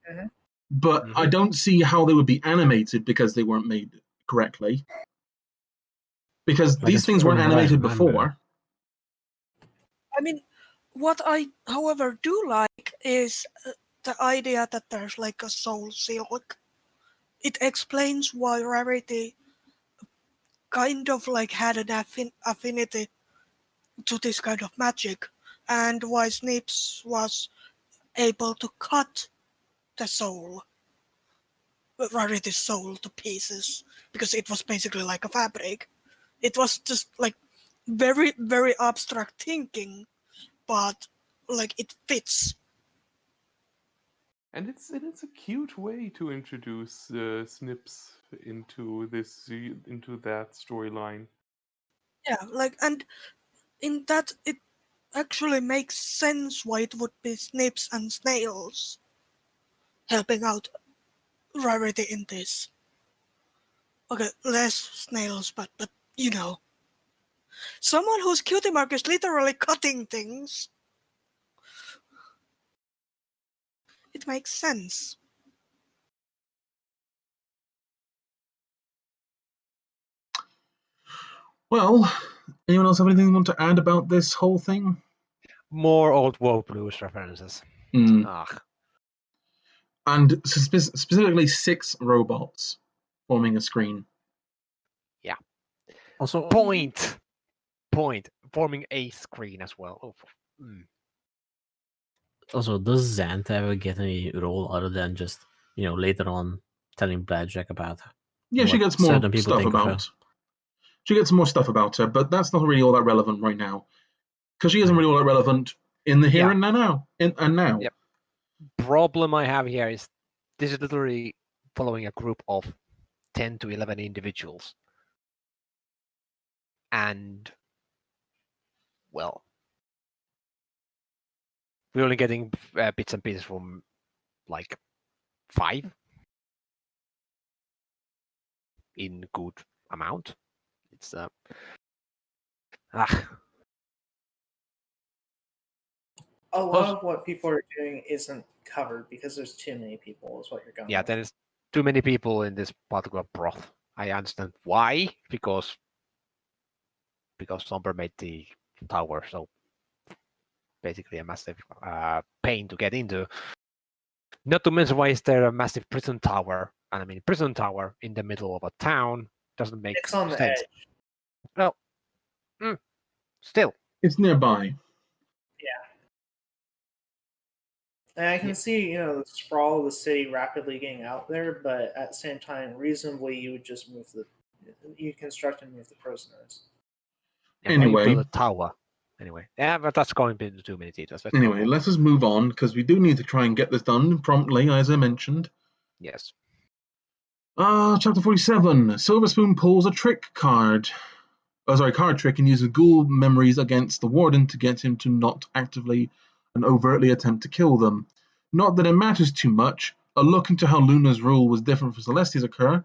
Mhm. But I don't see how they would be animated because they weren't made correctly. Because Like, these things from weren't what I animated remember- before. I mean, what I, however, do like is the idea that there's like a soul silk. It explains why Rarity kind of like had an affinity to this kind of magic, and why Snips was able to cut the soul, Rarity's soul, to pieces, because it was basically like a fabric. It was just like very, very abstract thinking, but like it fits. And it's a cute way to introduce Snips into that storyline. Yeah, like, and in that it actually makes sense why it would be Snips and Snails helping out Rarity in this. Okay, less snails, but you know. Someone whose cutie mark is literally cutting things. It makes sense. Well, anyone else have anything they want to add about this whole thing? More old Woe Blues references. Mm. Ugh. And specifically 6 robots forming a screen. Also, Point. Forming a screen as well. Oh, Also, does Zant ever get any role other than just, later on telling Blackjack about Yeah, she what gets more certain people stuff think of her? about. She gets more stuff about her, but that's not really all that relevant right now. Because she isn't Right. really all that relevant in the here Yeah. and now. And now. Yep. Problem I have here is this is literally following a group of 10 to 11 individuals. And, well, we're only getting bits and pieces from like 5 in good amount. It's A lot of what people are doing isn't covered because there's too many people, is what you're going yeah, with. there's too many people in this particular broth. I understand why, because Somber made the tower, so basically a massive pain to get into. Not to mention, why is there a massive prison tower? And I mean, prison tower in the middle of a town doesn't make It's on the sense. edge. Well, still. It's nearby. And I can see, the sprawl of the city rapidly getting out there, but at the same time, reasonably, you would just you construct and move the prisoners. Yeah, why you Anyway. build a tower? Anyway, yeah, but that's going into too many details. Let's go Anyway, on. let us move on, because we do need to try and get this done promptly, as I mentioned. Yes. Chapter 47. Silver Spoon pulls a card trick, and uses ghoul memories against the warden to get him to not actively and overtly attempt to kill them. Not that it matters too much. A look into how Luna's rule was different from Celestia's occur.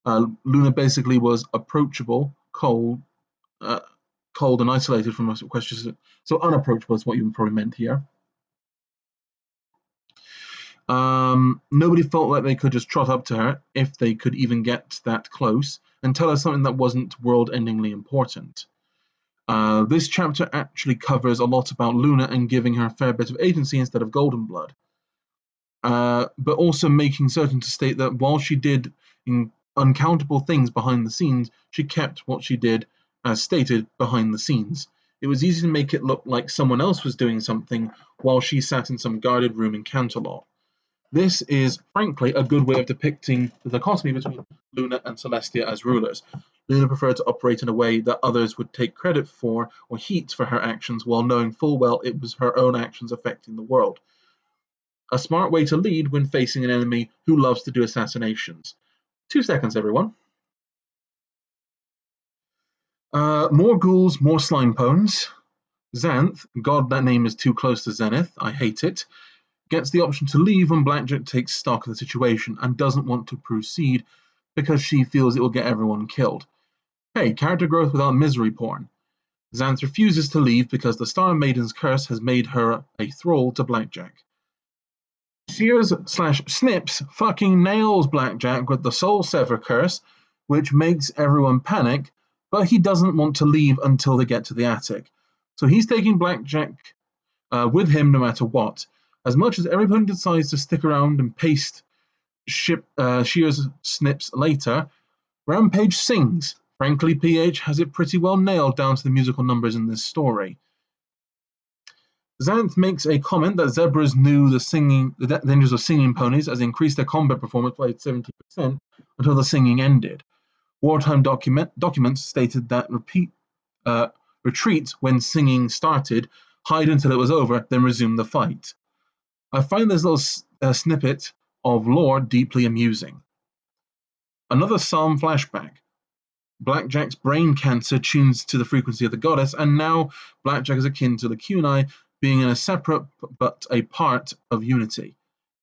Luna basically was approachable, cold and isolated from most questions. So unapproachable is what you probably meant here. Nobody felt like they could just trot up to her, if they could even get that close, and tell her something that wasn't world-endingly important. This chapter actually covers a lot about Luna and giving her a fair bit of agency instead of Golden Blood. But also making certain to state that while she did uncountable things behind the scenes, she kept what she did, as stated, behind the scenes. It was easy to make it look like someone else was doing something while she sat in some guarded room in Canterlot. This is, frankly, a good way of depicting the dichotomy between Luna and Celestia as rulers. Luna preferred to operate in a way that others would take credit for or heat for her actions, while knowing full well it was her own actions affecting the world. A smart way to lead when facing an enemy who loves to do assassinations. 2 seconds, everyone. More ghouls, more slime pones. Xanth, God, that name is too close to Zenith, I hate it, gets the option to leave when Blackjack takes stock of the situation and doesn't want to proceed because she feels it will get everyone killed. Hey, character growth without misery porn. Xanth refuses to leave because the Star Maiden's curse has made her a thrall to Blackjack. Shears/Snips fucking nails Blackjack with the Soul Sever curse, which makes everyone panic, but he doesn't want to leave until they get to the attic. So he's taking Blackjack with him no matter what. As much as everybody decides to stick around and paste Shears snips later, Rampage sings. Frankly, PH has it pretty well nailed down to the musical numbers in this story. Xanth makes a comment that zebras knew the dangers of singing ponies, as increased their combat performance by 70% until the singing ended. Wartime documents stated that retreat when singing started, hide until it was over, then resume the fight. I find this little snippet of lore deeply amusing. Another psalm flashback. Blackjack's brain cancer tunes to the frequency of the goddess, and now Blackjack is akin to the Kunai, being in a separate but a part of unity.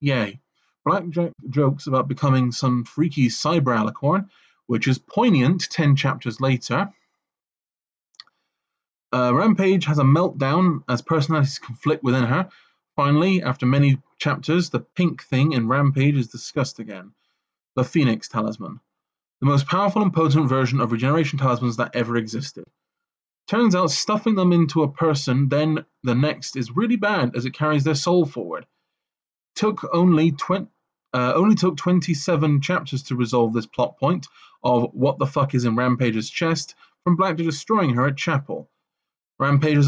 Yay. Blackjack jokes about becoming some freaky cyber alicorn, which is poignant 10 chapters later. Rampage has a meltdown as personalities conflict within her. Finally, after many chapters, the pink thing in Rampage is discussed again. The Phoenix Talisman. The most powerful and potent version of regeneration talismans that ever existed. Turns out stuffing them into a person, then the next, is really bad as it carries their soul forward. Only took 27 chapters to resolve this plot point of what the fuck is in Rampage's chest, from Blackjack destroying her at Chapel. Rampage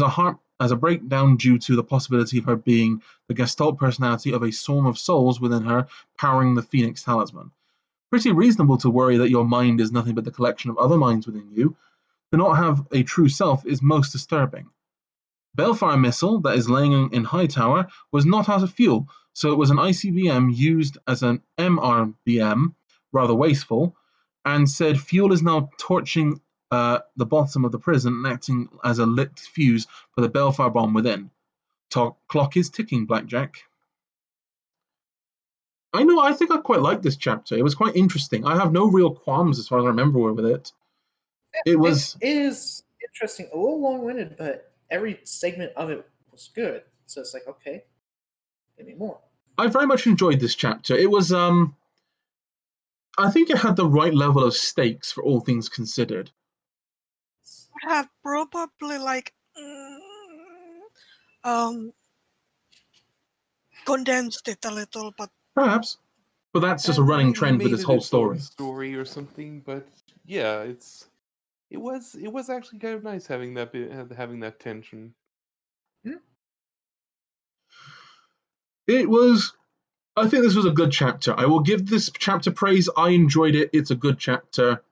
has a breakdown due to the possibility of her being the Gestalt personality of a swarm of souls within her, powering the Phoenix Talisman. Pretty reasonable to worry that your mind is nothing but the collection of other minds within you. To not have a true self is most disturbing. Balefire missile that is laying in Hightower was not out of fuel, so it was an ICBM used as an MRBM, rather wasteful, and said fuel is now torching the bottom of the prison and acting as a lit fuse for the Balefire bomb within. Clock is ticking, Blackjack. I think I quite liked this chapter. It was quite interesting. I have no real qualms as far as I remember with it. It is interesting, a little long-winded, but every segment of it was good. So it's like, okay, give me more. I very much enjoyed this chapter. It was, I think it had the right level of stakes for all things considered. Would have probably condensed it a little, but Perhaps. But that's just a And running maybe trend with made this it whole its own story. story or something. But yeah, it was actually kind of nice having that tension. It was. I think this was a good chapter. I will give this chapter praise. I enjoyed it. It's a good chapter.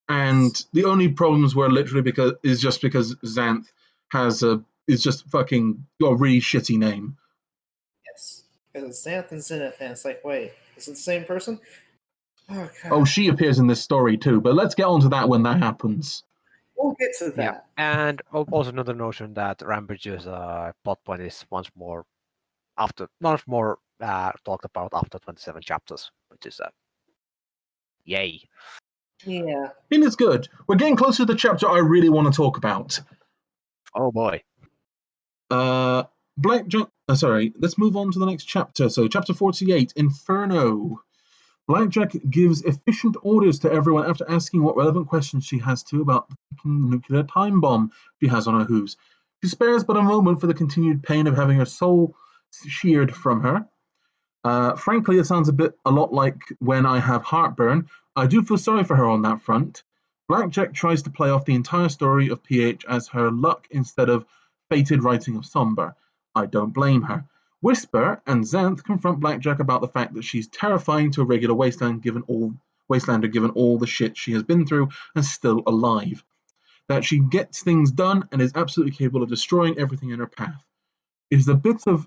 And the only problems were literally because Xanth is just fucking got a really shitty name. Yes. Because it's Xanth and Zenith, and it's like, wait, is it the same person? Oh, God. Oh, she appears in this story too, but let's get on to that when that happens. We'll get to that. Yeah, and also another notion that Rampage's plot point is once more talked about after 27 chapters, which is yay. Yeah. I mean, it's good. We're getting closer to the chapter I really want to talk about. Oh boy. Blackjack. Sorry, let's move on to the next chapter. So, chapter 48, Inferno. Blackjack gives efficient orders to everyone after asking what relevant questions she has to about the nuclear time bomb she has on her hooves. She spares but a moment for the continued pain of having her soul sheared from her. Frankly, it sounds a lot like when I have heartburn. I do feel sorry for her on that front. Blackjack tries to play off the entire story of PH as her luck instead of fated writing of Somber. I don't blame her. Whisper and Xanth confront Blackjack about the fact that she's terrifying to a regular Wastelander given all the shit she has been through and still alive. That she gets things done and is absolutely capable of destroying everything in her path. It is a bit of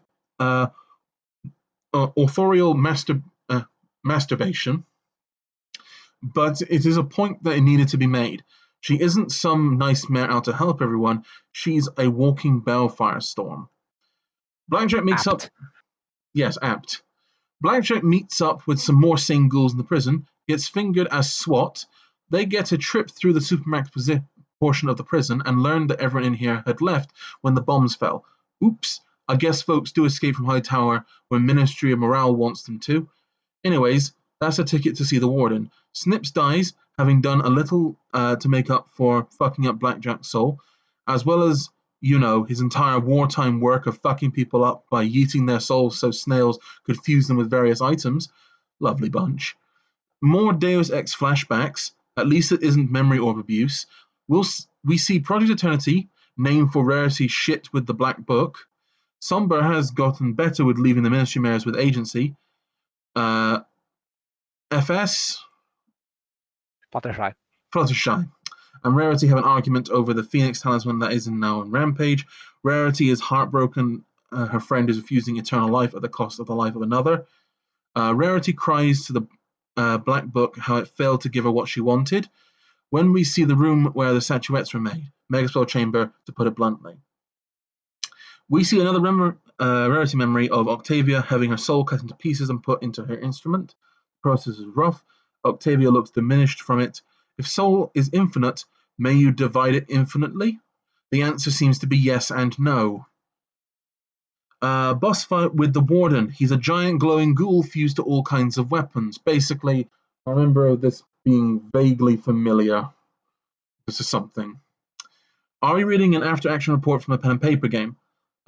authorial masturbation, but it is a point that needed to be made. She isn't some nice mare out to help everyone. She's a walking balefire storm. Blackjack makes up. Yes, apt. Blackjack meets up with some more sane ghouls in the prison, gets fingered as SWAT. They get a trip through the supermax portion of the prison and learn that everyone in here had left when the bombs fell. Oops, I guess folks do escape from High Tower when Ministry of Morale wants them to. Anyways, that's a ticket to see the warden. Snips dies, having done a little to make up for fucking up Blackjack's soul, as well as, his entire wartime work of fucking people up by yeeting their souls so snails could fuse them with various items. Lovely bunch. More Deus Ex flashbacks. At least it isn't memory orb abuse. We see Project Eternity, named for Rarity's shit with the Black Book. Somber has gotten better with leaving the Ministry Mares with agency. FS, Fluttershy, and Rarity have an argument over the Phoenix talisman that is now on Rampage. Rarity is heartbroken her friend is refusing eternal life at the cost of the life of another. Rarity cries to the Black Book how it failed to give her what she wanted. When we see the room where the statuettes were made, Megaspell Chamber, to put it bluntly. We see another Rarity memory of Octavia having her soul cut into pieces and put into her instrument. The process is rough. Octavia looks diminished from it. If soul is infinite, may you divide it infinitely? The answer seems to be yes and no. Boss fight with the Warden. He's a giant glowing ghoul fused to all kinds of weapons. Basically, I remember this being vaguely familiar. This is something. Are we reading an after-action report from a pen and paper game?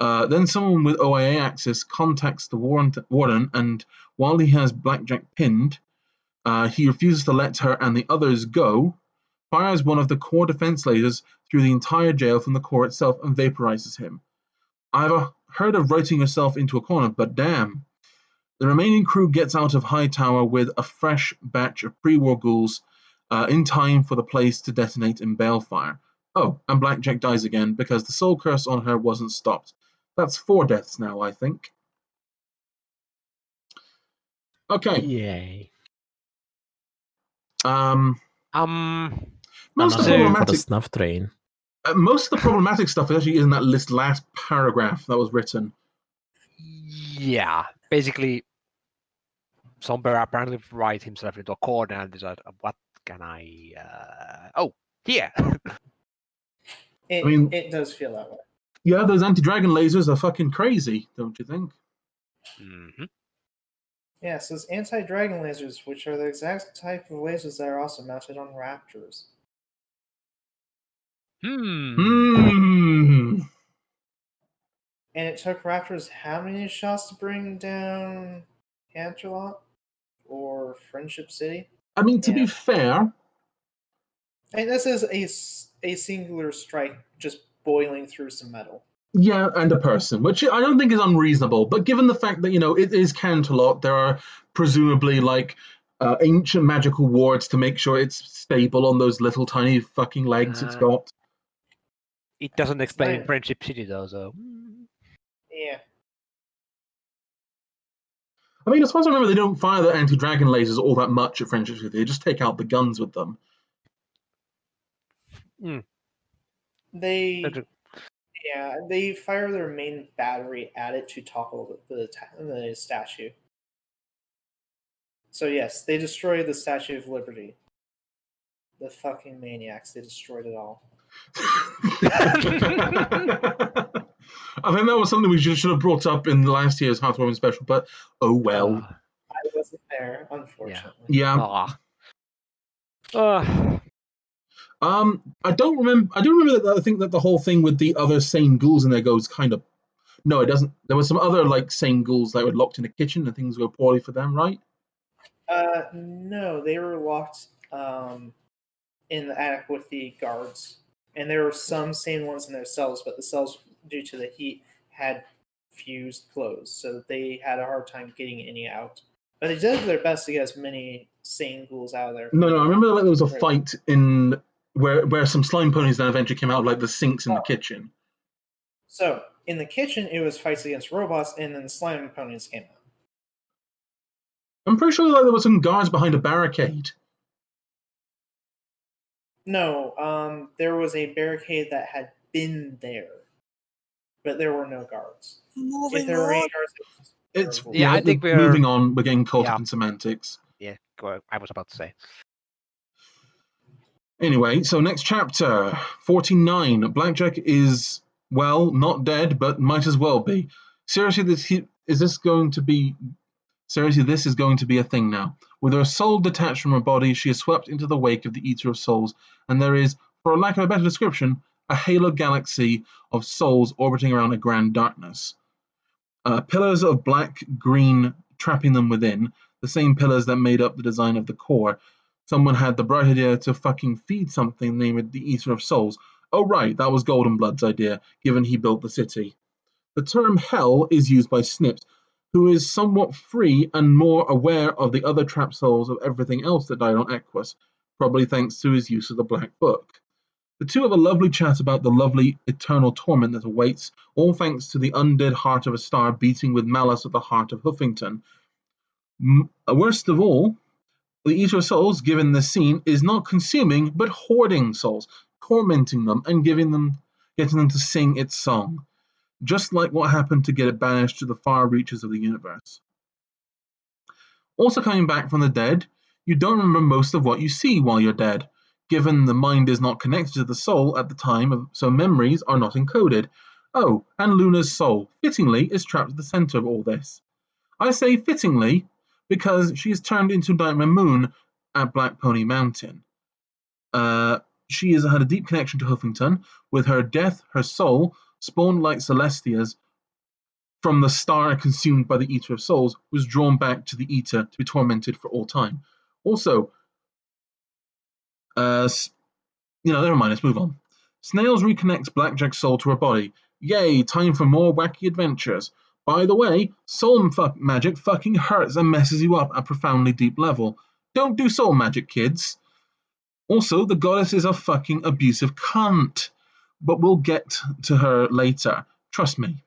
Then someone with OIA access contacts the Warden, and while he has Blackjack pinned, he refuses to let her and the others go, fires one of the core defense lasers through the entire jail from the core itself and vaporizes him. I've heard of writing yourself into a corner, but damn. The remaining crew gets out of High Tower with a fresh batch of pre-war ghouls in time for the place to detonate in balefire. Oh, and Blackjack dies again because the soul curse on her wasn't stopped. That's 4 deaths now, I think. Okay. Yay. Most of the Another for the problematic snuff train. most of the problematic stuff actually is in that last paragraph that was written. Yeah, basically, Somber apparently write himself into a corner and decide, what can I... Oh, here! It does feel that way. Yeah, those anti-dragon lasers are fucking crazy, don't you think? Mm-hmm. Yeah, so it's anti-dragon lasers, which are the exact type of lasers that are also mounted on raptors. Hmm. And it took Raptors how many shots to bring down Canterlot or Friendship City? I mean, to be Yeah. fair, And this is a singular strike just boiling through some metal. yeah, and a person, which I don't think is unreasonable. But given the fact that, it is Canterlot, there are presumably like ancient magical wards to make sure it's stable on those little tiny fucking legs it's got. It doesn't explain Right. Friendship City though, so. Yeah. I mean, as far as I remember, they don't fire the anti-dragon lasers all that much at Friendship City. They just take out the guns with them. They fire their main battery at it to topple the statue. So yes, they destroyed the Statue of Liberty. The fucking maniacs, they destroyed it all. I think that was something we should have brought up in last year's Hearthswarming special, but oh well. I wasn't there, unfortunately. Yeah. Ah. I don't remember. I do remember that. I think that the whole thing with the other sane ghouls in there goes kind of. No, it doesn't. There were some other like sane ghouls that were locked in the kitchen, and things go poorly for them, right? No, they were locked in the attic with the guards, and there were some sane ones in their cells, but the cells, due to the heat, had fused closed, so they had a hard time getting any out. But they did their best to get as many sane ghouls out of there. No, I remember like there was a fight in where some slime ponies then eventually came out like the sinks in the kitchen. So in the kitchen, it was fights against robots, and then the slime ponies came out. I'm pretty sure like there were some guards behind a barricade. No, there was a barricade that had been there, but there were no guards. Moving If there were any on. guards, I think we're moving on. We're getting caught up in semantics. Yeah, I was about to say. Anyway, so next chapter 49. Blackjack is, well, not dead, but might as well be. Seriously, this is going to be a thing now. With her soul detached from her body, she is swept into the wake of the Eater of Souls, and there is, for lack of a better description, a halo galaxy of souls orbiting around a grand darkness. Pillars of black-green trapping them within, the same pillars that made up the design of the core. Someone had the bright idea to fucking feed something named the Eater of Souls. Oh right, that was Goldenblood's idea, given he built the city. The term hell is used by Snips, who is somewhat free and more aware of the other trapped souls of everything else that died on Equus, probably thanks to his use of the Black Book. The two have a lovely chat about the lovely eternal torment that awaits, all thanks to the undead heart of a star beating with malice at the heart of Huffington. Worst of all, the Eater of Souls, given this scene, is not consuming but hoarding souls, tormenting them and getting them to sing its song, just like what happened to get it banished to the far reaches of the universe. Also coming back from the dead, you don't remember most of what you see while you're dead, given the mind is not connected to the soul at the time, so memories are not encoded. Oh, and Luna's soul, fittingly, is trapped at the center of all this. I say fittingly because she is turned into Nightmare Moon at Black Pony Mountain. She has had a deep connection to Huffington. With her death, her soul, spawned like Celestia's from the star consumed by the Eater of Souls, was drawn back to the Eater to be tormented for all time. Also, never mind, let's move on. Snails reconnects Blackjack's soul to her body. Yay, time for more wacky adventures. By the way, soul magic fucking hurts and messes you up at a profoundly deep level. Don't do soul magic, kids. Also, the goddess is a fucking abusive cunt. But we'll get to her later. Trust me.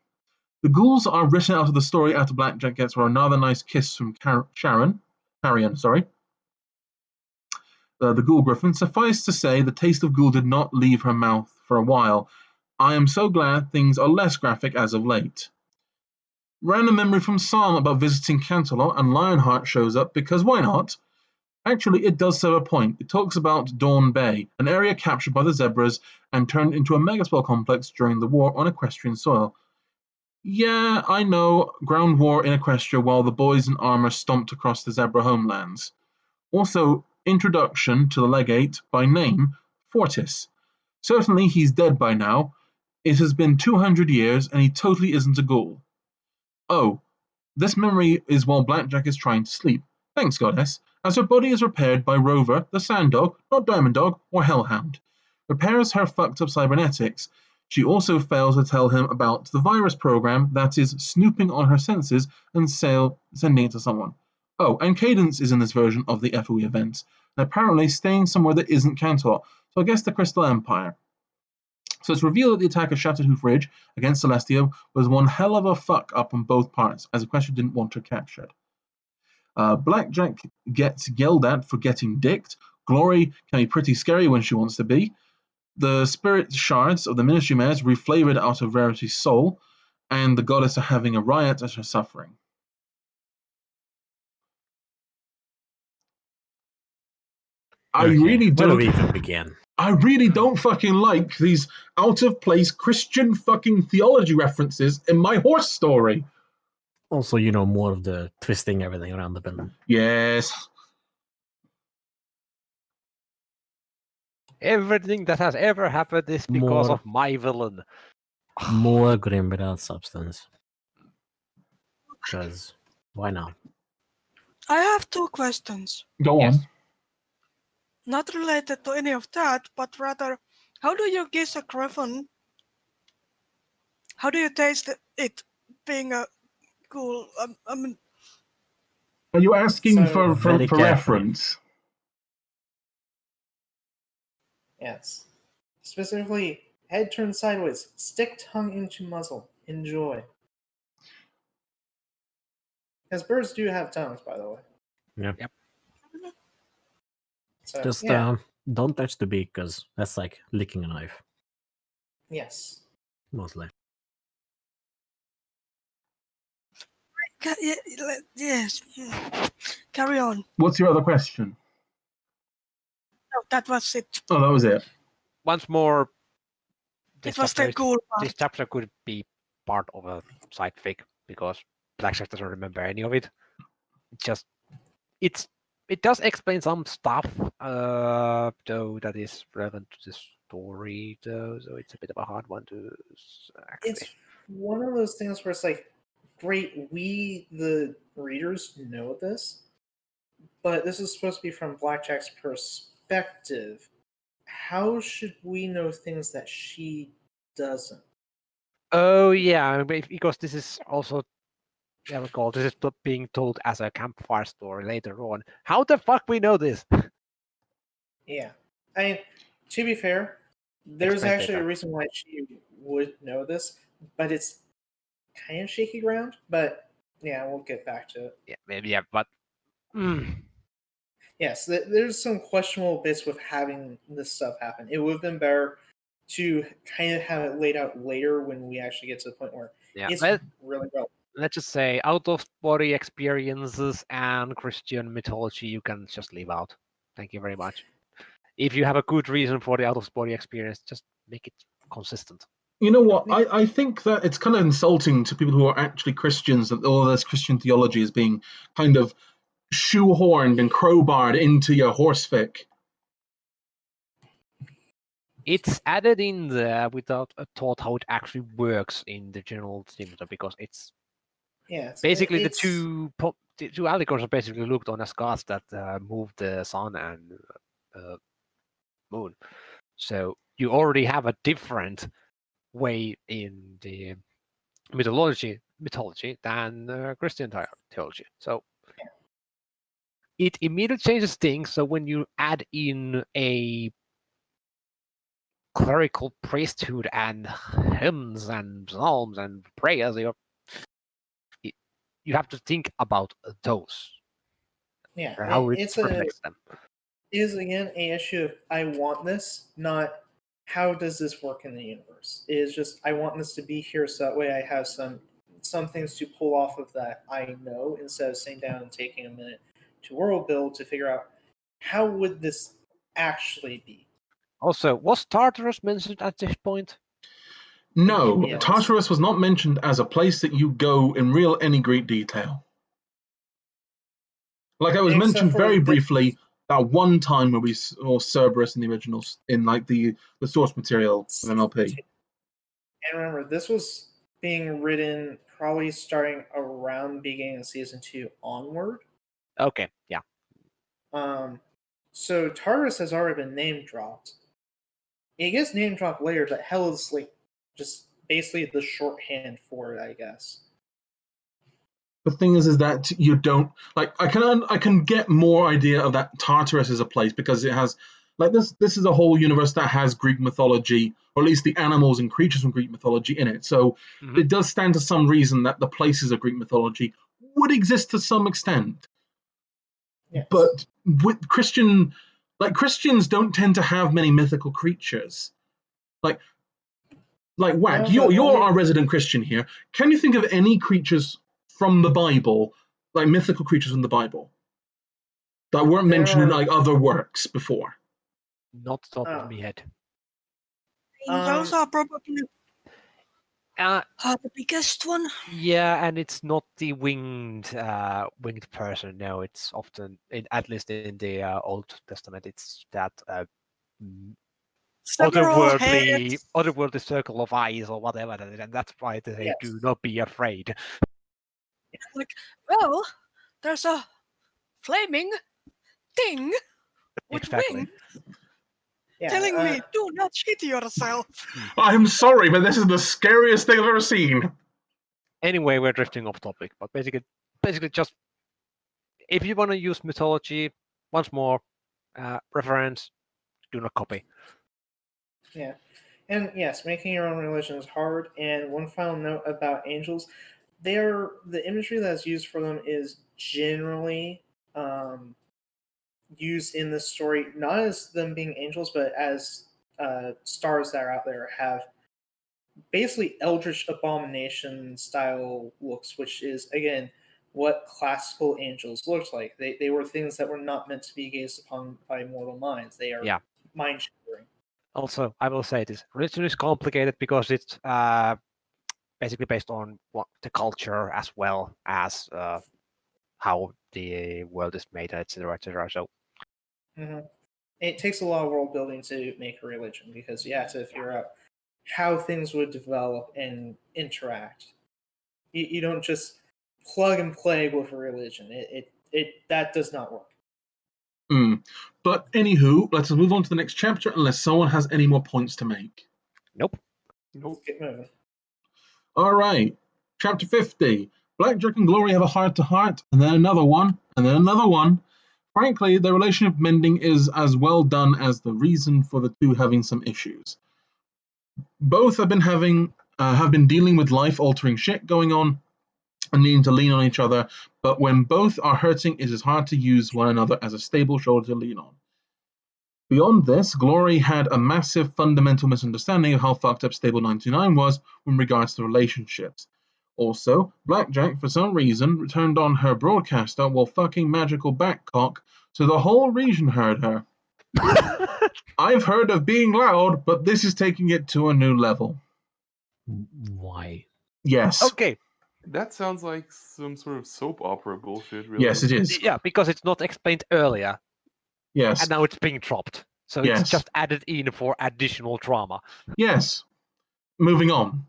The ghouls are written out of the story after Blackjack gets her another nice kiss from Carrion. The ghoul griffin. Suffice to say, the taste of ghoul did not leave her mouth for a while. I am so glad things are less graphic as of late. Random memory from Psalm about visiting Canterlot, and Lionheart shows up because why not? Actually, it does serve a point. It talks about Dawn Bay, an area captured by the Zebras and turned into a megaspell complex during the war on Equestrian soil. Yeah, I know, ground war in Equestria while the boys in armor stomped across the Zebra homelands. Also, introduction to the legate by name, Fortis. Certainly he's dead by now. It has been 200 years, and he totally isn't a ghoul. Oh, this memory is while Blackjack is trying to sleep. Thanks, Goddess. As her body is repaired by Rover, the Sand Dog, not Diamond Dog, or Hellhound. Repairs her fucked up cybernetics. She also fails to tell him about the virus program that is snooping on her senses and sending it to someone. Oh, and Cadence is in this version of the FOE event, and apparently staying somewhere that isn't Cantor, so I guess the Crystal Empire. So it's revealed that the attack of Shattered Hoof Ridge against Celestia was one hell of a fuck up on both parts, as Equestria didn't want her captured. Blackjack gets yelled at for getting dicked. Glory can be pretty scary when she wants to be. The spirit shards of the Ministry Mares reflavored out of Rarity's soul, and the Goddess are having a riot at her suffering. I really Where do we don't. even begin? I really don't fucking like these out of place Christian fucking theology references in my horse story. Also, more of the twisting everything around the villain. Yes. Everything that has ever happened is because More- of my villain. More grim without substance. Because why not? I have 2 questions. Go on. Yes. Not related to any of that, but rather, how do you guess a griffin? How do you taste it being a ghoul? I mean, Are you asking So- for Very carefully. reference? Yes. Specifically, head turned sideways, stick tongue into muzzle. Enjoy. Because birds do have tongues, by the way. Yeah. Yep. So, Just yeah. don't touch the beak, because that's like licking a knife, Yes. mostly. yes. Carry on. What's your other question? No, that was it. Oh, that was it. Once more, It was the ghoul this part. chapter could be part of a side fic because Blackjack doesn't remember any of it. It does explain some stuff, though that is relevant to the story, though. So it's a bit of a hard one to actually. It's one of those things where it's like, great, we, the readers, know this, but this is supposed to be from Blackjack's perspective. How should we know things that she doesn't? Oh yeah, because this is also, I recall, this is being told as a campfire story later on. How the fuck we know this? Yeah. I mean, to be fair, there's Explain actually later. a reason why she would know this, but it's kind of shaky ground. But yeah, we'll get back to it. Yeah, maybe yeah, but Yes, there's some questionable bits with having this stuff happen. It would have been better to kind of have it laid out later when we actually get to the point where yeah. it's really well. Let's just say out of body experiences and Christian mythology, you can just leave out. Thank you very much. If you have a good reason for the out of body experience, just make it consistent. You know what? I think that it's kind of insulting to people who are actually Christians that all this Christian theology is being kind of shoehorned and crowbarred into your horse fic. It's added in there without a thought how it actually works in the general simulator, because it's basically the two allegories are basically looked on as gods that move the sun and moon. So you already have a different way in the mythology than Christian theology. So it immediately changes things. So when you add in a clerical priesthood and hymns and psalms and prayers, you have to think about those. Yeah, And how it it's reflects them. is again a issue of I want this, not how does this work in the universe. It is just I want this to be here so that way I have some things to pull off of that I know, instead of sitting down and taking a minute to world build to figure out how would this actually be. Also, was Tartarus mentioned at this point? No, Yes. Tartarus was not mentioned as a place that you go in any great detail. Like I was Except mentioned for very the- briefly that one time where we saw Cerberus in the originals in like the source material of MLP. And remember, this was being written probably starting around the beginning of season 2 onward. Okay, yeah. So Tartarus has already been name dropped. It gets name dropped later, but Hell is like just basically the shorthand for it, I guess. The thing is that you don't like. I can get more idea of that Tartarus as a place because it has like this. This is a whole universe that has Greek mythology, or at least the animals and creatures from Greek mythology in it. So it does stand to some reason that the places of Greek mythology would exist to some extent. Yes. But with Christians don't tend to have many mythical creatures. Like Wack, No, but you're only- our resident Christian here. Can you think of any creatures from the Bible, like mythical creatures from the Bible, that weren't There mentioned in are- like other works before? Not top Oh. of my head. Those are probably Uh, the biggest one. yeah, and it's not the winged person. No, it's often, at least in the Old Testament, it's that Several heads. otherworldly circle of eyes or whatever that is, and that's why they say Yes. do not be afraid. Like, well, there's a flaming thing with Exactly. wings yeah, telling me, do not shit yourself. I'm sorry, but this is the scariest thing I've ever seen. Anyway, we're drifting off topic, but basically just if you want to use mythology, once more, reference, do not copy. Yeah. And yes, making your own religion is hard. And one final note about angels, the imagery that's used for them is generally used in this story not as them being angels, but as stars that are out there have basically eldritch abomination style looks, which is again what classical angels looked like. They were things that were not meant to be gazed upon by mortal minds. They are mind shattering. Also, I will say this: religion is complicated because it's basically based on what the culture as well as how the world is made, etc., etc. So It takes a lot of world building to make a religion because you have to figure out how things would develop and interact. You don't just plug and play with a religion. It that does not work. But anywho, let's move on to the next chapter unless someone has any more points to make. nope. Nope. Get moving. All right, chapter 50. Blackjack and Glory have a heart-to-heart, and then another one, and then another one. Frankly, their relationship mending is as well done as the reason for the two having some issues. Both have been dealing with life-altering shit going on and needing to lean on each other, but when both are hurting, it is hard to use one another as a stable shoulder to lean on. Beyond this, Glory had a massive fundamental misunderstanding of how fucked up Stable 99 was with regards to relationships. Also, Blackjack, for some reason, turned on her broadcaster while fucking magical backcock, so the whole region heard her. I've heard of being loud, but this is taking it to a new level. Why? Yes. Okay. That sounds like some sort of soap opera bullshit, really. Yes, it is. Yeah, because it's not explained earlier, Yes. and now it's being dropped. So Yes. it's just added in for additional drama. Yes. Moving on.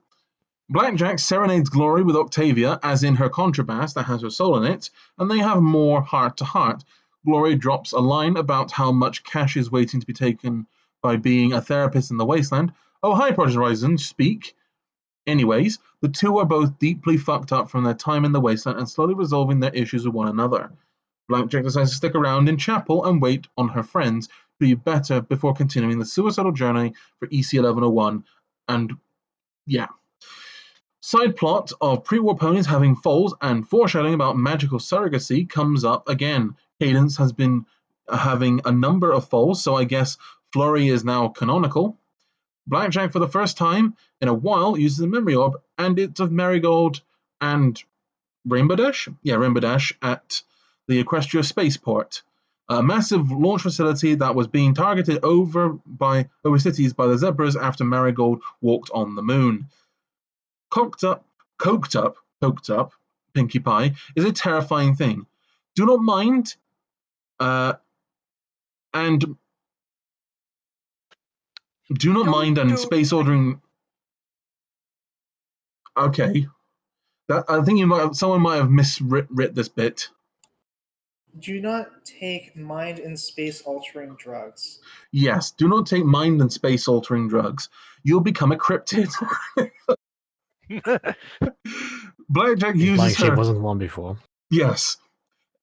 Blackjack serenades Glory with Octavia, as in her contrabass that has her soul in it, and they have more heart-to-heart. Glory drops a line about how much cash is waiting to be taken by being a therapist in the Wasteland. Oh, hi, Project Horizon, speak. Anyways, the two are both deeply fucked up from their time in the Wasteland and slowly resolving their issues with one another. Blackjack decides to stick around in chapel and wait on her friends to be better before continuing the suicidal journey for EC-1101, and yeah. Side plot of pre-war ponies having foals and foreshadowing about magical surrogacy comes up again. Cadence has been having a number of foals, so I guess Flurry is now canonical. Blackjack, for the first time in a while, uses a memory orb, and it's of Marigold and Rainbow Dash? Yeah, Rainbow Dash at the Equestria spaceport. A massive launch facility that was being targeted over cities by the Zebras after Marigold walked on the moon. Coked up, Pinkie Pie is a terrifying thing. Do not mind, and space ordering. Okay. I think someone might have miswrit this bit. Do not take mind and space altering drugs. Yes, do not take mind and space altering drugs. You'll become a cryptid. Blackjack Implying uses she her. wasn't one before. Yes.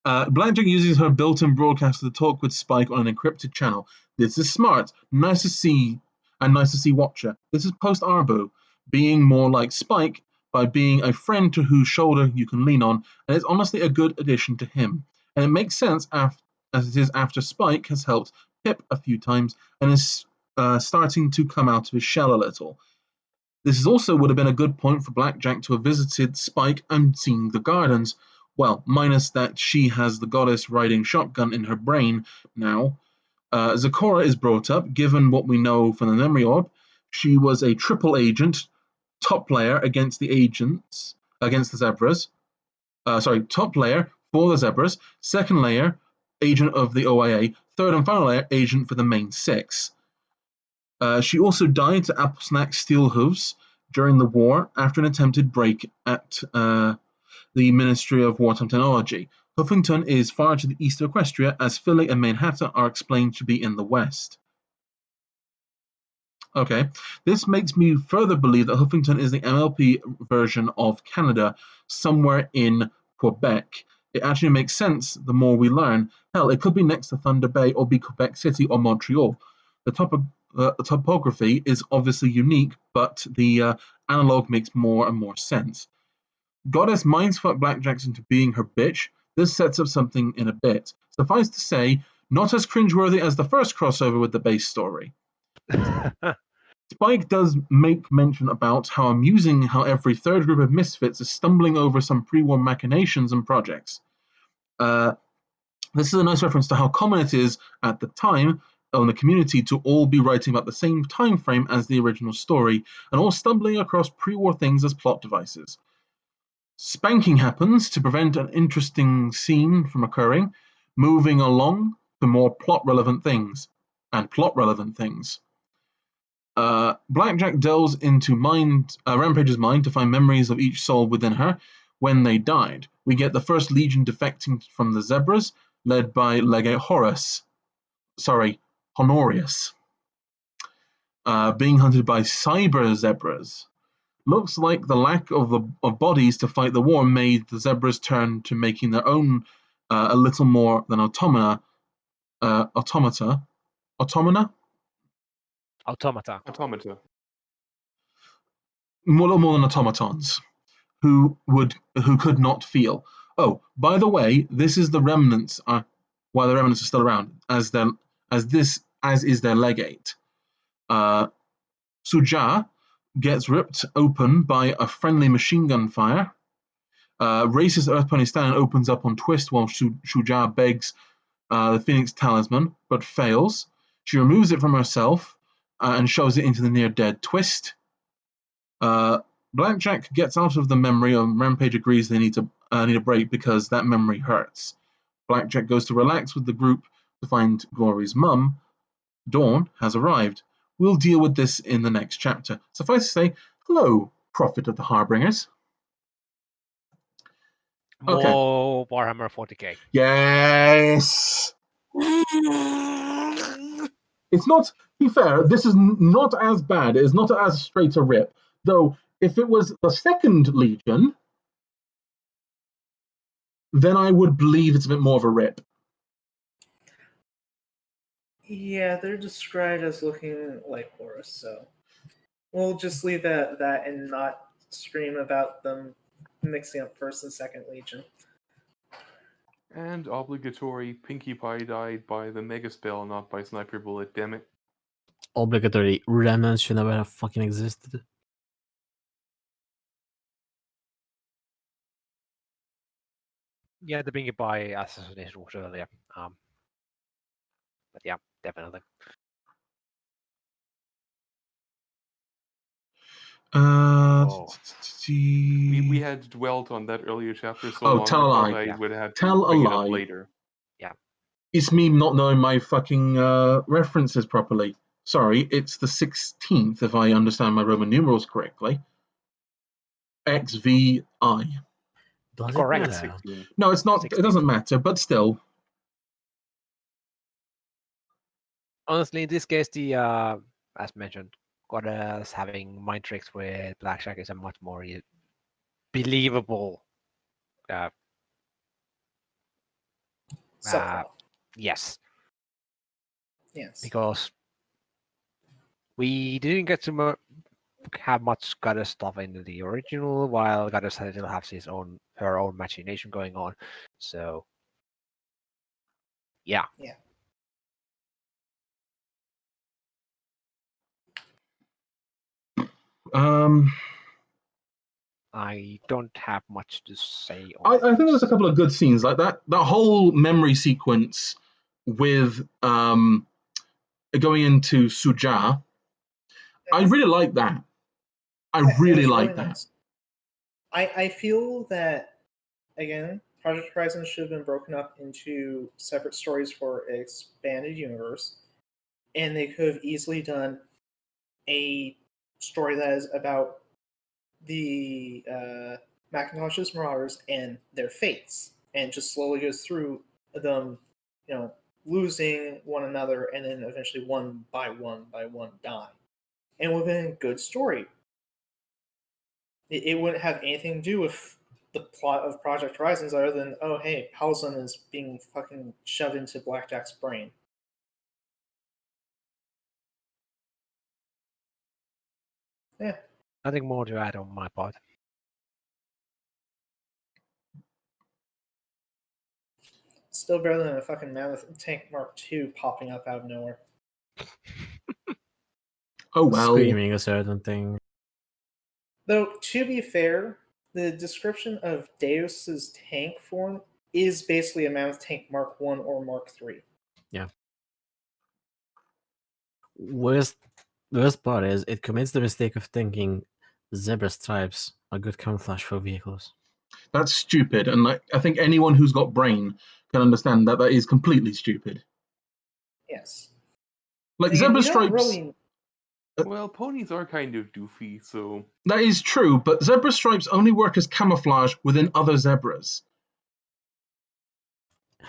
Blackjack uses her built-in broadcaster to talk with Spike on an encrypted channel. This is smart. Nice to see Watcher. This is post-Arbo, being more like Spike by being a friend to whose shoulder you can lean on, and it's honestly a good addition to him. And it makes sense as it is after Spike has helped Pip a few times and is starting to come out of his shell a little. This also would have been a good point for Blackjack to have visited Spike and seen the gardens. Well, minus that she has the goddess riding shotgun in her brain now. Zecora is brought up, given what we know from the memory orb. She was a triple agent, top player against the Zebras. Top player for the Zebras, second layer, agent of the OIA, third and final layer, agent for the main six. She also died to Applesnack Steelhooves during the war after an attempted break at the Ministry of Wartime Technology. Huffington is far to the east of Equestria, as Philly and Manhattan are explained to be in the west. Okay, this makes me further believe that Huffington is the MLP version of Canada, somewhere in Quebec. It actually makes sense the more we learn. Hell, it could be next to Thunder Bay or be Quebec City or Montreal. The topography is obviously unique, but the analog makes more and more sense. Goddess mindsfuck Blackjack into being her bitch. This sets up something in a bit. Suffice to say, not as cringeworthy as the first crossover with the base story. Spike does make mention about how amusing how every third group of misfits is stumbling over some pre-war machinations and projects. This is a nice reference to how common it is at the time on the community to all be writing about the same time frame as the original story, and all stumbling across pre-war things as plot devices. Spanking happens to prevent an interesting scene from occurring, moving along to more plot-relevant things. Blackjack delves into Rampage's mind to find memories of each soul within her when they died. We get the first legion defecting from the Zebras, led by Legate Honorius, being hunted by cyber Zebras. Looks like the lack of bodies to fight the war made the Zebras turn to making their own a little more than automata. Automata. More than automatons who could not feel. Oh, by the way, this is the remnants. While the remnants are still around, as is their legate. Suja gets ripped open by a friendly machine gun fire. Racist Earth Pony Stan opens up on twist while Shuja begs the Phoenix Talisman, but fails. She removes it from herself and shoves it into the near-dead twist. Blackjack gets out of the memory, and Rampage agrees they need a break because that memory hurts. Blackjack goes to relax with the group to find Glory's mum. Dawn has arrived. We'll deal with this in the next chapter. Suffice to say, hello, Prophet of the Harbingers. Okay. More Warhammer 40k. Yes! It's not, to be fair, this is not as bad. It is not as straight a rip. Though, if it was the second Legion, then I would believe it's a bit more of a rip. Yeah, they're described as looking like Horus, so we'll just leave it at that and not scream about them mixing up first and second Legion. And obligatory Pinkie Pie died by the Mega Spell, not by Sniper Bullet, damn it. Obligatory remnants should never have fucking existed. Yeah, the Bingy by assassination was earlier. But yeah, definitely. We had dwelt on that earlier chapter so long, tell a I lie. thought I Yeah. would have Tell to a bring it up lie. later. It's me not knowing my fucking references properly. Sorry, it's the 16th, if I understand my Roman numerals correctly. XVI. Does Correct. it matter? 16. No, it's not. 16. It doesn't matter, but still. Honestly, in this case, the as mentioned, goddess having mind tricks with blackjack is a much more believable. Subplot. Yes, Yes. because we didn't get to have much goddess stuff in the original, while goddess still has her own machination going on. So, yeah. Yeah. I don't have much to say I on think there was a this. couple of good scenes like that. That whole memory sequence with going into Suja. I really like that. I Yeah, it really was like really that. nice. I feel that, again, Project Horizon should have been broken up into separate stories for an expanded universe, and they could have easily done a story that is about the Macintosh's Marauders and their fates, and just slowly goes through them, losing one another, and then eventually one by one die. And it would have been a good story. It wouldn't have anything to do with the plot of Project Horizons other than, oh, hey, Palzan is being fucking shoved into Blackjack's brain. Yeah. Nothing more to add on my part. Still better than a fucking Mammoth Tank Mark II popping up out of nowhere. Oh well. Screaming a certain thing. Though, to be fair, the description of Deus's tank form is basically a Mammoth Tank Mark I or Mark III. Yeah. Worst part is it commits the mistake of thinking zebra stripes are good camouflage for vehicles. That's stupid, and I think anyone who's got brain can understand that is completely stupid. Yes. Like I mean, zebra we don't stripes. really. Well, ponies are kind of doofy, so That is true, but zebra stripes only work as camouflage within other zebras.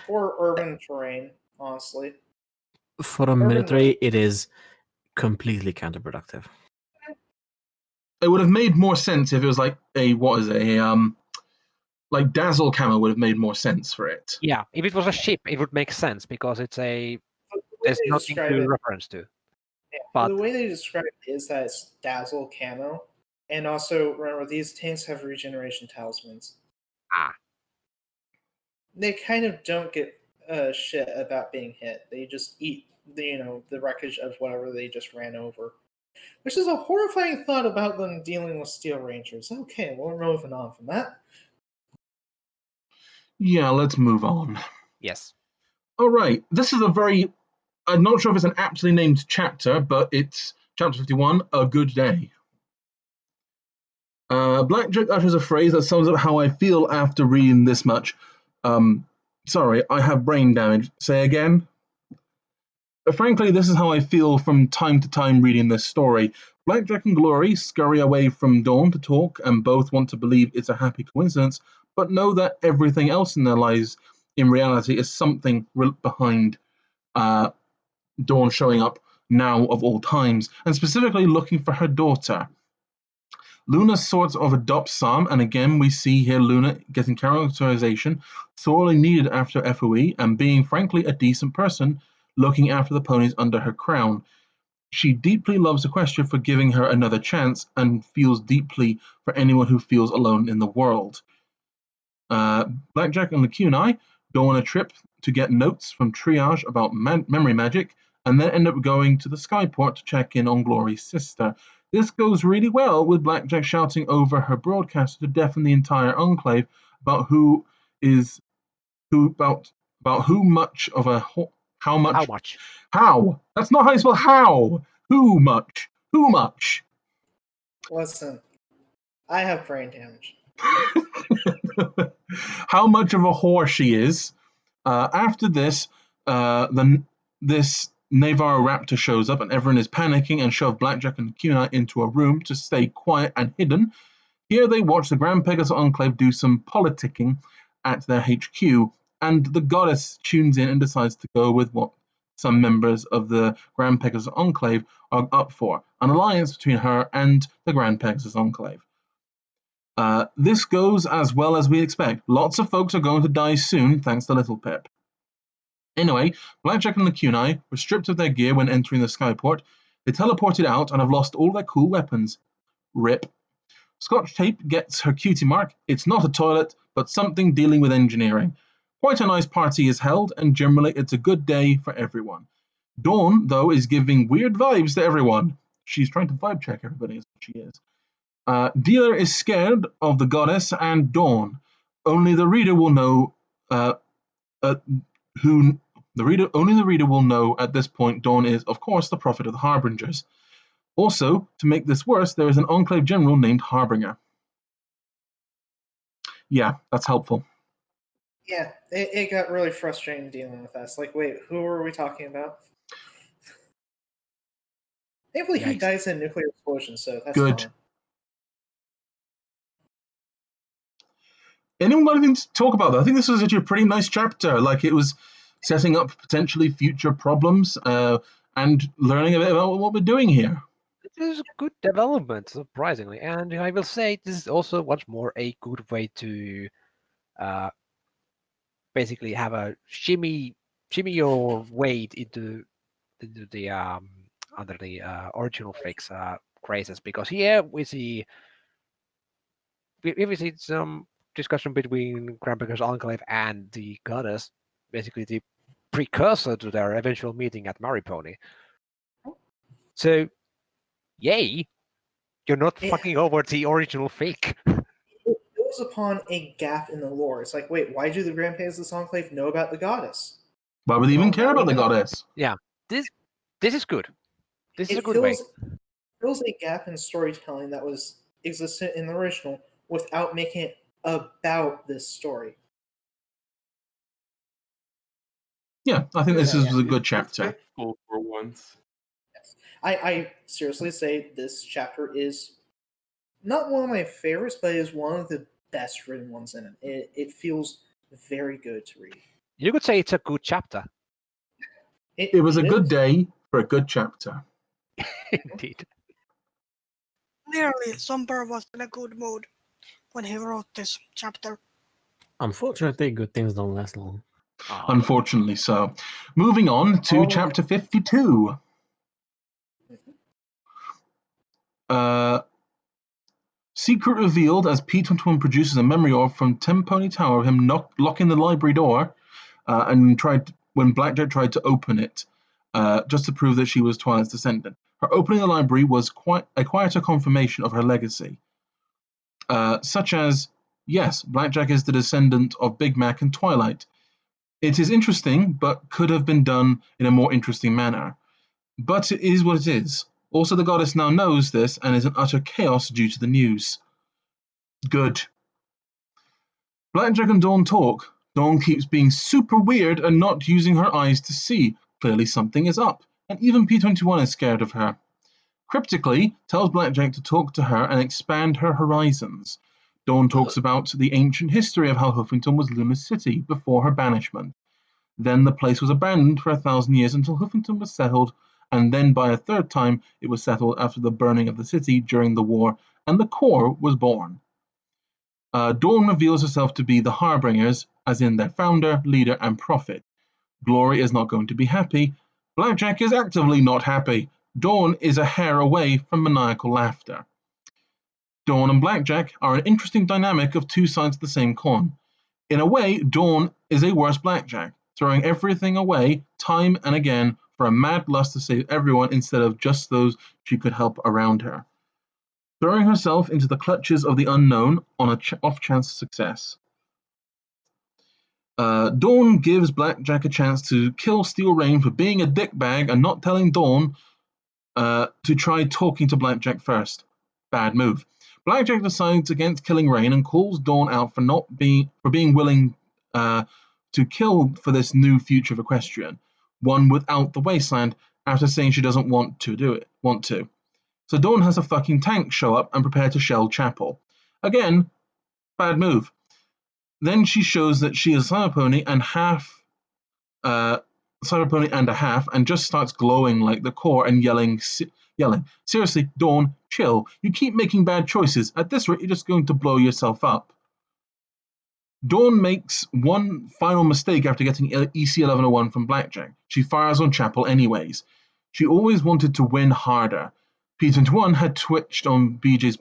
Or urban terrain, honestly. For the Urban military, North. it is completely counterproductive. It would have made more sense if it was like like dazzle camo would have made more sense for it. Yeah, if it was a ship, it would make sense because there's The way they nothing describe to it, reference to. yeah, But the way they describe it is that it's dazzle camo, and also remember these tanks have regeneration talismans. They kind of don't get shit about being hit. They just eat the wreckage of whatever they just ran over, which is a horrifying thought about them dealing with Steel Rangers. Okay, well, we're moving on from that. Yeah, let's move on. yes, All right, this is a very. I'm not sure if it's an aptly named chapter, but it's chapter 51, A Good Day. Blackjack utters a phrase that sums up how I feel after reading this much. Sorry, I have brain damage. Say again? Frankly, this is how I feel from time to time reading this story. Blackjack and Glory scurry away from Dawn to talk, and both want to believe it's a happy coincidence, but know that everything else in their lives in reality is something behind Dawn showing up now of all times, and specifically looking for her daughter. Luna sort of adopts Sam, and again we see here Luna getting characterization sorely needed after FOE and being frankly a decent person, looking after the ponies under her crown. She deeply loves Equestria for giving her another chance and feels deeply for anyone who feels alone in the world. Blackjack and Lacunai go on a trip to get notes from Triage about memory magic, and then end up going to the Skyport to check in on Glory's sister. This goes really well, with Blackjack shouting over her broadcaster to deafen the entire enclave about how much of a how that's not how you spell how who much Listen, I have brain damage. how much of a whore she is. After this, this Navarro raptor shows up and everyone is panicking and shove Blackjack and Kunai into a room to stay quiet and hidden. Here they watch the Grand Pegasus Enclave do some politicking at their HQ, and the goddess tunes in and decides to go with what some members of the Grand Pegasus Enclave are up for, an alliance between her and the Grand Pegasus Enclave. This goes as well as we expect. Lots of folks are going to die soon, thanks to Little Pip. Anyway, Blackjack and the Kunai were stripped of their gear when entering the skyport. They teleported out and have lost all their cool weapons. RIP. Scotch Tape gets her cutie mark. It's not a toilet, but something dealing with engineering. Quite a nice party is held, and generally it's a good day for everyone. Dawn, though, is giving weird vibes to everyone. She's trying to vibe check everybody, is what she is. Dealer is scared of the goddess and Dawn. Only the reader will know only the reader will know at this point Dawn is, of course, the prophet of the Harbingers. Also, to make this worse, there is an Enclave general named Harbinger. Yeah, that's helpful. Yeah, it got really frustrating dealing with us. Like, wait, who are we talking about? Thankfully, he Yikes. dies in a nuclear explosion, so that's Good. fine. Anyone got anything to talk about that? I think this was actually a pretty nice chapter. Like, it was setting up potentially future problems and learning a bit about what we're doing here. It is a good development, surprisingly, and I will say this is also once more a good way to basically have a shimmy your weight into the under the original fix crazes, because here we see some discussion between Grand Pegasus Enclave and the goddess, basically the precursor to their eventual meeting at Maripony. So, yay! You're not fucking over the original fake. It builds upon a gap in the lore. It's like, wait, why do the Grand Pegasus Enclave know about the goddess? Why would they even care now about we the know. goddess? Yeah, this is good. This is a It good way. fills a gap in storytelling that was existent in the original without making it about this story. Yeah, I think this is a good It's chapter. respectful for once. I seriously say this chapter is not one of my favorites, but it is one of the best written ones in it. It feels very good to read. You could say it's a good chapter. It was a good is. day for a good chapter. Indeed. Clearly, Somber was in a good mood when he wrote this chapter. Unfortunately, good things don't last long. Unfortunately so. Moving on to chapter 52. Secret revealed as P21 produces a memory orb from Tempony Tower of him locking the library door and when Blackjack tried to open it just to prove that she was Twilight's descendant. Her opening the library was quite a quieter confirmation of her legacy. Such as, yes, Blackjack is the descendant of Big Mac and Twilight. It is interesting, but could have been done in a more interesting manner. But it is what it is. Also, the goddess now knows this and is in utter chaos due to the news. Good. Blackjack and Dawn talk. Dawn keeps being super weird and not using her eyes to see. Clearly something is up, and even P21 is scared of her. Cryptically, tells Blackjack to talk to her and expand her horizons. Dawn talks about the ancient history of how Huffington was Luna's city before her banishment. Then the place was abandoned for 1,000 years until Huffington was settled, and then by a third time it was settled after the burning of the city during the war, and the core was born. Dawn reveals herself to be the Harbingers, as in their founder, leader, and prophet. Glory is not going to be happy. Blackjack is actively not happy. Dawn is a hair away from maniacal laughter. Dawn and Blackjack are an interesting dynamic of two sides of the same coin. In a way, Dawn is a worse Blackjack, throwing everything away time and again for a mad lust to save everyone instead of just those she could help around her. Throwing herself into the clutches of the unknown on an off-chance success. Dawn gives Blackjack a chance to kill Steel Rain for being a dickbag and not telling Dawn to try talking to Blackjack first. Bad move. Blackjack decides against killing Rain and calls Dawn out for being willing to kill for this new future of Equestrian, one without the Wasteland, after saying she doesn't want to. So Dawn has a fucking tank show up and prepare to shell Chapel. Again, bad move. Then she shows that she is Cyber Pony and Cyber Pony and a half, and just starts glowing like the core and yelling, seriously, Dawn, chill. You keep making bad choices. At this rate, you're just going to blow yourself up. Dawn makes one final mistake after getting EC 1101 from Blackjack. She fires on Chapel anyways. She always wanted to win harder. P21 had twitched on BJ's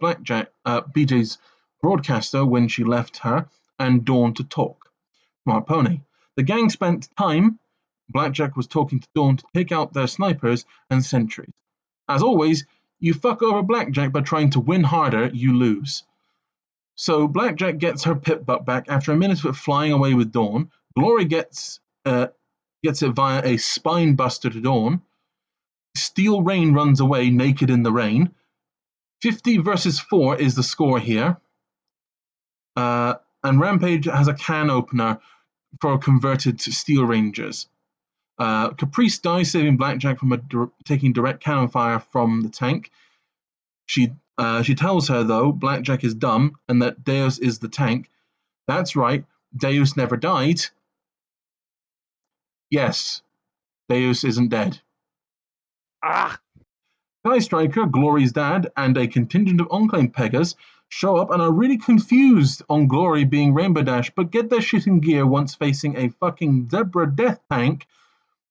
broadcaster when she left her and Dawn to talk. Smart pony. The gang spent time. Blackjack was talking to Dawn to take out their snipers and sentries. As always, you fuck over Blackjack by trying to win harder, you lose. So Blackjack gets her pip butt back after a minute of it flying away with Dawn. Glory gets it via a spine buster to Dawn. Steel Rain runs away naked in the rain. 50 versus 4 is the score here. And Rampage has a can opener for converted to Steel Rangers. Caprice dies, saving Blackjack from taking direct cannon fire from the tank. She tells her, though, Blackjack is dumb and that Deus is the tank. That's right, Deus never died. Yes, Deus isn't dead. Ah! Sky Striker, Glory's dad, and a contingent of unclaimed Pegas show up and are really confused on Glory being Rainbow Dash, but get their shit in gear once facing a fucking Zebra death tank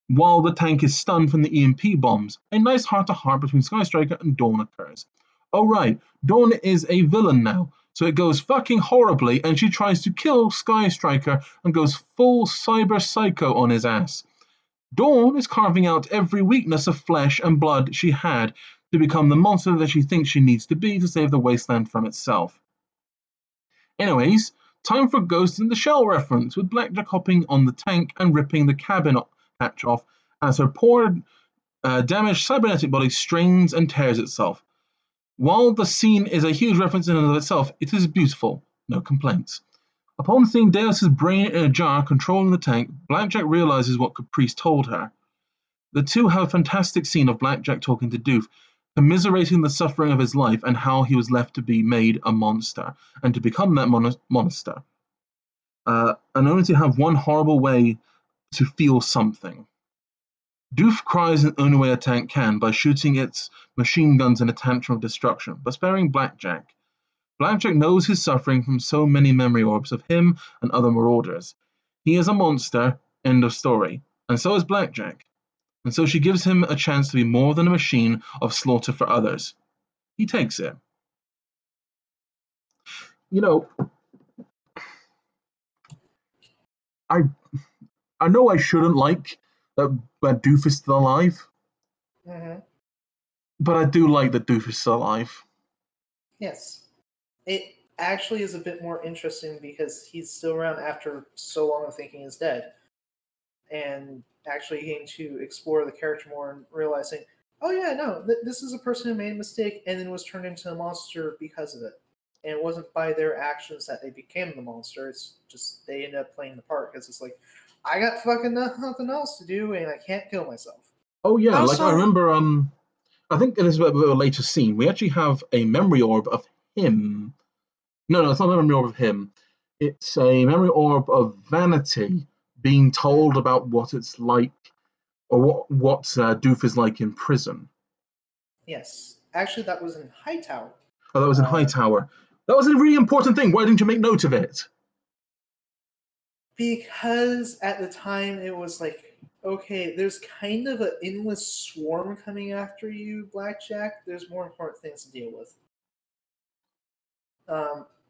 while the tank is stunned from the EMP bombs. A nice heart-to-heart between Sky Striker and Dawn occurs. Oh right, Dawn is a villain now, so it goes fucking horribly and she tries to kill Sky Striker and goes full cyber psycho on his ass. Dawn is carving out every weakness of flesh and blood she had to become the monster that she thinks she needs to be to save the wasteland from itself. Anyways, time for Ghost in the Shell reference, with Blackjack hopping on the tank and ripping the cabin hatch off as her poor damaged cybernetic body strains and tears itself. While the scene is a huge reference in and of itself, it is beautiful, no complaints. Upon seeing Deus's brain in a jar controlling the tank, Blackjack realizes what Caprice told her. The two have a fantastic scene of Blackjack talking to Doof, commiserating the suffering of his life and how he was left to be made a monster, and to become that monster. And only to have one horrible way to feel something. Doof cries in the only way a tank can, by shooting its machine guns in a tantrum of destruction, but sparing Blackjack. Blackjack knows his suffering from so many memory orbs of him and other marauders. He is a monster, end of story, and so is Blackjack. And so she gives him a chance to be more than a machine of slaughter for others. He takes it. You know, I know I shouldn't like that Doof is still alive, but I do like that Doof is still alive. Yes. It actually is a bit more interesting because he's still around after so long of thinking he's dead. And actually getting to explore the character more and realizing, oh yeah, no, this is a person who made a mistake and then was turned into a monster because of it. And it wasn't by their actions that they became the monster. It's just they ended up playing the part because it's like, I got fucking nothing else to do and I can't kill myself. Oh yeah, Also- like I remember, I think it is a bit of a later scene. We actually have a memory orb of him. No, it's not a memory orb of him. It's a memory orb of Vanity being told about what it's like, or what Doof is like in prison. Yes. Actually, that was in Hightower. Oh, that was in Hightower. That was a really important thing. Why didn't you make note of it? Because at the time it was like, okay, there's kind of an endless swarm coming after you, Blackjack. There's more important things to deal with.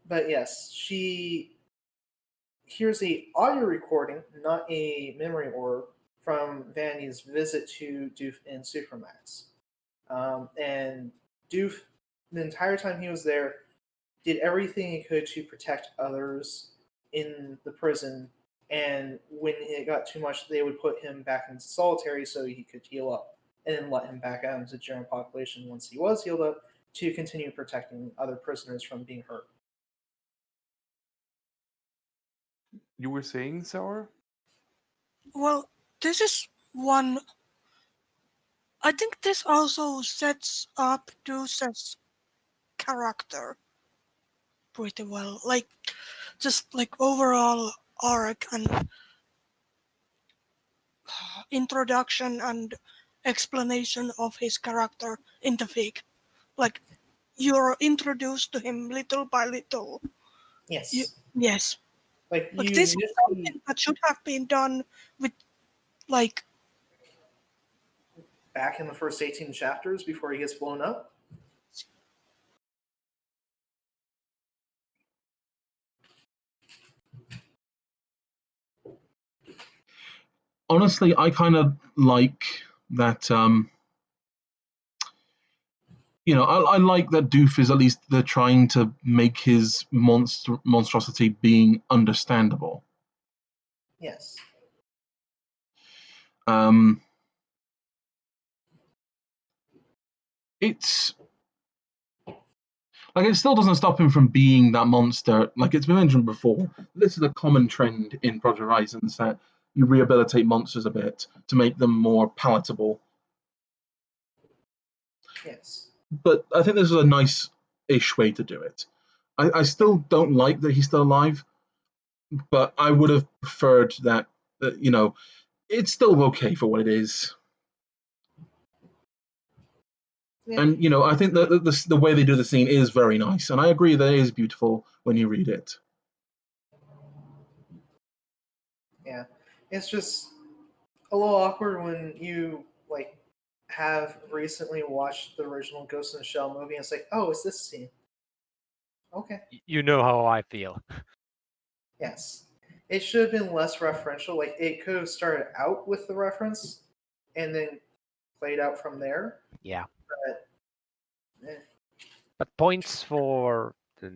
But yes, she hears a audio recording, not a memory orb, from Vanity's visit to Doof in Supermax. And Doof, the entire time he was there, did everything he could to protect others in the prison. And when it got too much, they would put him back into solitary so he could heal up, and then let him back out into the general population once he was healed up to continue protecting other prisoners from being hurt. You were saying, Sour? Well, this is one. I think this also sets up Deuce's character. pretty well. Like, just like overall arc and introduction and explanation of his character in the fic. Like, you're introduced to him little by little. Yes. Yes. Like Like, you this is just something that should have been done with, like, back in the first 18 chapters before he gets blown up. Honestly, I kind of like that. I like that Doof is at least they're trying to make his monstrosity being understandable. Yes. It's like it still doesn't stop him from being that monster. Like it's been mentioned before, this is a common trend in Project Horizons that you rehabilitate monsters a bit to make them more palatable. Yes. But I think this is a nice-ish way to do it. I still don't like that he's still alive, but I would have preferred that, it's still okay for what it is. Yeah. And, I think that the way they do the scene is very nice, and I agree that it is beautiful when you read it. Yeah. It's just a little awkward when you like have recently watched the original Ghost in the Shell movie and it's like, oh, it's this scene. Okay. You know how I feel. Yes. It should have been less referential. Like it could have started out with the reference and then played out from there. Yeah. But But points for the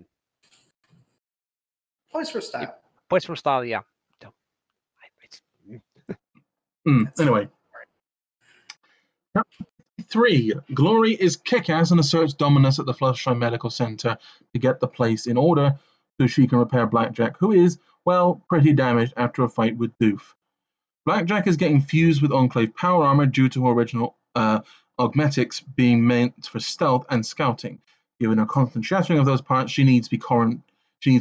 points for style. points for style, yeah. So, Anyway. 3. Glory is kick-ass and asserts dominance at the Fluttershy Medical Center to get the place in order so she can repair Blackjack, who is, well, pretty damaged after a fight with Doof. Blackjack is getting fused with Enclave power armor due to her original augmetics being meant for stealth and scouting. Given her constant shattering of those parts, she needs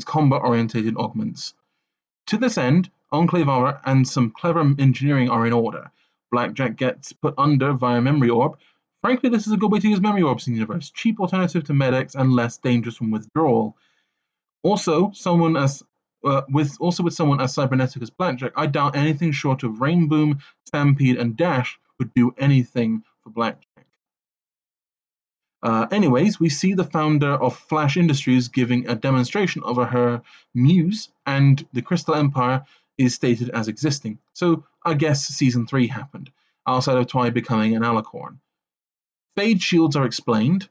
combat-oriented augments. To this end, Enclave armor and some clever engineering are in order. Blackjack gets put under via Memory Orb. Frankly, this is a good way to use Memory Orbs in the universe. Cheap alternative to medics and less dangerous from withdrawal. Also, with someone as cybernetic as Blackjack, I doubt anything short of Rainboom, Stampede, and Dash would do anything for Blackjack. Anyways, we see the founder of Flash Industries giving a demonstration of her muse, and the Crystal Empire is stated as existing. So I guess Season 3 happened, outside of Twi becoming an alicorn. Fade shields are explained.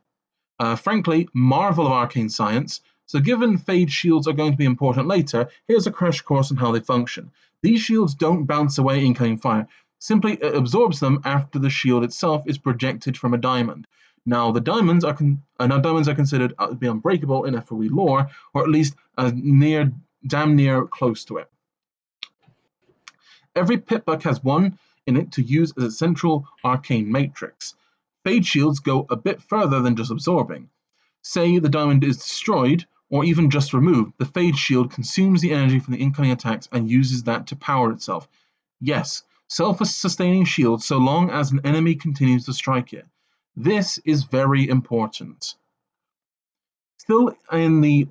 Frankly, marvel of arcane science. So given Fade shields are going to be important later, here's a crash course on how they function. These shields don't bounce away incoming fire. Simply it absorbs them after the shield itself is projected from a diamond. Now the diamonds are considered to be unbreakable in FOE lore, or at least damn near close to it. Every pitbuck has one in it to use as a central arcane matrix. Fade shields go a bit further than just absorbing. Say the diamond is destroyed, or even just removed, the Fade shield consumes the energy from the incoming attacks and uses that to power itself. Yes, self-sustaining shield so long as an enemy continues to strike it. This is very important. Still in the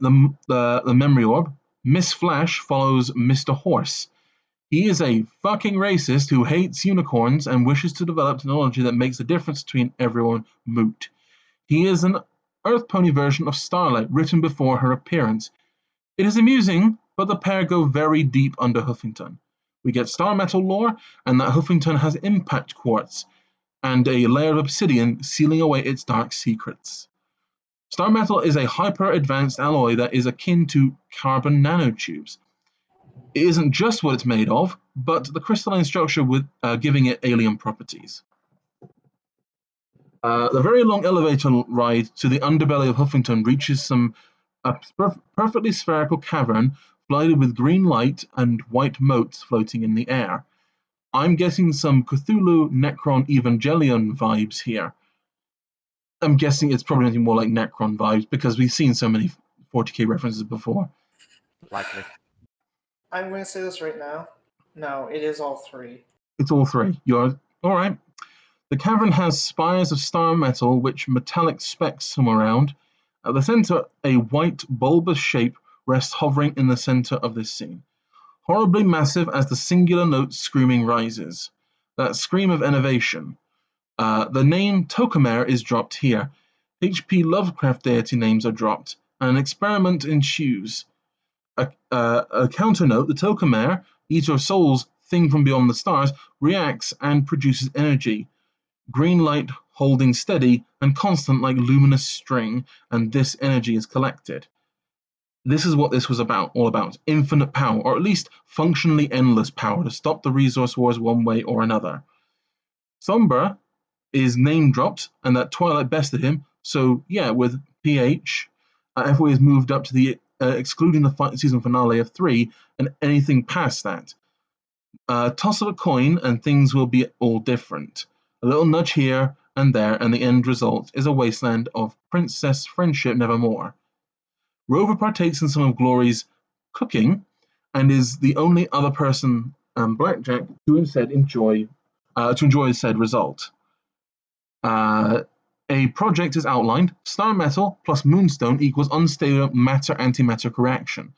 Memory Orb, Miss Flash follows Mr. Horse. He is a fucking racist who hates unicorns and wishes to develop technology that makes the difference between everyone moot. He is an Earth Pony version of Starlight written before her appearance. It is amusing, but the pair go very deep under Huffington. We get Star Metal lore, and that Huffington has impact quartz, and a layer of obsidian sealing away its dark secrets. Star Metal is a hyper-advanced alloy that is akin to carbon nanotubes. It isn't just what it's made of, but the crystalline structure with giving it alien properties. The very long elevator ride to the underbelly of Huffington reaches a perfectly spherical cavern flooded with green light and white motes floating in the air. I'm getting some Cthulhu Necron Evangelion vibes here. I'm guessing it's probably more like Necron vibes because we've seen so many 40k references before. Likely. I'm going to say this right now. No, it is all three. It's all three. You're all right. The cavern has spires of star metal, which metallic specks swim around. At the center, a white, bulbous shape rests hovering in the center of this scene, horribly massive as the singular note screaming rises. That scream of innovation. The name Tokamer is dropped here. H.P. Lovecraft deity names are dropped, and an experiment ensues. A counter note, the Tokamer, Eater of Souls, thing from beyond the stars, reacts and produces energy. Green light holding steady and constant like luminous string, and this energy is collected. This is what this was all about. Infinite power, or at least functionally endless power to stop the resource wars one way or another. Sombra is name dropped, and that Twilight bested him, so yeah, with PH, FOE has moved up to the excluding the season finale of 3, and anything past that. Toss of a coin and things will be all different. A little nudge here and there, and the end result is a wasteland of princess friendship nevermore. Rover partakes in some of Glory's cooking, and is the only other person, Blackjack, to instead enjoy said result. A project is outlined. Star metal plus moonstone equals unstable matter-antimatter correction.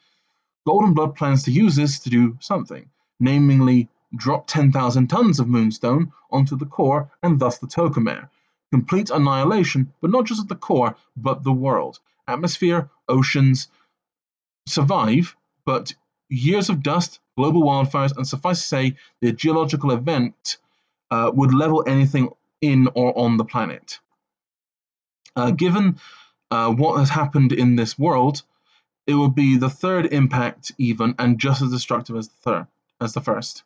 Golden Blood plans to use this to do something, namely drop 10,000 tons of moonstone onto the core and thus the Tokamer. Complete annihilation, but not just of the core, but the world. Atmosphere, oceans survive, but years of dust, global wildfires, and suffice to say, the geological event would level anything in or on the planet. Given what has happened in this world, it would be the third impact even, and just as destructive as the first.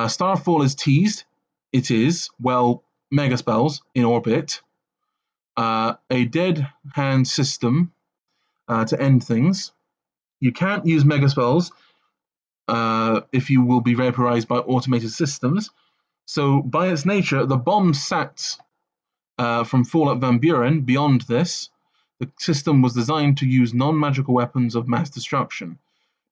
Starfall is teased. It is, well, mega spells in orbit, a dead hand system to end things. You can't use mega spells if you will be vaporized by automated systems. So, by its nature, the bomb sat from Fallout Van Buren. Beyond this, the system was designed to use non-magical weapons of mass destruction.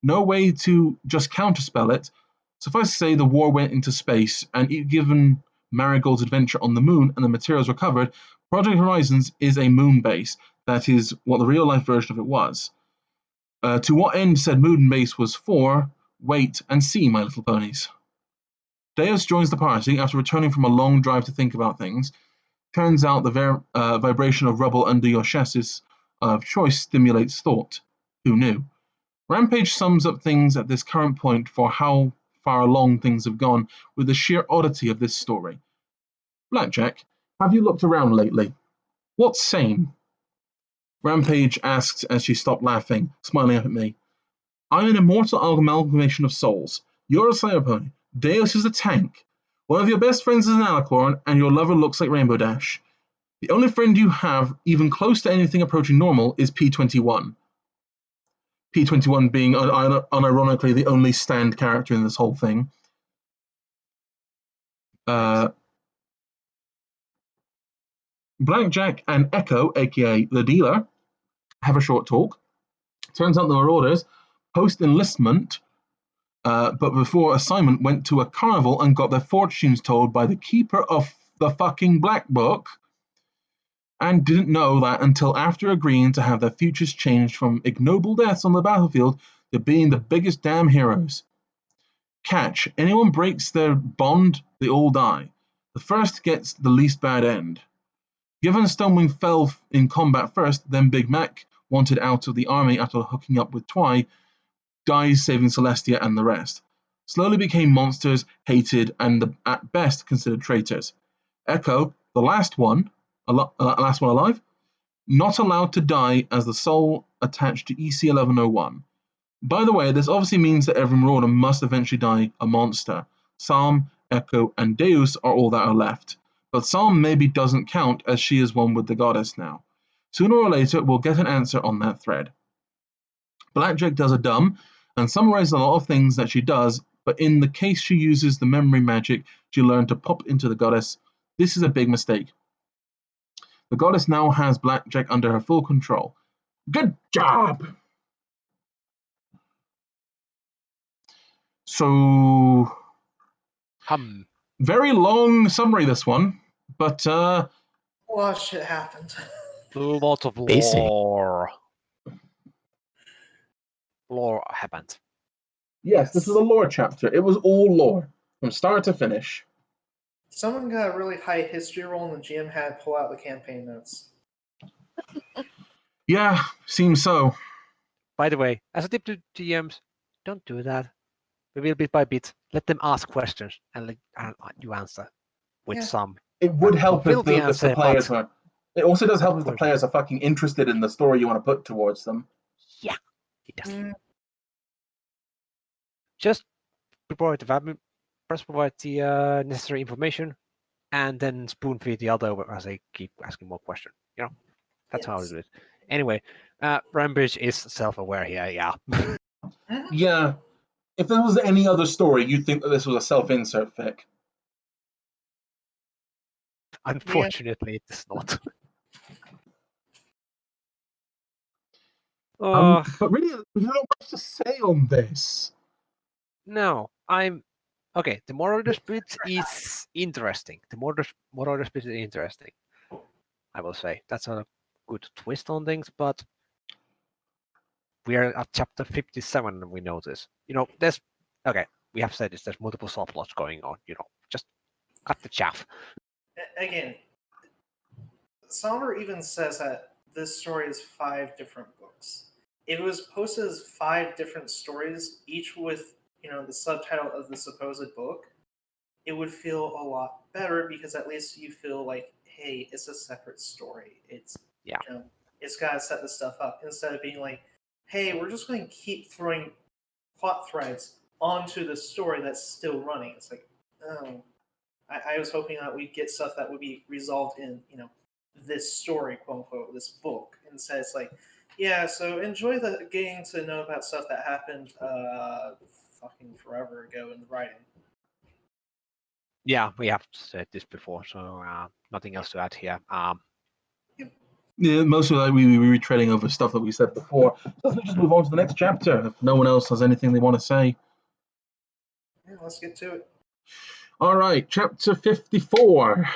No way to just counterspell it. Suffice to say, the war went into space, and given Marigold's adventure on the moon and the materials recovered, Project Horizons is a moon base. That is what the real-life version of it was. To what end said moon base was for, wait and see, my little ponies. Deus joins the party after returning from a long drive to think about things. Turns out the vibration of rubble under your chassis of choice stimulates thought. Who knew? Rampage sums up things at this current point for how far along things have gone with the sheer oddity of this story. Blackjack, have you looked around lately? What's sane? Rampage asked as she stopped laughing, smiling up at me. I'm an immortal amalgamation of souls. You're a Slayer pony. Deus is a tank. One of your best friends is an alicorn, and your lover looks like Rainbow Dash. The only friend you have, even close to anything approaching normal, is P21. P21 being unironically the only stand character in this whole thing. Blackjack and Echo, aka the dealer, have a short talk. Turns out the Marauders post-enlistment, but before assignment, went to a carnival and got their fortunes told by the keeper of the fucking Black Book, and didn't know that until after agreeing to have their futures changed from ignoble deaths on the battlefield to being the biggest damn heroes. Catch: anyone breaks their bond, they all die. The first gets the least bad end. Given Stonewing fell in combat first, then Big Mac, wanted out of the army after hooking up with Twy, dies saving Celestia and the rest. Slowly became monsters, hated, and at best considered traitors. Echo, the last one alive, not allowed to die as the soul attached to EC-1101. By the way, this obviously means that every Marauder must eventually die a monster. Psalm, Echo, and Deus are all that are left. But Psalm maybe doesn't count as she is one with the goddess now. Sooner or later, we'll get an answer on that thread. Blackjack does a dumb and summarizes a lot of things that she does, but in the case she uses the memory magic she learned to pop into the goddess, this is a big mistake. The goddess now has Blackjack under her full control. Good job. So, very long summary, this one, but A lot of shit happened. Lots of Basic. lore. Lore happened. yes, this was a lore chapter. It was all lore from start to finish. Someone got a really high history roll, and the GM had to pull out the campaign notes. Yeah, seems so. By the way, as a tip to GMs, don't do that. We will bit by bit let them ask questions and you answer with Yeah. some. It would help if fulfill the the answer, players but- are. It also does help if the But- players are fucking interested in the story you want to put towards them. Yeah, it does. Mm, Just provide the necessary information, and then spoon feed the other as they keep asking more questions. You know, that's how I Yes. do it. Anyway, Rambridge is self-aware here. Yeah, mhm. Yeah, if there was any other story, you'd think that this was a self-insert fic. unfortunately, it's not. But really, there's not much to say on this. No, okay. The moral of the split is interesting. The moral of the split is interesting. I will say that's a good twist on things, but we are at chapter 57 and we know this. You know, we have said this, there's multiple subplots going on, just cut the chaff. Again, Somber even says that this story is 5 different books. If it was posted as 5 different stories, each with the subtitle of the supposed book, it would feel a lot better because at least you feel like, hey, it's a separate story. It's it's got to set the stuff up instead of being like, hey, we're just going to keep throwing plot threads onto the story that's still running. It's like, oh, I was hoping that we'd get stuff that would be resolved in this story, quote unquote, this book. Instead, it's like, yeah, so enjoy the getting to know about stuff that happened fucking forever ago in the writing. Yeah, we have said this before, so nothing else to add here. Yeah, most of that we were retreading over stuff that we said before. So let's just move on to the next chapter. If no one else has anything they want to say. Yeah, let's get to it. All right, chapter 54.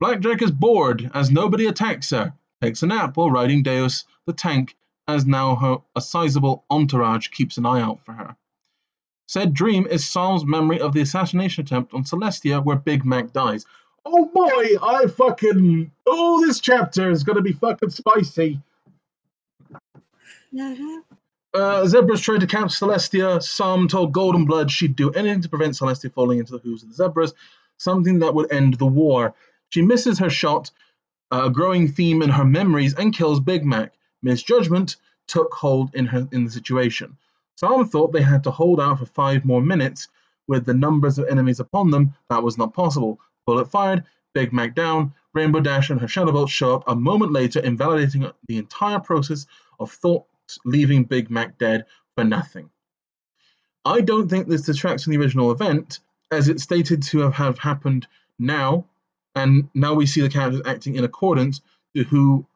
Blackjack is bored as nobody attacks her. Takes a nap while riding Deus, the tank, as now a sizable entourage keeps an eye out for her. Said dream is Saul's memory of the assassination attempt on Celestia where Big Mac dies. Oh boy, this chapter is going to be fucking spicy. Zebras tried to catch Celestia. Sam told Goldenblood she'd do anything to prevent Celestia falling into the hooves of the Zebras, something that would end the war. She misses her shot, a growing theme in her memories, and kills Big Mac. Misjudgment took hold in the situation. Sam thought they had to hold out for 5 more minutes. With the numbers of enemies upon them, that was not possible. Bullet fired, Big Mac down, Rainbow Dash and her Shadow Bolt show up a moment later, invalidating the entire process of thought, leaving Big Mac dead for nothing. I don't think this detracts from the original event, as it's stated to have happened now, and now we see the characters acting in accordance to who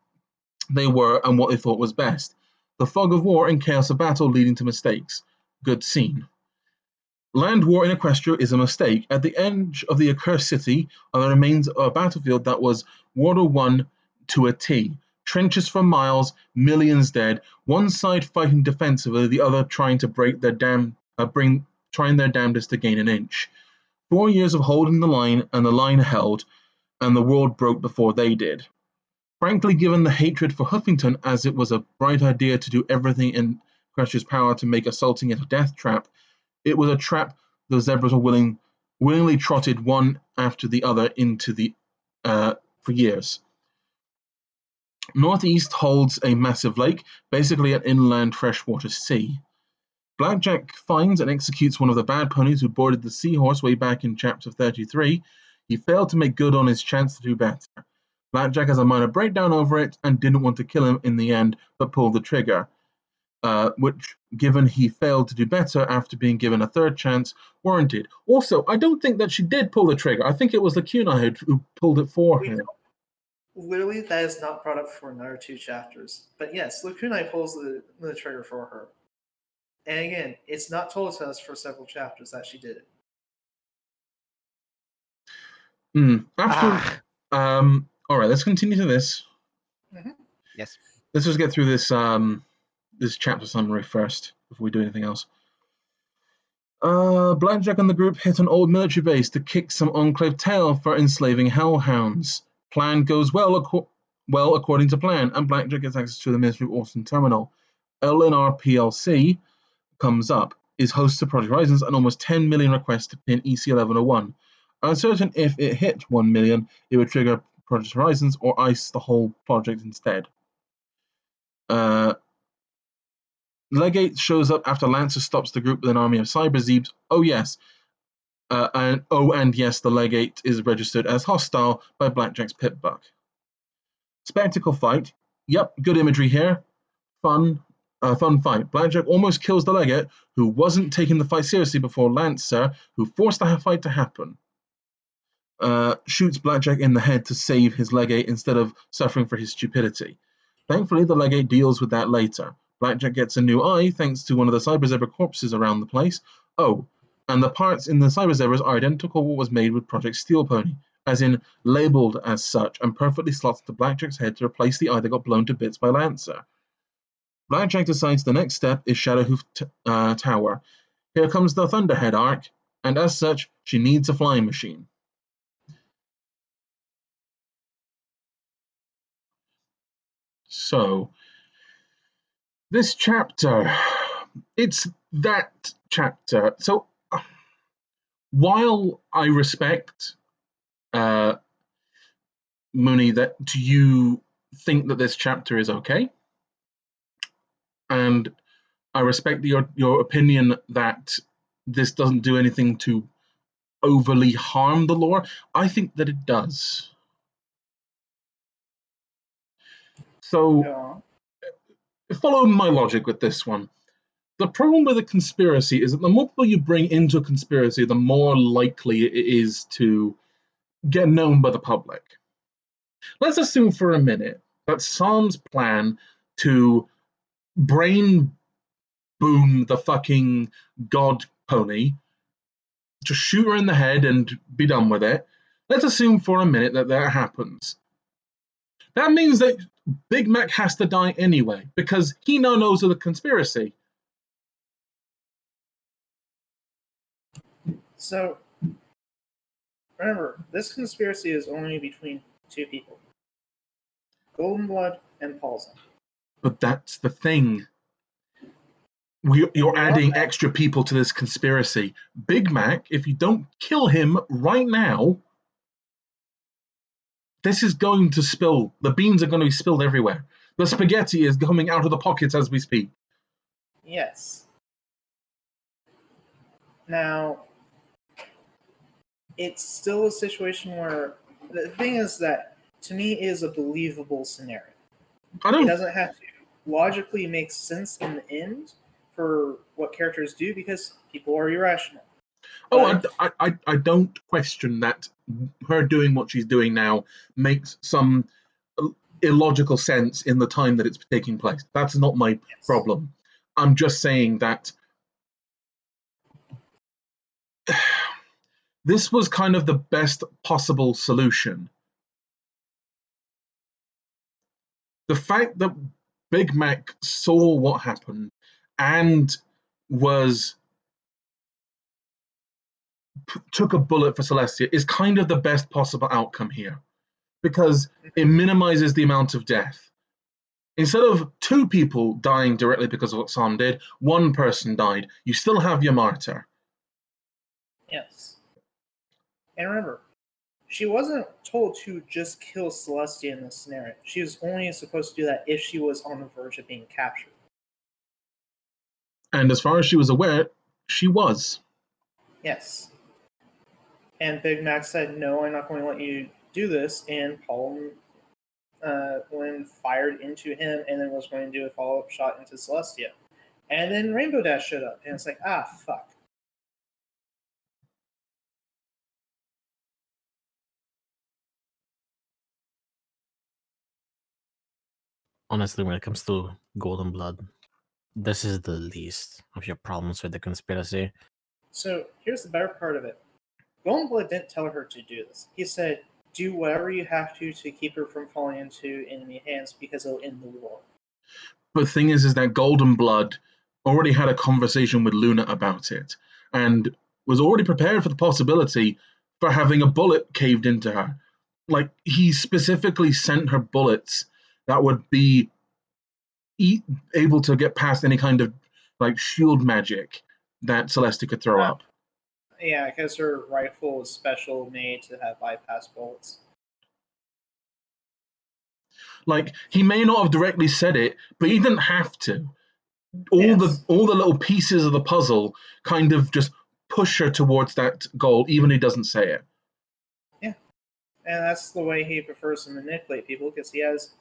they were and what they thought was best. The fog of war and chaos of battle leading to mistakes. Good scene. Land war in Equestria is a mistake. At the edge of the accursed city are the remains of a battlefield that was World War I to a T. Trenches for miles, millions dead, one side fighting defensively, the other trying to trying their damnedest to gain an inch. 4 years of holding the line, and the line held, and the world broke before they did. Frankly, given the hatred for Huffington, as it was a bright idea to do everything in Equestria's power to make assaulting it a death trap, it was a trap the Zebras were willingly trotted one after the other into for years. Northeast holds a massive lake, basically an inland freshwater sea. Blackjack finds and executes one of the bad ponies who boarded the Seahorse way back in chapter 33. He failed to make good on his chance to do better. Blackjack has a minor breakdown over it and didn't want to kill him in the end, but pulled the trigger, which, given he failed to do better after being given a third chance, warranted. Also, I don't think that she did pull the trigger. I think it was the Cunard who pulled it for her. literally, that is not brought up for another 2 chapters. But yes, Lakunai pulls the trigger for her. And again, it's not told to us for several chapters that she did it. After, all right, let's continue to this. Yes. Let's just get through this this chapter summary first before we do anything else. Blackjack and the group hit an old military base to kick some Enclave tail for enslaving hellhounds. Plan goes well according to plan, and Blackjack gets access to the Ministry of Austin terminal. LNR PLC comes up, is host to Project Horizons, and almost 10 million requests to pin EC1101. Uncertain if it hit 1 million, it would trigger Project Horizons or ice the whole project instead. Legate shows up after Lancer stops the group with an army of cyber zeebs. Oh yes. And yes, the Legate is registered as hostile by Blackjack's Pip-Buck. Spectacle fight. Yep, good imagery here. Fun fight. Blackjack almost kills the Legate, who wasn't taking the fight seriously before Lancer, who forced the fight to happen. Shoots Blackjack in the head to save his Legate instead of suffering for his stupidity. Thankfully, the Legate deals with that later. Blackjack gets a new eye thanks to one of the Cyber Zebra corpses around the place. Oh, and the parts in the Cyber Zebras are identical to what was made with Project Steel Pony, as in labeled as such and perfectly slots to Blackjack's head to replace the eye that got blown to bits by Lancer. Blackjack decides the next step is Shadowhoof Tower. Here comes the Thunderhead arc, and as such, she needs a flying machine. So, this chapter, it's that chapter. So, while I respect, Mooney, that you think that this chapter is okay, and I respect your opinion that this doesn't do anything to overly harm the lore, I think that it does. So, follow my logic with this one. The problem with a conspiracy is that the more people you bring into a conspiracy, the more likely it is to get known by the public. Let's assume for a minute that Sam's plan to brain boom the fucking god pony, to shoot her in the head and be done with it. Let's assume for a minute that that happens. That means that Big Mac has to die anyway, because he now knows of the conspiracy. So, remember, this conspiracy is only between 2 people. Golden Blood and Paulson. But that's the thing. You're adding extra people to this conspiracy. Big Mac, if you don't kill him right now, this is going to spill. The beans are going to be spilled everywhere. The spaghetti is coming out of the pockets as we speak. Yes. Now, it's still a situation where the thing is that, to me, is a believable scenario. It doesn't have to logically make sense in the end for what characters do because people are irrational. Oh, I don't question that her doing what she's doing now makes some illogical sense in the time that it's taking place. That's not my problem. I'm just saying that this was kind of the best possible solution. The fact that Big Mac saw what happened and took a bullet for Celestia is kind of the best possible outcome here, because it minimizes the amount of death. Instead of 2 people dying directly because of what Sam did, 1 person died. You still have your martyr. Yes. And remember, she wasn't told to just kill Celestia in this scenario. She was only supposed to do that if she was on the verge of being captured. And as far as she was aware, she was. Yes. And Big Mac said, no, I'm not going to let you do this. And Paul fired into him and then was going to do a follow-up shot into Celestia. And then Rainbow Dash showed up. And it's like, fuck. Honestly, when it comes to Golden Blood, this is the least of your problems with the conspiracy. So here's the better part of it. Goldenblood didn't tell her to do this. He said, do whatever you have to keep her from falling into enemy hands because it'll end the war. But the thing is that Golden Blood already had a conversation with Luna about it and was already prepared for the possibility for having a bullet caved into her. Like, he specifically sent her bullets that would be able to get past any kind of like shield magic that C.E.L could throw up. Yeah, because her rifle is special made to have bypass bullets. Like, he may not have directly said it, but he didn't have to. All the little pieces of the puzzle kind of just push her towards that goal, even if he doesn't say it. Yeah, and that's the way he prefers to manipulate people, because he has,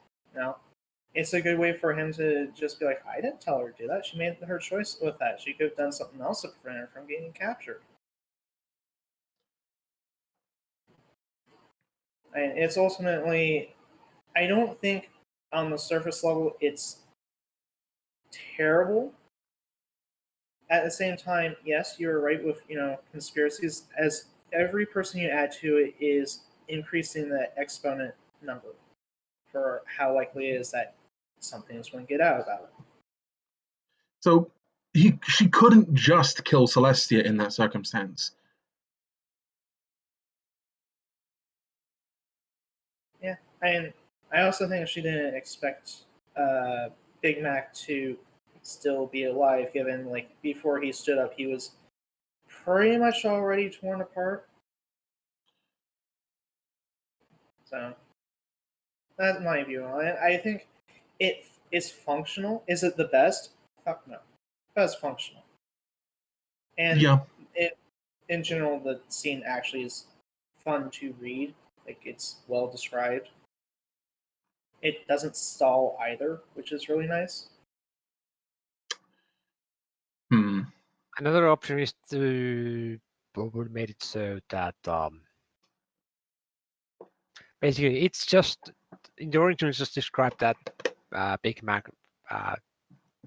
it's a good way for him to just be like, I didn't tell her to do that. She made her choice with that. She could have done something else to prevent her from getting captured. And it's ultimately, I don't think on the surface level it's terrible. At the same time, yes, you're right with, conspiracies. As every person you add to it is increasing the exponent number for how likely it is that something is going to get out about it. So she couldn't just kill Celestia in that circumstance. Yeah, and I also think she didn't expect Big Mac to still be alive, given like before he stood up, he was pretty much already torn apart. So that's my view on it. I think it is functional. Is it the best? Fuck no. But it's functional. And Yeah. In general, the scene actually is fun to read. Like, it's well described. It doesn't stall either, which is really nice. Another option is to probably made it so that basically it's just in the original it's just described that Big Mac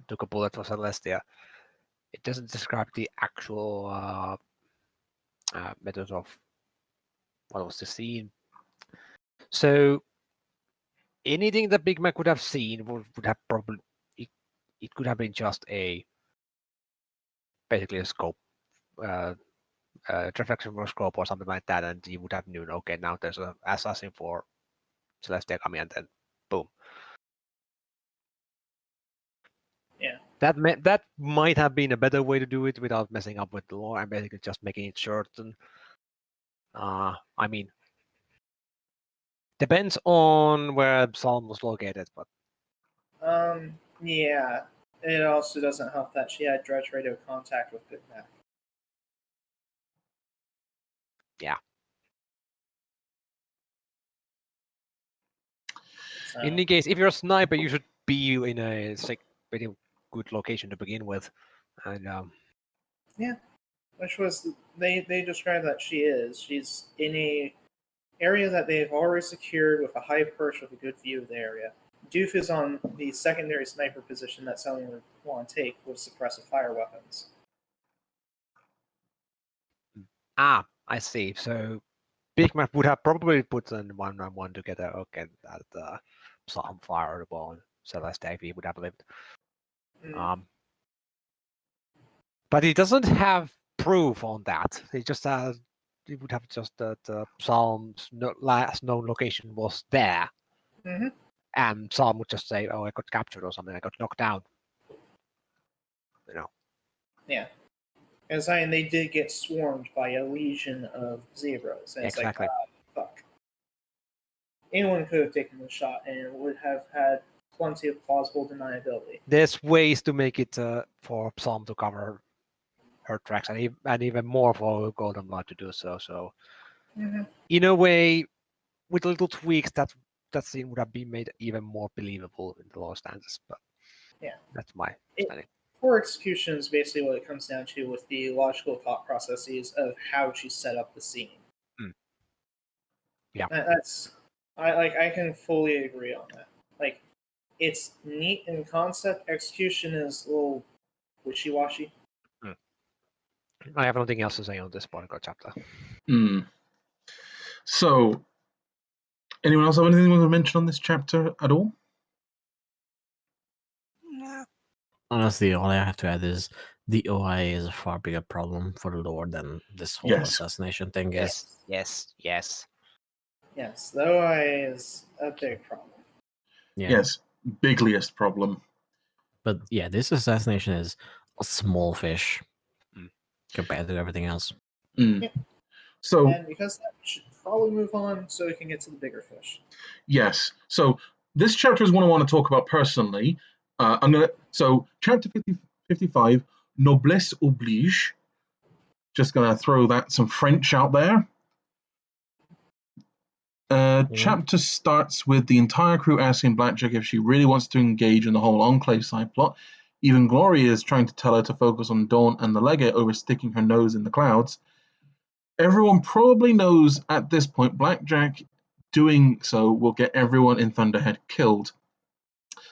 took a bullet for Celestia. It doesn't describe the actual method of what was the scene. So anything that Big Mac would have seen would have probably it could have been just basically a scope, reflection from a scope or something like that, and he would have known, okay, now there's an assassin for Celestia coming, and then boom. Yeah. That might have been a better way to do it without messing up with the lore and basically just making it certain. I mean, depends on where Psalm was located, but yeah. It also doesn't help that she had direct radio contact with Big Mac. Yeah. So, in any case, if you're a sniper, you should be in a pretty good location to begin with, and yeah, which was they described that she's in a area that they've already secured with a high perch with a good view of the area. Doof is on the secondary sniper position that someone would want to take with suppressive fire weapons. I see. So Big Mac would have probably put in 1-on-1 together. Okay, that Psalm fireable and Celeste if he would have lived. But he doesn't have proof on that. He just has. He would have just that Psalm's last known location was there, and Psalm would just say, "Oh, I got captured or something. I got knocked down." You know. Yeah. As I mean, they did get swarmed by a legion of zebras. And Exactly. It's like, fuck. Anyone could have taken the shot and would have had plenty of plausible deniability. There's ways to make it for Psalm to cover her tracks, and even more for Golden Blood to do so. So, in a way, with little tweaks, that scene would have been made even more believable in the lower stanzas. But yeah, that's my understanding. Poor execution is basically what it comes down to with the logical thought processes of how she set up the scene. Yeah, I can fully agree on that. Like, It's neat in concept. Execution is a little wishy-washy. I have nothing else to say on this particular chapter. So, anyone else have anything they want to mention on this chapter at all? Nah. Honestly, all I have to add is the OI is a far bigger problem for the lore than this whole Yes. assassination thing is. Yes. Yes, the OI is a big problem. Yeah. Yes, bigliest problem. But yeah, this assassination is a small fish Mm. compared to everything else. So, And because of that, we should probably move on so we can get to the bigger fish. yes. So, this chapter is one I want to talk about personally. Chapter 55, Noblesse oblige. Just gonna throw some French out there. Chapter starts with the entire crew asking Blackjack if she really wants to engage in the whole Enclave side plot. Even Gloria is trying to tell her to focus on Dawn and the Legate over sticking her nose in the clouds. Everyone probably knows at this point Blackjack doing so will get everyone in Thunderhead killed.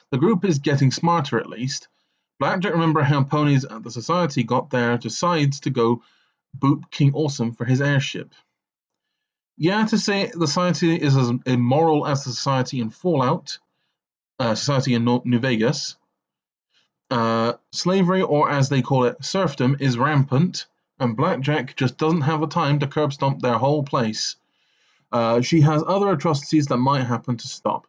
The group is getting smarter at least. Blackjack remembers how ponies at the Society got there, decides to go boot King Awesome for his airship. Yeah, to say the Society is as immoral as the Society in Fallout, Society in New Vegas. Slavery, or as they call it, serfdom, is rampant, and Blackjack just doesn't have the time to curb stomp their whole place. She has other atrocities that might happen to stop.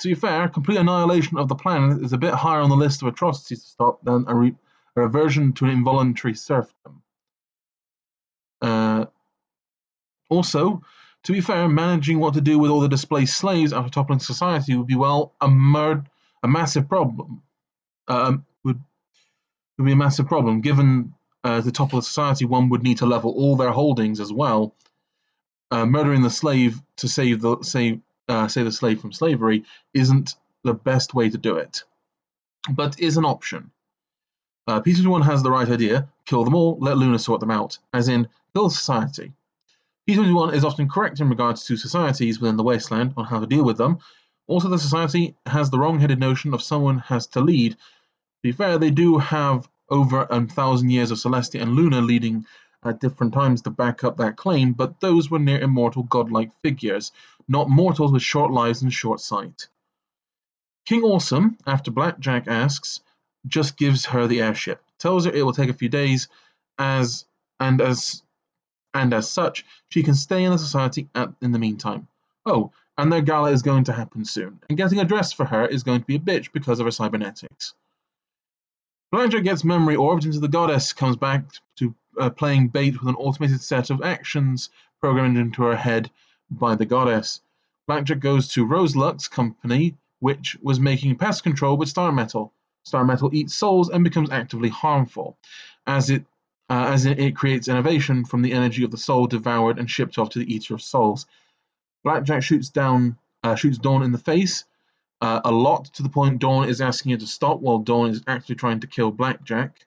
To be fair, complete annihilation of the planet is a bit higher on the list of atrocities to stop than a reversion to an involuntary serfdom. Also, to be fair, managing what to do with all the displaced slaves after toppling society would be, well, a massive problem. Would be a massive problem. Given the top of the society, one would need to level all their holdings as well. Murdering the slave to save the slave from slavery isn't the best way to do it, but is an option. P21 has the right idea: kill them all, let Luna sort them out, as in, kill society. P21 is often correct in regards to societies within the Wasteland on how to deal with them. Also, the society has the wrong-headed notion of someone has to lead. To be fair, they do have over 1,000 years of Celestia and Luna leading at different times to back up that claim, but those were near immortal godlike figures, not mortals with short lives and short sight. King Awesome, after Blackjack asks, just gives her the airship, tells her it will take a few days, as such, she can stay in the society in the meantime. Oh, and their gala is going to happen soon, and getting a dress for her is going to be a bitch because of her cybernetics. Blackjack gets memory orbed into the goddess, comes back to playing bait with an automated set of actions programmed into her head by the goddess. Blackjack goes to Rose Luck's company, which was making pest control with Star Metal. Star Metal eats souls and becomes actively harmful, as it creates innovation from the energy of the soul devoured and shipped off to the Eater of Souls. Blackjack shoots Dawn in the face, a lot, to the point Dawn is asking her to stop while Dawn is actually trying to kill Blackjack.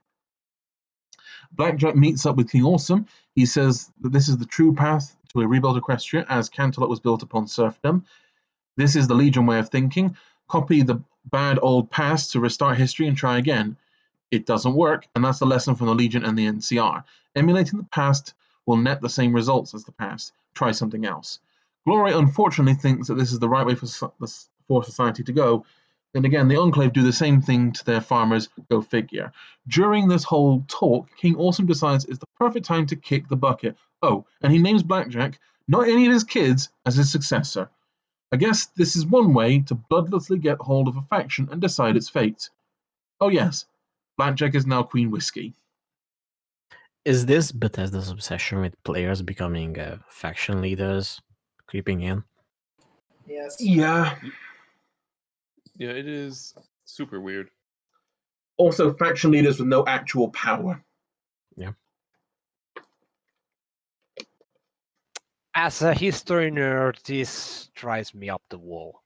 Blackjack meets up with King Awesome. He says that this is the true path to a rebuilt Equestria, as Canterlot was built upon serfdom. This is the Legion way of thinking. Copy the bad old past to restart history and try again. It doesn't work, and that's the lesson from the Legion and the NCR. Emulating the past will net the same results as the past. Try something else. Gloria unfortunately thinks that this is the right way for society to go. And again, the Enclave do the same thing to their farmers, go figure. During this whole talk, King Awesome decides it's the perfect time to kick the bucket. Oh, and he names Blackjack, not any of his kids, as his successor. I guess this is one way to bloodlessly get hold of a faction and decide its fate. Oh yes, Blackjack is now Queen Whiskey. Is this Bethesda's obsession with players becoming faction leaders creeping in? Yes. Yeah. Yeah, it is super weird. Also, faction leaders with no actual power. Yeah. As a history nerd, this drives me up the wall.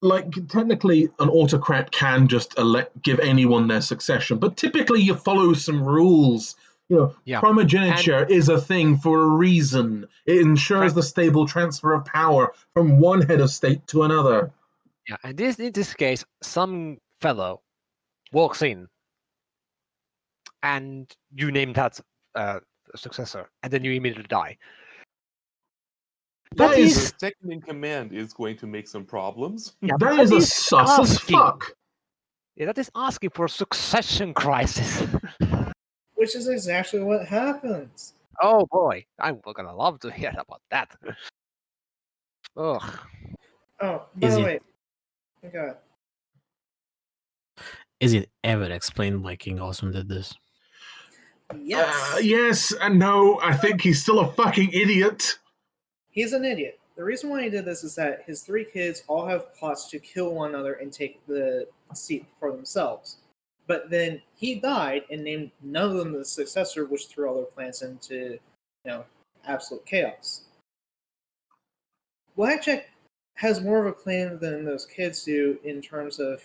Like, technically, an autocrat can just give anyone their succession, but typically you follow some rules. Primogeniture is a thing for a reason. It ensures the stable transfer of power from one head of state to another. Yeah, and in this case, some fellow walks in, and you name that successor, and then you immediately die. That That is- The is second in command is going to make some problems. yeah, That that is a is sus as asking. fuck. Yeah, that is asking for a succession crisis. Which is exactly what happens. Oh boy, I'm gonna love to hear about that. Ugh. Oh, by Is the it- way, oh god. Is it ever explained why King Awesome did this? Yes. Yes and no. I think he's still a fucking idiot. He's an idiot. The reason why he did this is that his 3 kids all have plots to kill one another and take the seat for themselves. But then he died and named none of them the successor, which threw all their plans into, absolute chaos. Blackjack has more of a claim than those kids do in terms of,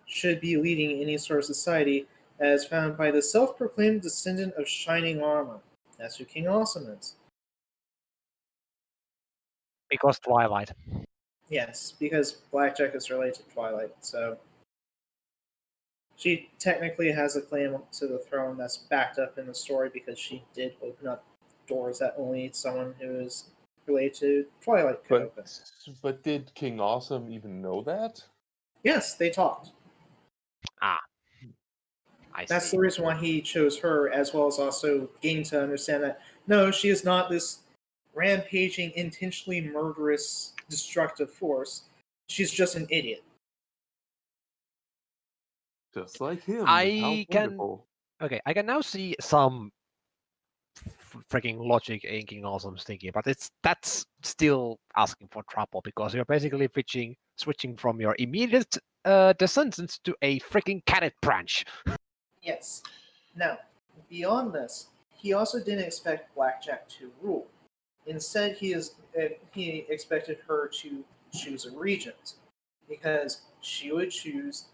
should be leading any sort of society, as found by the self-proclaimed descendant of Shining Armor. That's who King Awesome is. Because Twilight. Yes, because Blackjack is related to Twilight, so she technically has a claim to the throne that's backed up in the story because she did open up doors that only someone who is related to Twilight could open. But did King Awesome even know that? Yes, they talked. I That's see. the reason why he chose her, as well as also getting to understand that no, she is not this rampaging, intentionally murderous, destructive force. She's just an idiot. Just like him. I How can- wonderful. Okay, I can now see some freaking logic in King Awesome's thinking, but that's still asking for trouble because you're basically switching from your immediate descendants to a freaking cadet branch. Yes. Now, beyond this, he also didn't expect Blackjack to rule. Instead, he expected her to choose a regent because she would choose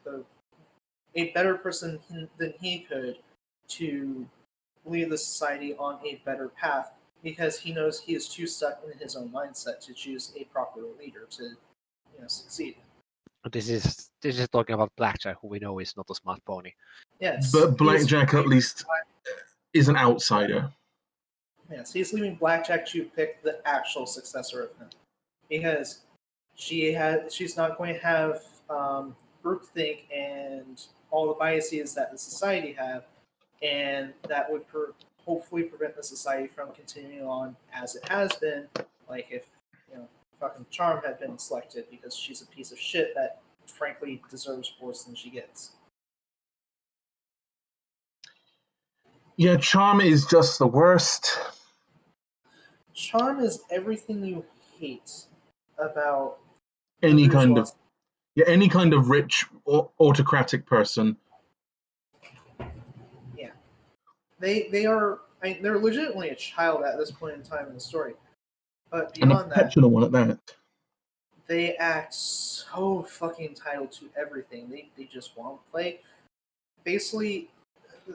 a better person than he could to lead the society on a better path because he knows he is too stuck in his own mindset to choose a proper leader to succeed. This is talking about Blackjack, who we know is not a smart pony. Yes, But he's Blackjack at leaving- least is an outsider. Yes, he's leaving Blackjack to pick the actual successor of him because she's not going to have groupthink and all the biases that the society have, and that would hopefully prevent the society from continuing on as it has been. Like if fucking Charm had been selected because she's a piece of shit that frankly deserves worse than she gets. Yeah, Charm is just the worst. Charm is everything you hate about the Any kind of bourgeoisie. any kind of rich autocratic person. They are they're legitimately a child at this point in time in the story, but And a beyond that, petulant one at that. they act so fucking entitled to everything. They just want to play. Basically,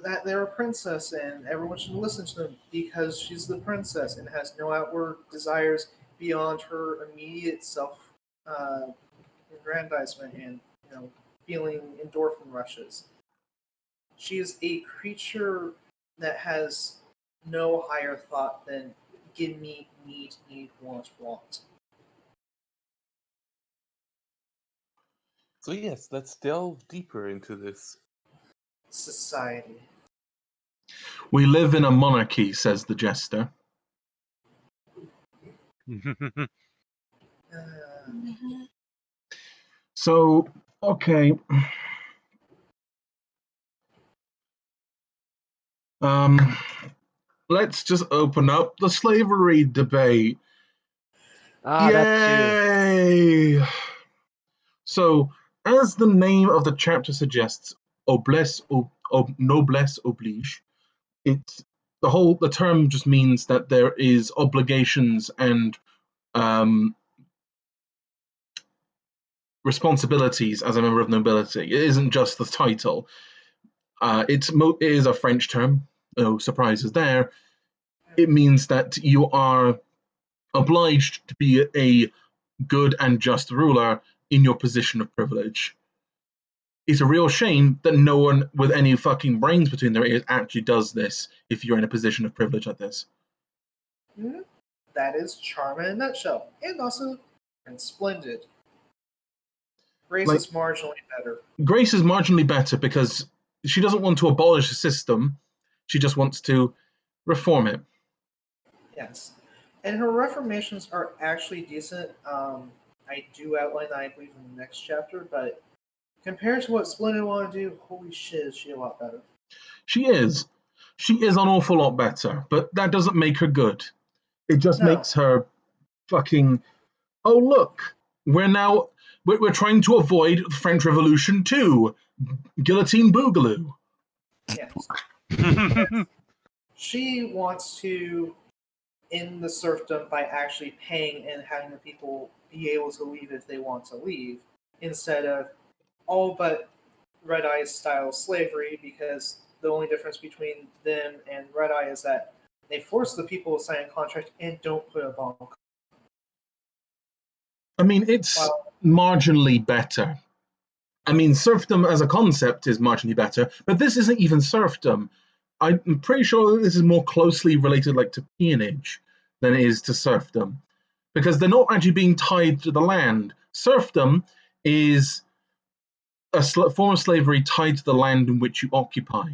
that they're a princess and everyone should listen to them because she's the princess and has no outward desires beyond her immediate self aggrandizement and feeling endorphin rushes. She is a creature that has no higher thought than give me, need, want. So yes, let's delve deeper into this. Society. We live in a monarchy, says the jester. So, okay. Let's just open up the slavery debate. That too. Yay! So, as the name of the chapter suggests, noblesse oblige. It's the term just means that there is obligations and responsibilities as a member of nobility. It isn't just the title. It is a French term. No surprises there. It means that you are obliged to be a good and just ruler in your position of privilege. It's a real shame that no one with any fucking brains between their ears actually does this if you're in a position of privilege like this. That is charm in a nutshell. And also, and splendid. Grace Like- is marginally better. Grace is marginally better because she doesn't want to abolish the system. She just wants to reform it. Yes. And her reformations are actually decent. I do outline that, I believe, in the next chapter, but compared to what Splendid want to do, holy shit, is she a lot better. She is. She is an awful lot better, but that doesn't make her good. It just No. makes her fucking, oh look, we're trying to avoid the French Revolution too. Guillotine Boogaloo. Yes. She wants to end the serfdom by actually paying and having the people be able to leave if they want to leave, instead of all but Red Eye's style slavery, because the only difference between them and Red Eye is that they force the people to sign a contract and don't put a bomb. I mean, it's Wow. marginally better. I mean, serfdom as a concept is marginally better, but this isn't even serfdom. I'm pretty sure this is more closely related, like, to peonage than it is to serfdom, because they're not actually being tied to the land. Serfdom is a form of slavery tied to the land in which you occupy.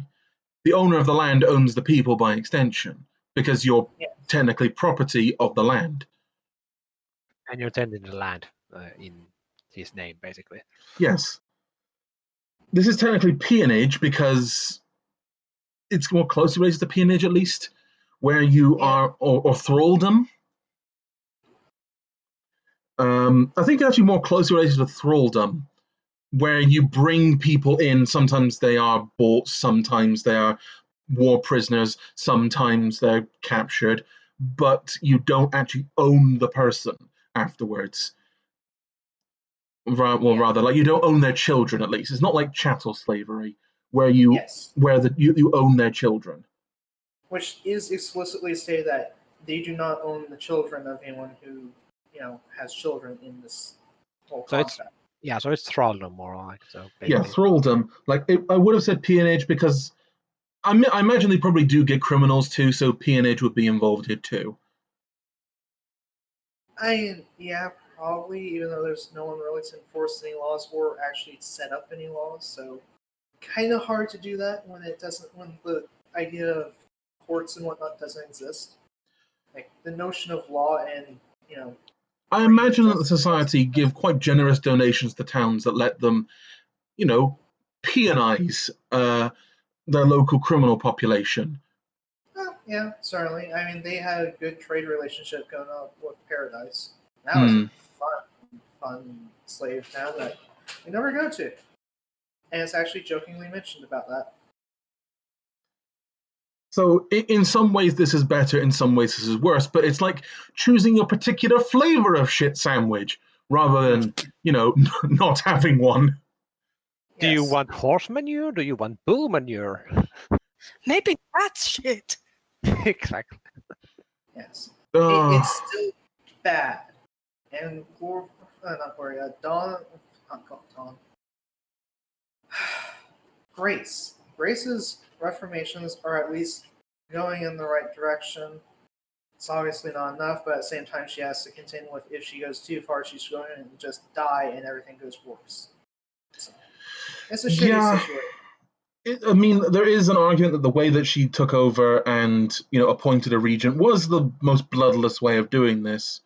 The owner of the land owns the people by extension, because you're technically property of the land. And you're tending the land in his name, basically. Yes. This is technically peonage because it's more closely related to peonage, at least, where you are, or thraldom. I think it's actually more closely related to thraldom, where you bring people in. Sometimes they are bought, sometimes they are war prisoners, sometimes they're captured, but you don't actually own the person afterwards. Rather, like, you don't own their children. At least it's not like chattel slavery, where you own their children. Which is explicitly stated that they do not own the children of anyone who, has children in this whole contract. So it's thraldom, more like. So yeah, thraldom. Like, I would have said peonage because I imagine they probably do get criminals too, so peonage would be involved here too. Probably, even though there's no one really to enforce any laws or actually set up any laws, so kind of hard to do that when the idea of courts and whatnot doesn't exist. Like, the notion of law and, I imagine that the society give quite generous donations to towns that let them, peonize their local criminal population. Well, yeah, certainly. I mean, they had a good trade relationship going on with Paradise. That was a fun slave town that we never go to. And it's actually jokingly mentioned about that. So in some ways this is better, in some ways this is worse, but it's like choosing a particular flavor of shit sandwich rather than, not having one. Do you want horse manure? Do you want bull manure? Maybe that's shit. Exactly. Yes. It's still bad. And Dawn. Grace's reformations are at least going in the right direction. It's obviously not enough, but at the same time she has to contend with, if she goes too far, she's going to just die and everything goes worse. So, it's a shitty situation. I mean, there is an argument that the way that she took over and, appointed a regent was the most bloodless way of doing this,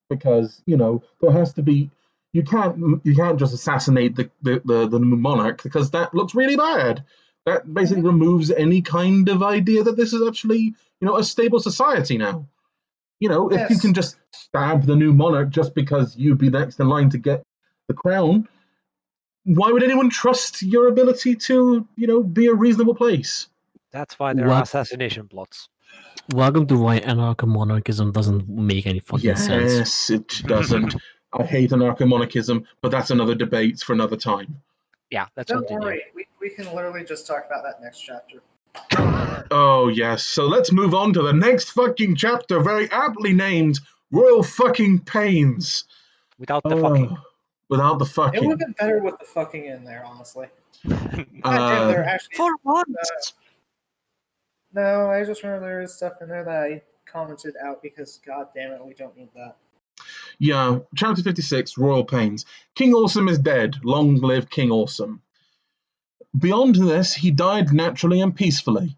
because, there has to be, you can't just assassinate the monarch, because that looks really bad. That basically removes any kind of idea that this is actually, a stable society now. If you can just stab the new monarch just because you'd be next in line to get the crown, why would anyone trust your ability to, be a reasonable place? That's why there are assassination plots. Welcome to why anarcho-monarchism doesn't make any fucking sense. Yes, it doesn't. I hate anarcho-monarchism, but that's another debate for another time. Yeah, let's Don't continue. worry, we can literally just talk about that next chapter. Oh, yes. So let's move on to the next fucking chapter, very aptly named Royal Fucking Pains. Without the fucking. without the It would have fucking. been better with the fucking in there, honestly. Uh, Goddamn, there actually. For once. No, I just remember there was stuff in there that I commented out because, god damn it, we don't need that. Yeah, Chapter 56, Royal Pains. King Awesome is dead. Long live King Awesome. Beyond this, he died naturally and peacefully.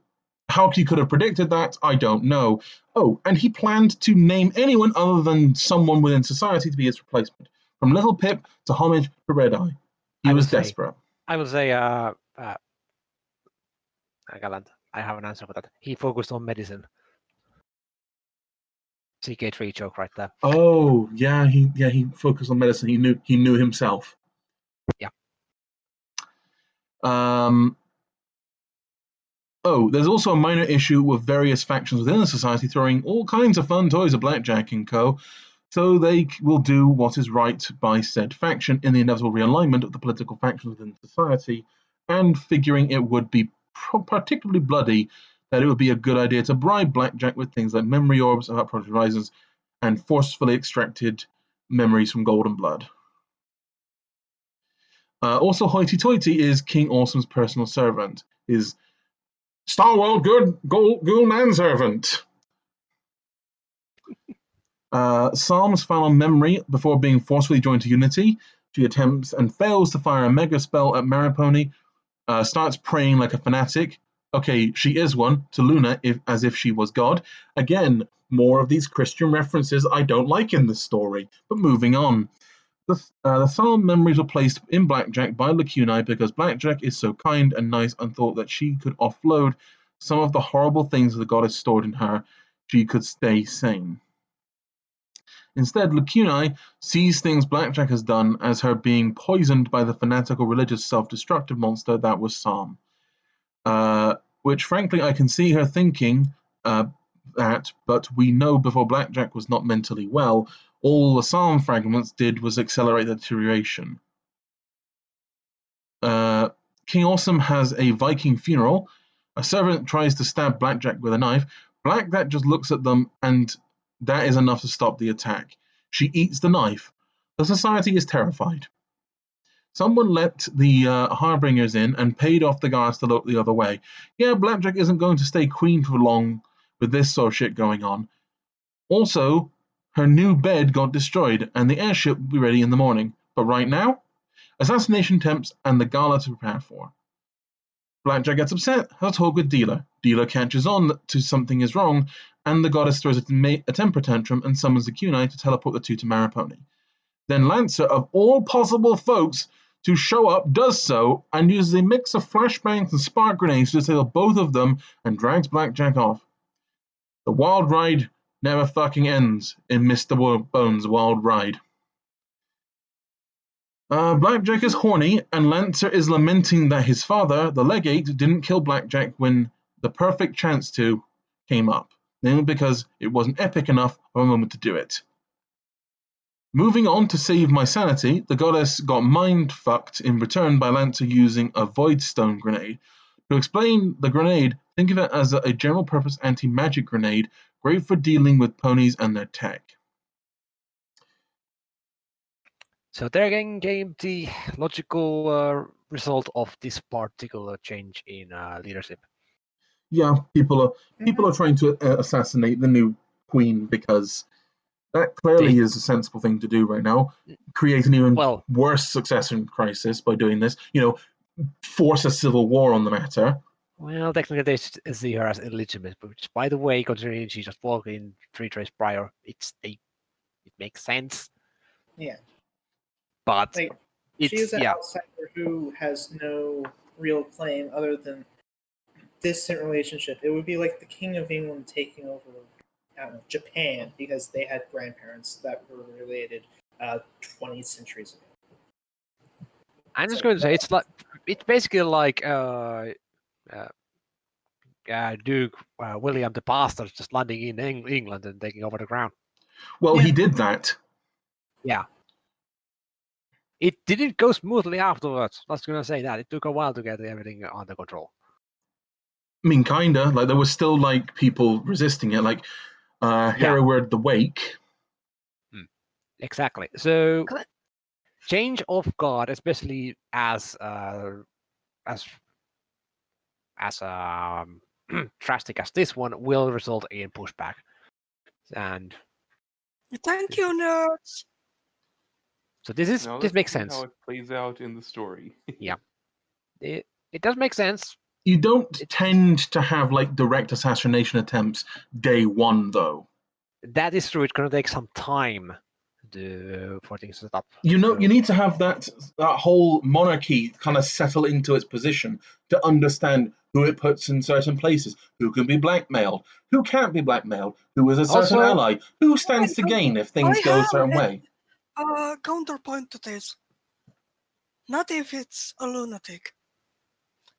How he could have predicted that, I don't know. Oh, and he planned to name anyone other than someone within society to be his replacement. From Little Pip to Homage to Red Eye. He was desperate. I would say, Gallant, I have an answer for that. He focused on medicine. CK3 joke right there. Oh, he focused on medicine. He knew himself. Yeah. Oh, there's also a minor issue with various factions within the society throwing all kinds of fun toys at Blackjack and co., so they will do what is right by said faction in the inevitable realignment of the political factions within society, and figuring it would be particularly bloody, that it would be a good idea to bribe Blackjack with things like memory orbs about Project Horizons and forcefully extracted memories from Golden Blood. Also, Hoity Toity is King Awesome's personal servant, his Star World good ghoul manservant. Psalm's final memory before being forcefully joined to Unity. She attempts and fails to fire a mega spell at Maripony. Starts praying like a fanatic. Okay, she is one, to Luna as if she was God. Again, more of these Christian references I don't like in this story, but moving on. The Psalm memories were placed in Blackjack by Lacunae because Blackjack is so kind and nice and thought that she could offload some of the horrible things the goddess stored in her. She could stay sane. Instead, Lacunae sees things Blackjack has done as her being poisoned by the fanatical religious self-destructive monster that was Psalm. Which frankly I can see her thinking that, but we know before Blackjack was not mentally well, all the Psalm fragments did was accelerate the deterioration. King Awesome has a Viking funeral. A servant tries to stab Blackjack with a knife. Blackjack just looks at them, and that is enough to stop the attack. She eats the knife. The society is terrified. Someone let the Harbingers in and paid off the guards to look the other way. Yeah, Blackjack isn't going to stay queen for long with this sort of shit going on. Also, her new bed got destroyed, and the airship will be ready in the morning. But right now, assassination attempts and the gala to prepare for. Blackjack gets upset, has a talk with Dealer. Dealer catches on to something is wrong, and the goddess throws a temper tantrum and summons the kunai to teleport the two to Maripony. Then Lancer, of all possible folks to show up, does so, and uses a mix of flashbangs and spark grenades to disable both of them and drags Blackjack off. The wild ride never fucking ends in Mr. Bones' wild ride. Blackjack is horny, and Lancer is lamenting that his father, the legate, didn't kill Blackjack when the perfect chance to came up, namely because it wasn't epic enough of a moment to do it. Moving on to save my sanity, the goddess got mind-fucked in return by Lancer using a Void Stone grenade. To explain the grenade, think of it as a general-purpose anti-magic grenade, great for dealing with ponies and their tech. So there again came the logical result of this particular change in leadership. Yeah, people are trying to assassinate the new queen because that clearly is a sensible thing to do right now. Create an even worse succession crisis by doing this. Force a civil war on the matter. Well, technically they see her as illegitimate, which, by the way, considering she just walked in 3 days prior, it makes sense. Yeah. But she is an outsider who has no real claim other than distant relationship. It would be like the King of England taking over, I don't know, Japan because they had grandparents that were related 20 centuries ago. I'm just going to say it's basically like Duke William the Bastard just landing in England and taking over the crown. Well, he did that. Yeah. It didn't go smoothly afterwards. I was going to say that. It took a while to get everything under control. I mean, kinda. Like, there was still, like, people resisting it. Like, Hereward the Wake. Exactly. So, change of guard, especially as drastic as this one, will result in pushback. And Thank you, nerds. so this Now this let's makes see sense. how it plays out in the story. It does make sense. You don't It's- tend to have like direct assassination attempts day one, though. That is true. It's going to take some time for things to set up. You know, So- you need to have that whole monarchy kind of settle into its position to understand who it puts in certain places, who can be blackmailed, who can't be blackmailed, who is a certain Also- ally, who stands to gain if things I go a have certain way. Counterpoint to this. Not if it's a lunatic.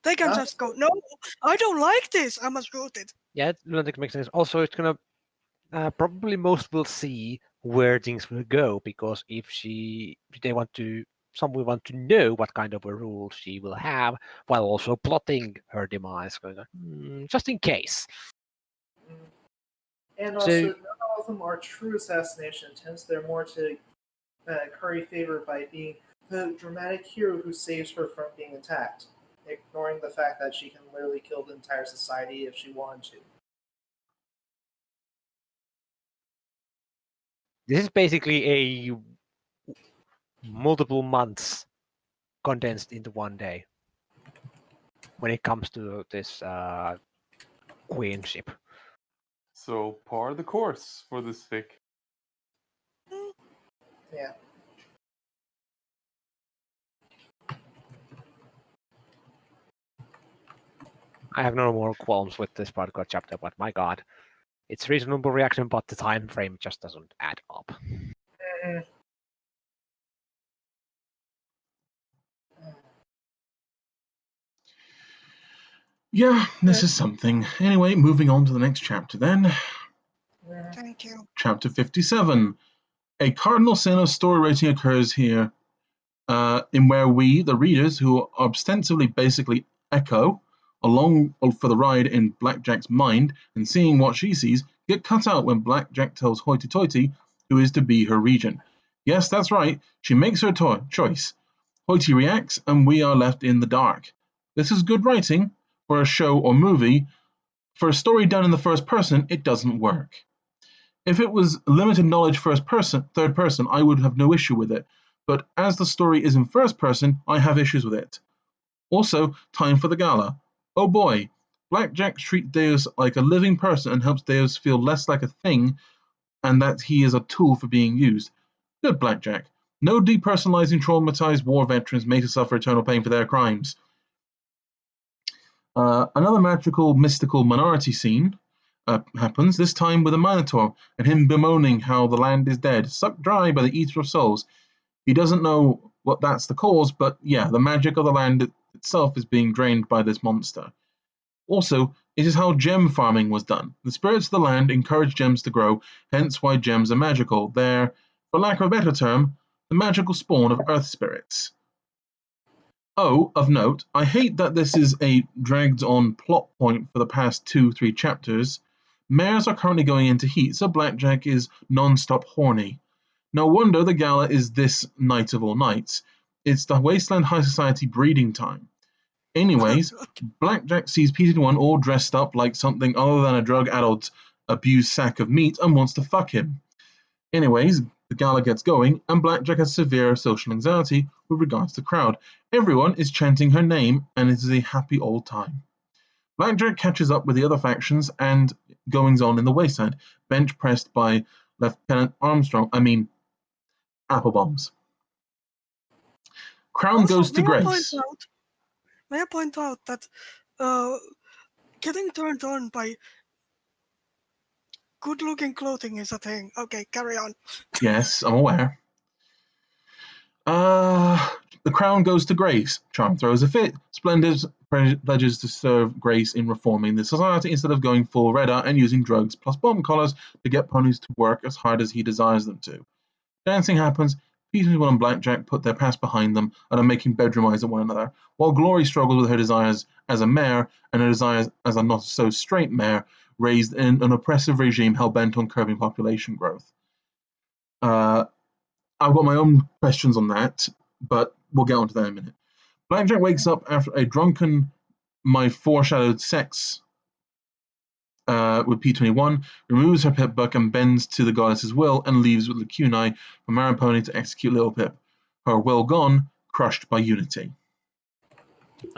They can Huh? just go, no, I don't like this. I must shoot it. Yeah, lunatic makes sense. Also, it's gonna probably most will see where things will go, because if some will want to know what kind of a rule she will have, while also plotting her demise, going just in case. And So- also, not all of them are true assassination attempts. They're more to curry favor by being the dramatic hero who saves her from being attacked, ignoring the fact that she can literally kill the entire society if she wanted to. This is basically a multiple months condensed into one day when it comes to this queenship. So par the course for this fic. Yeah. I have no more qualms with this particular chapter, but my god, it's reasonable reaction, but the time frame just doesn't add up. Yeah, this is something. Anyway, moving on to the next chapter then. Thank you. Chapter 57. A cardinal sin of story writing occurs here, in where we, the readers, who are ostensibly basically echo, along for the ride in Blackjack's mind and seeing what she sees, get cut out when Blackjack tells Hoity Toity who is to be her regent. Yes, that's right, she makes her choice. Hoity reacts, and we are left in the dark. This is good writing for a show or movie. For a story done in the first person, it doesn't work. If it was limited knowledge third person, I would have no issue with it. But as the story is in first person, I have issues with it. Also, time for the gala. Oh boy, Blackjack treats Deus like a living person and helps Deus feel less like a thing, and that he is a tool for being used. Good Blackjack. No depersonalizing traumatized war veterans made to suffer eternal pain for their crimes. Another magical, mystical minority scene happens, this time with a Minotaur, and him bemoaning how the land is dead, sucked dry by the Eater of Souls. He doesn't know what that's the cause, but yeah, the magic of the land itself is being drained by this monster. Also, it is how gem farming was done. The spirits of the land encourage gems to grow, hence why gems are magical. They're, for lack of a better term, the magical spawn of earth spirits. Oh, of note, I hate that this is a dragged-on plot point for the past 2-3 chapters. Mares are currently going into heat, so Blackjack is non-stop horny. No wonder the gala is this night of all nights. It's the Wasteland High Society breeding time. Anyways, Blackjack sees PT1 all dressed up like something other than a drug-addled, abused sack of meat and wants to fuck him. Anyways, the gala gets going, and Blackjack has severe social anxiety with regards to the crowd. Everyone is chanting her name, and it is a happy old time. Blackjack catches up with the other factions and goings on in the wasteland, bench pressed by Lieutenant Applebombs. Crown Also, goes to may Grace. I point out that getting turned on by good-looking clothing is a thing. Okay, carry on. Yes, I'm aware. The crown goes to Grace. Charm throws a fit. Splendid pledges to serve Grace in reforming the society instead of going full Redder and using drugs plus bomb collars to get ponies to work as hard as he desires them to. Dancing happens. Peter and Blackjack put their past behind them and are making bedroom eyes at one another, while Glory struggles with her desires as a mare and her desires as a not-so-straight mare raised in an oppressive regime hell-bent on curbing population growth. I've got my own questions on that, but we'll get onto that in a minute. Blackjack wakes up after a drunken, my foreshadowed sex with P21, removes her Pip book and bends to the goddess's will and leaves with the kunai for Maripony to execute Little Pip. Her will gone, crushed by Unity.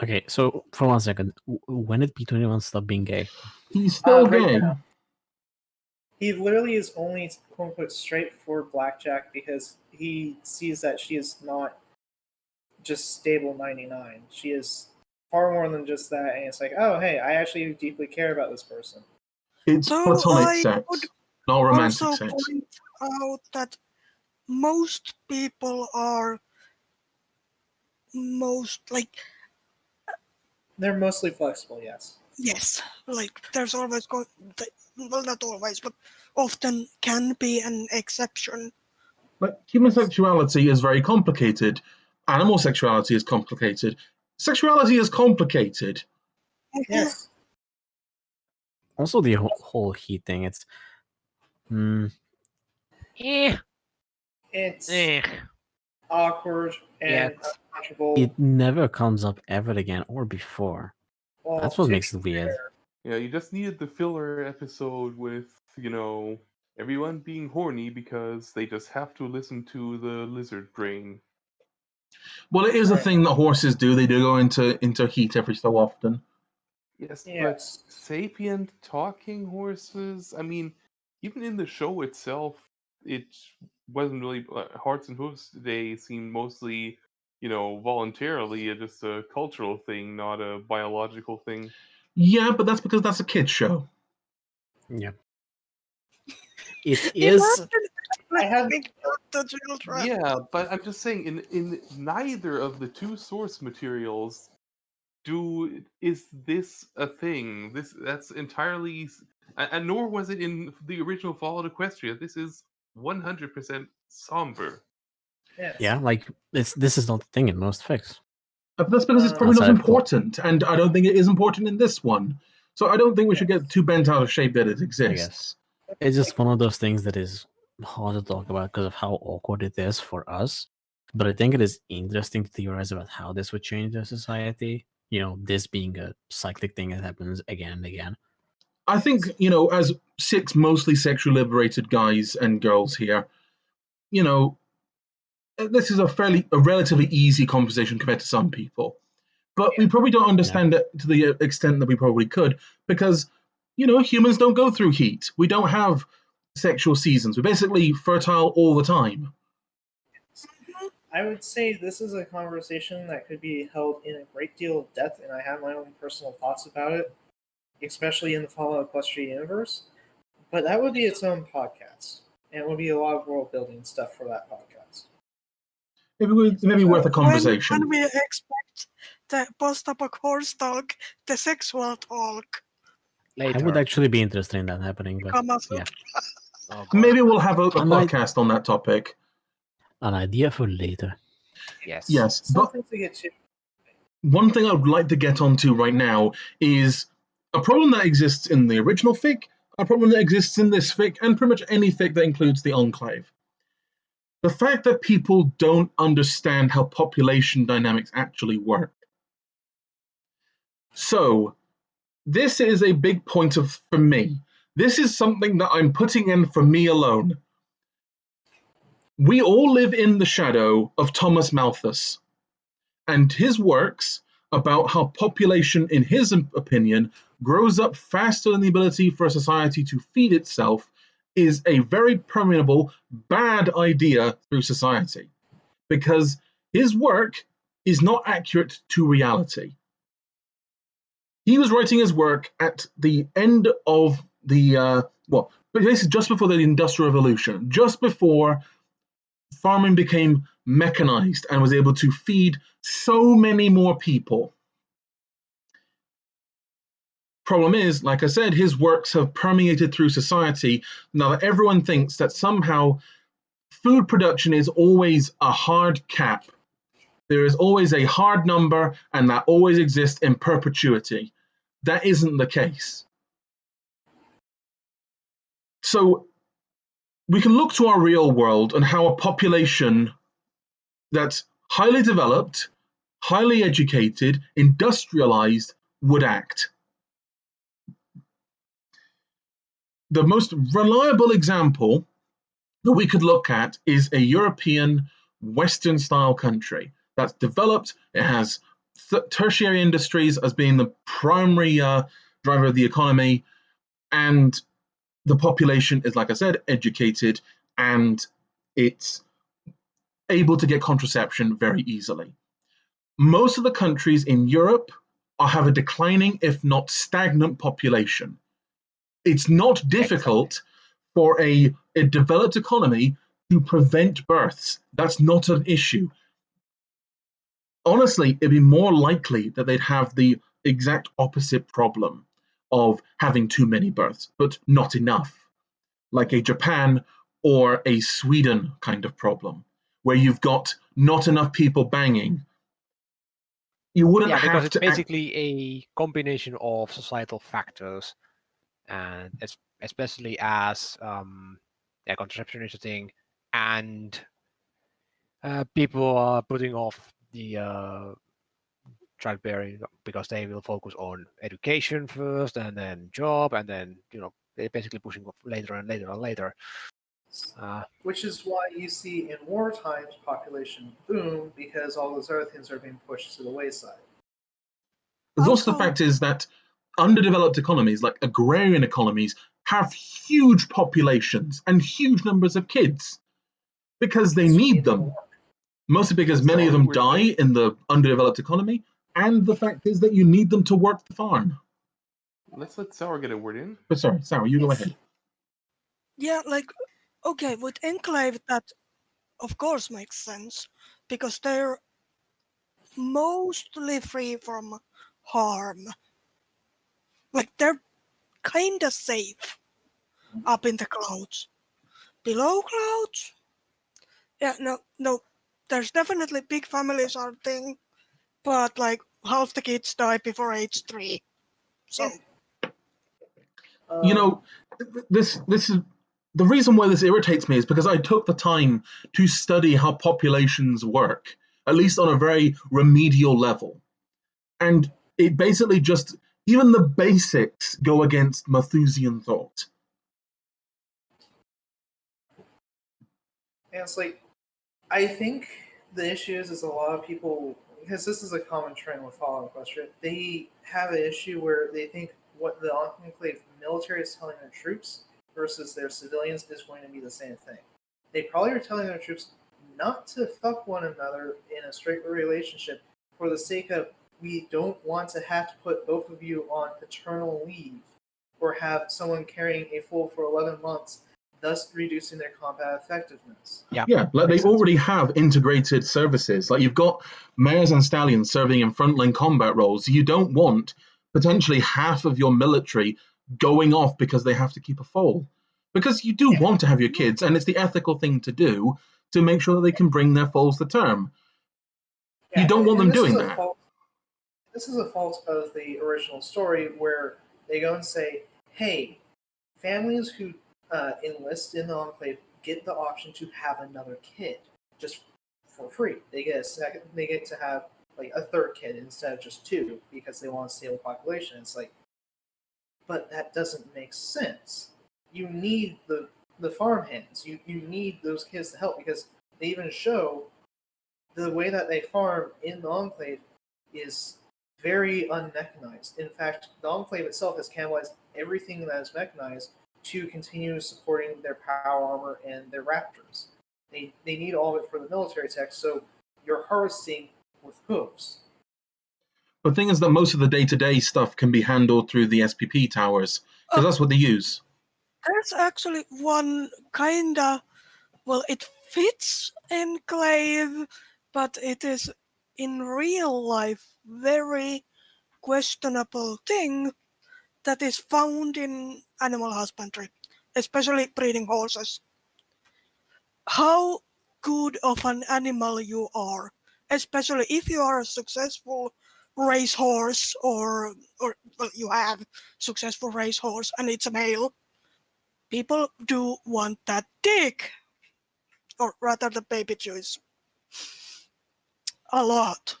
Okay, so for 1 second, when did P21 stop being gay? He's still Right gay. now. He literally is only quote unquote straight for Blackjack because he sees that she is not just stable 99. She is far more than just that, and it's like, oh hey, I actually deeply care about this person. It's So platonic I sex, would not romantic also sex. point out that most people are They're mostly flexible, yes. yes, like there's always well, not always, but often can be an exception. Like, human sexuality is very complicated. Animal sexuality is complicated. Sexuality is complicated. Yes. Also, the whole heat thing, it's... It's awkward and uncomfortable. It never comes up ever again or before. Well, That's what to makes be it weird. fair, Yeah, you just needed the filler episode with, everyone being horny because they just have to listen to the lizard brain. Well, it is a Right. thing that horses do. They do go into heat every so often. Yes, but Yes. sapient talking horses? I mean, even in the show itself, it wasn't really. Hearts and Hooves, they seemed mostly, voluntarily just a cultural thing, not a biological thing. Yeah, but that's because that's a kid's show. Yeah. It is... I have- the children. Yeah, but I'm just saying, in neither of the two source materials is this a thing. That's entirely, and nor was it in the original Fallout Equestria. This is 100% somber. Yes. Yeah, like, this is not a thing in most fics. But that's because it's probably not Outside of important, and I don't think it is important in this one. So I don't think we should Yes. get too bent out of shape that it I exists. guess. It's just one of those things that is hard to talk about because of how awkward it is for us. But I think it is interesting to theorize about how this would change the society. This being a cyclic thing that happens again and again. I think, as 6 mostly sexually liberated guys and girls here, this is a relatively easy conversation compared to some people. But we probably don't understand it to the extent that we probably could because, humans don't go through heat. We don't have sexual seasons. We're basically fertile all the time. I would say this is a conversation that could be held in a great deal of depth, and I have my own personal thoughts about it, especially in the Fallout Equestria universe. But that would be its own podcast, and it would be a lot of world building stuff for that podcast. It may be worth a conversation. When we expect the post-apoc horse talk, the sexual talk. Later. I would actually be interested in that happening, but Come up. yeah. Oh, God. Maybe we'll have a I might- podcast on that topic. An idea for later. Yes. Yes, but Something to get to. one thing I would like to get onto right now is a problem that exists in the original fic, a problem that exists in this fic, and pretty much any fic that includes the Enclave. The fact that people don't understand how population dynamics actually work. So, this is a big point for me. This is something that I'm putting in for me alone. We all live in the shadow of Thomas Malthus and his works about how population, in his opinion, grows up faster than the ability for a society to feed itself is a very permeable, bad idea through society. Because his work is not accurate to reality. He was writing his work at the end of the, basically just before the Industrial Revolution, just before farming became mechanized and was able to feed so many more people. Problem is, like I said, his works have permeated through society now that everyone thinks that somehow food production is always a hard cap. There is always a hard number, and that always exists in perpetuity. That isn't the case. So we can look to our real world and how a population that's highly developed, highly educated, industrialized would act. The most reliable example that we could look at is a European Western style country that's developed. It has tertiary industries as being the primary driver of the economy, and the population is, like I said, educated, and it's able to get contraception very easily. Most of the countries in Europe have a declining, if not stagnant, population. It's not difficult for a developed economy to prevent births. That's not an issue. Honestly, it'd be more likely that they'd have the exact opposite problem of having too many births, but not enough, like a Japan or a Sweden kind of problem, where you've got not enough people banging. You wouldn't Yeah, because have it's to basically a combination of societal factors, and especially as contraception is a thing, and people are putting off the childbearing because they will focus on education first, and then job, and then they're basically pushing off later and later and later. Which is why you see in war times population boom, because all those other things are being pushed to the wayside. Also, the fact is that underdeveloped economies, like agrarian economies, have huge populations and huge numbers of kids because they need them. Mostly because many of them die in the underdeveloped economy, and the fact is that you need them to work the farm. Let's let Sour get a word in. But sorry, Sarah, you go ahead. Yeah, okay, with Enclave, that of course makes sense because they're mostly free from harm. Like, they're kinda safe up in the clouds. Below clouds? Yeah, no. There's definitely big families are a thing, but like half the kids die before age 3. So This is the reason why this irritates me is because I took the time to study how populations work, at least on a very remedial level. And it basically just, even the basics go against Malthusian thought. And it's like, I think the issue is a lot of people, because this is a common trend with Fallout Question, they have an issue where they think what the Enclave military is telling their troops versus their civilians is going to be the same thing. They probably are telling their troops not to fuck one another in a straight relationship for the sake of we don't want to have to put both of you on paternal leave or have someone carrying a foal for 11 months, thus reducing their combat effectiveness. Yeah, like they already have integrated services. Like you've got mares and stallions serving in frontline combat roles. You don't want potentially half of your military going off because they have to keep a foal. Because you do want to have your kids, and it's the ethical thing to do to make sure that they can bring their foals to term. You don't want them doing that. This is a fault of the original story where they go and say, hey, families who enlist in the Enclave get the option to have another kid just for free. They get to have like a third kid instead of just 2 because they want a stable population. It's like, but that doesn't make sense. You need the farmhands. You need those kids to help because they even show the way that they farm in the Enclave is very unmechanized. In fact, the Enclave itself has cannibalized everything that is mechanized to continue supporting their power armor and their raptors. They need all of it for the military tech, so you're harvesting with hooves. The thing is that most of the day-to-day stuff can be handled through the SPP towers, because that's what they use. There's actually one kinda, well, it fits Enclave, but it is in real life very questionable thing that is found in animal husbandry, especially breeding horses. How good of an animal you are, especially if you are a successful racehorse or well, you have successful racehorse and it's a male. people do want that dick, or rather the baby juice, a lot.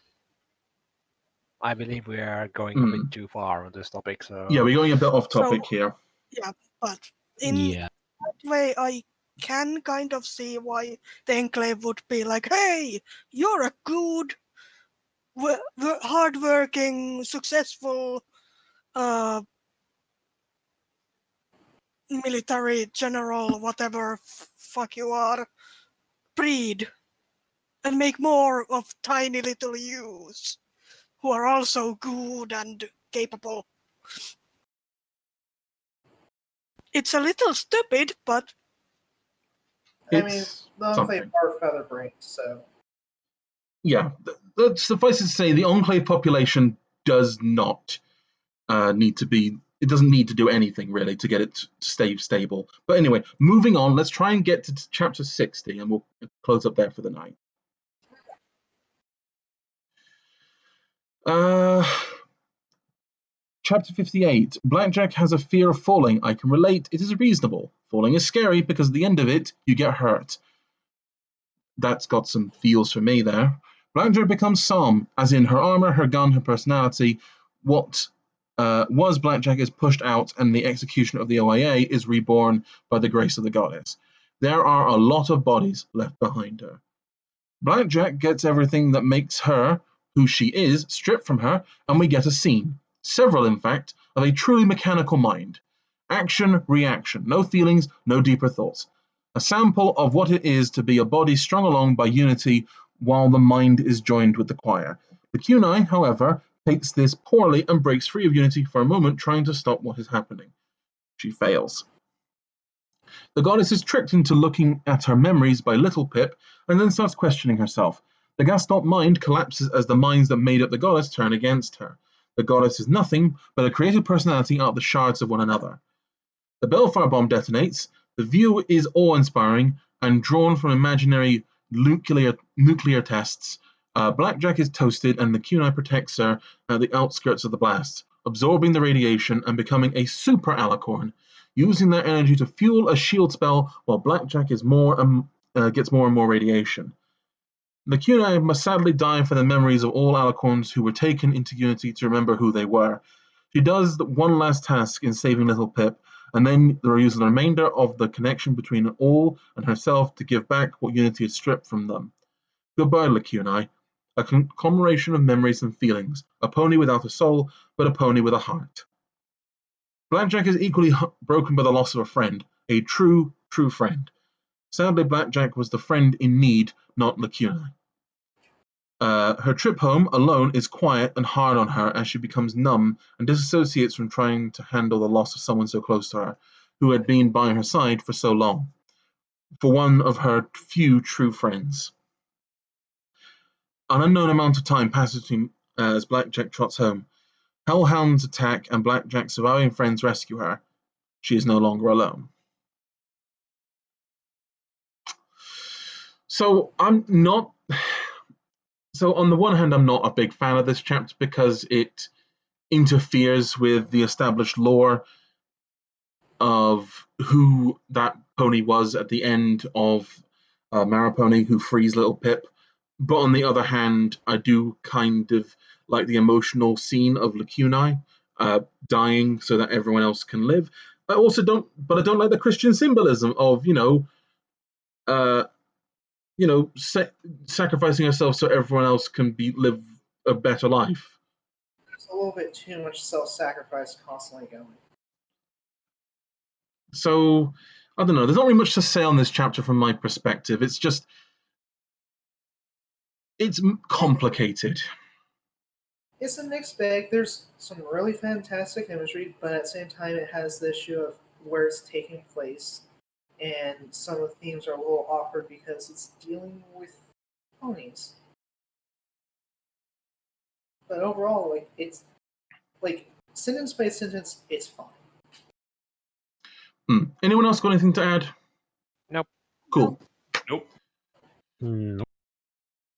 I believe we are going a bit too far on this topic. So Yeah, we're going a bit off topic So- here. Yeah, but in Yeah. that way, I can kind of see why the Enclave would be like, hey, you're a good, hardworking, successful military general, whatever fuck you are, breed, and make more of tiny little yous who are also good and capable. It's a little stupid, but I mean, It's the Enclave something. are feather brains, so Yeah, suffice it to say, the Enclave population does not need to be. It doesn't need to do anything really to get it to stay stable. But anyway, moving on. Let's try and get to chapter 60, and we'll close up there for the night. Chapter 58. Blackjack has a fear of falling. I can relate. It is reasonable. Falling is scary because at the end of it, you get hurt. That's got some feels for me there. Blackjack becomes Psalm, as in her armor, her gun, her personality. What was Blackjack is pushed out, and the execution of the OIA is reborn by the grace of the goddess. There are a lot of bodies left behind her. Blackjack gets everything that makes her who she is stripped from her, and we get a scene, several in fact, of a truly mechanical mind. Action, reaction, no feelings, no deeper thoughts. A sample of what it is to be a body strung along by unity while the mind is joined with the choir. The kunai, however, takes this poorly and breaks free of unity for a moment, trying to stop what is happening. She fails. The goddess is tricked into looking at her memories by Little Pip and then starts questioning herself. The Gaston mind collapses as the minds that made up the goddess turn against her. The goddess is nothing but a creative personality out of the shards of one another. The Bellfire bomb detonates. The view is awe-inspiring and drawn from imaginary nuclear tests. Blackjack is toasted and the kunai protects her at the outskirts of the blast, absorbing the radiation and becoming a super alicorn, using that energy to fuel a shield spell while Blackjack gets more and more radiation. The kunai must sadly die for the memories of all alicorns who were taken into Unity to remember who they were. She does one last task in saving Little Pip, and then there is the remainder of the connection between all and herself to give back what Unity had stripped from them. Goodbye, Lacunai, a conglomeration of memories and feelings, a pony without a soul, but a pony with a heart. Blackjack is equally broken by the loss of a friend, a true friend. Sadly, Blackjack was the friend in need, not Lacunai. Her trip home, alone, is quiet and hard on her as she becomes numb and disassociates from trying to handle the loss of someone so close to her, who had been by her side for so long, for one of her few true friends. An unknown amount of time passes between as Blackjack trots home. Hellhounds attack and Blackjack's surviving friends rescue her. She is no longer alone. So on the one hand, I'm not a big fan of this chapter because it interferes with the established lore of who that pony was at the end of Maripony, who frees Little Pip. But on the other hand, I do kind of like the emotional scene of Lacunai dying so that everyone else can live. I don't like the Christian symbolism of sacrificing herself so everyone else can live a better life. there's a little bit too much self-sacrifice constantly going. So I don't know. There's not really much to say on this chapter from my perspective. It's complicated. It's a mixed bag. There's some really fantastic imagery, but at the same time, it has the issue of where it's taking place, and some of the themes are a little awkward because it's dealing with ponies. But overall, it's sentence by sentence, it's fine. Anyone else got anything to add? Nope. Cool. Nope. No.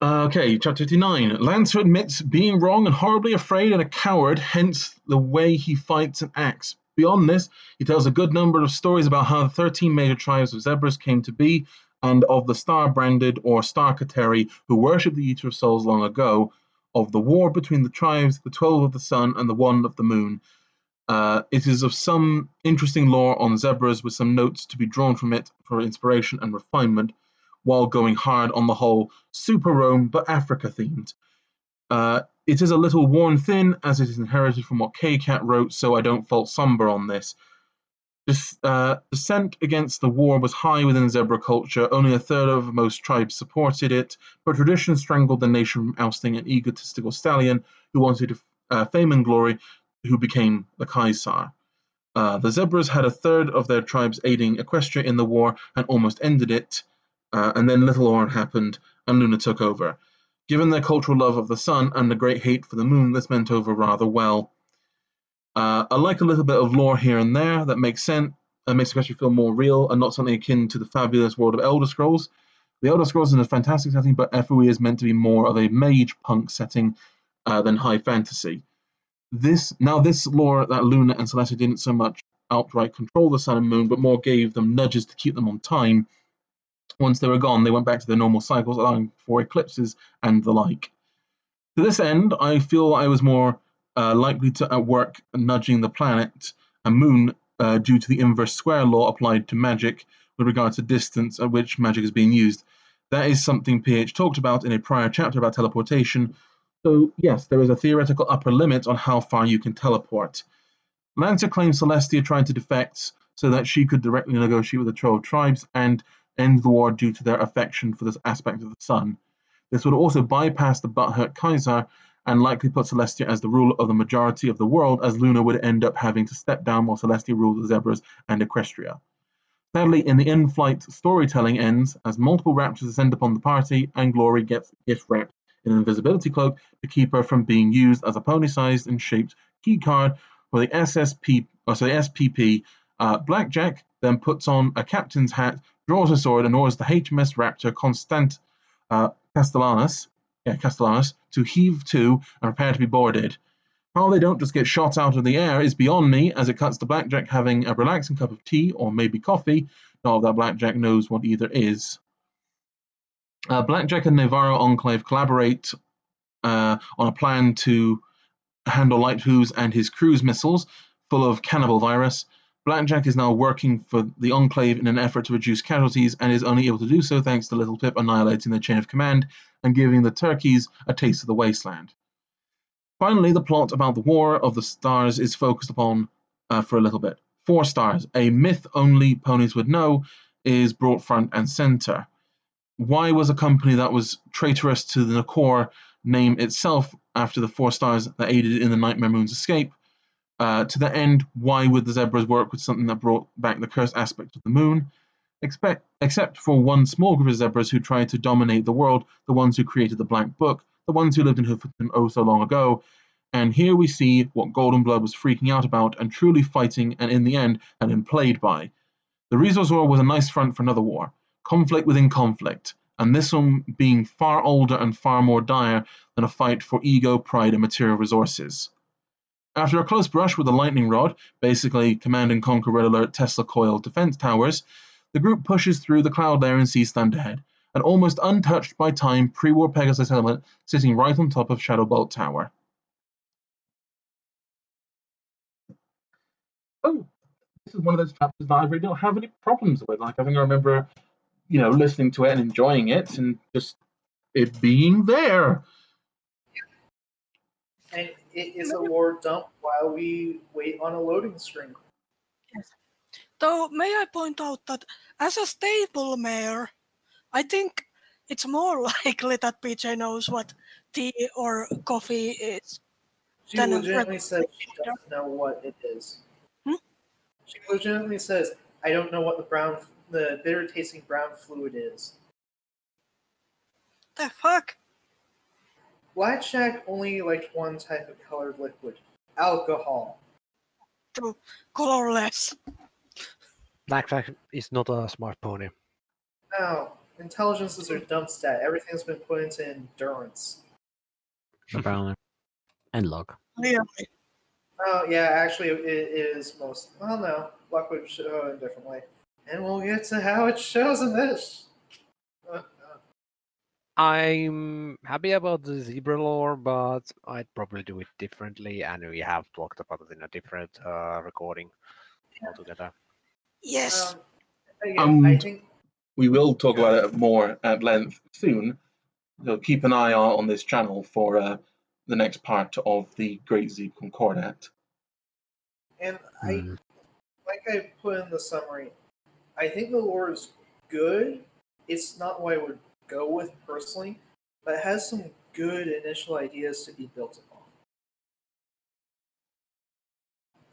Okay, chapter 59. Lancer admits being wrong and horribly afraid and a coward, hence the way he fights and acts. Beyond this, he tells a good number of stories about how the 13 major tribes of zebras came to be, and of the star-branded or star-kateri who worshipped the Eater of Souls long ago, of the war between the tribes, the 12 of the sun and the 1 of the moon. It is of some interesting lore on zebras with some notes to be drawn from it for inspiration and refinement, while going hard on the whole Super Rome but Africa themed. It is a little worn thin as it is inherited from what K-Cat wrote, so I don't fault Somber on this. Dissent against the war was high within zebra culture. Only a third of most tribes supported it, but tradition strangled the nation from ousting an egotistical stallion who wanted fame and glory, who became the Kaisar. The zebras had a third of their tribes aiding Equestria in the war and almost ended it, and then Little Orn happened and Luna took over. Given their cultural love of the sun and the great hate for the moon, this went over rather well. I like a little bit of lore here and there that makes sense and makes Equestria feel more real and not something akin to the fabulous world of Elder Scrolls. The Elder Scrolls is a fantastic setting, but FOE is meant to be more of a mage punk setting than high fantasy. This lore that Luna and Celestia didn't so much outright control the sun and moon, but more gave them nudges to keep them on time. Once they were gone, they went back to their normal cycles, allowing for eclipses and the like. To this end, I feel I was more likely to work nudging the planet and moon due to the inverse square law applied to magic with regard to distance at which magic is being used. That is something PH talked about in a prior chapter about teleportation. So yes, there is a theoretical upper limit on how far you can teleport. Lancer claims Celestia tried to defect so that she could directly negotiate with the 12 tribes and end the war due to their affection for this aspect of the sun. This would also bypass the butthurt Kaiser and likely put Celestia as the ruler of the majority of the world, as Luna would end up having to step down while Celestia ruled the Zebras and Equestria. Sadly, in the in-flight storytelling ends as multiple raptors descend upon the party and Glory gets gift wrapped in an invisibility cloak to keep her from being used as a pony-sized and shaped keycard for the S.P.E.C.I.A.L. Blackjack then puts on a captain's hat, draws a sword, and orders the HMS Raptor Castellanos to heave to and prepare to be boarded. How they don't just get shot out of the air is beyond me, as it cuts to Blackjack having a relaxing cup of tea or maybe coffee, not that Blackjack knows what either is. Blackjack and Navarro Enclave collaborate on a plan to handle Light Hooves and his cruise missiles, full of cannibal virus. Blackjack is now working for the Enclave in an effort to reduce casualties and is only able to do so thanks to Little Pip annihilating the chain of command and giving the turkeys a taste of the wasteland. Finally, the plot about the War of the Stars is focused upon for a little bit. 4 stars, a myth only ponies would know, is brought front and center. Why was a company that was traitorous to the Nakor name itself after the 4 stars that aided in the Nightmare Moon's escape? To that end, why would the Zebras work with something that brought back the cursed aspect of the moon? Except for one small group of Zebras who tried to dominate the world, the ones who created the Black Book, the ones who lived in Hoofington oh so long ago. And here we see what Golden Blood was freaking out about and truly fighting, and in the end had been played by. The Resource War was a nice front for another war, conflict within conflict, and this one being far older and far more dire than a fight for ego, pride, and material resources. After a close brush with the lightning rod, basically Command and Conquer Red Alert Tesla Coil defense towers, the group pushes through the cloud layer and sees stunned ahead, an almost untouched by time pre-war Pegasus helmet sitting right on top of Shadowbolt Tower. Oh, this is one of those chapters that I really don't have any problems with. Like, I think I remember, listening to it and enjoying it and just it being there. And it is a lore dump while we wait on a loading screen. Yes. Though, may I point out that as a stable mare, I think it's more likely that PJ knows what tea or coffee is. She Then legitimately says she doesn't know what it is. Hmm? She legitimately says, I don't know what the bitter tasting brown fluid is. The fuck? Blackjack only liked one type of colored liquid, alcohol. True. Colorless. Blackjack is not a smart pony. No, intelligences are dump stat. Everything's been put into endurance. Apparently. And luck. Clearly. Oh yeah, actually, it is most. Well, no, luck would show in a different way, and we'll get to how it shows in this. I'm happy about the zebra lore, but I'd probably do it differently, and we have talked about it in a different recording altogether. Yes. Again, I think We will talk about it more at length soon. So keep an eye out on this channel for the next part of the Great Zeeb Concordat. And Hmm. like I put in the summary, I think the lore is good. It's not what I would go with personally, but it has some good initial ideas to be built upon.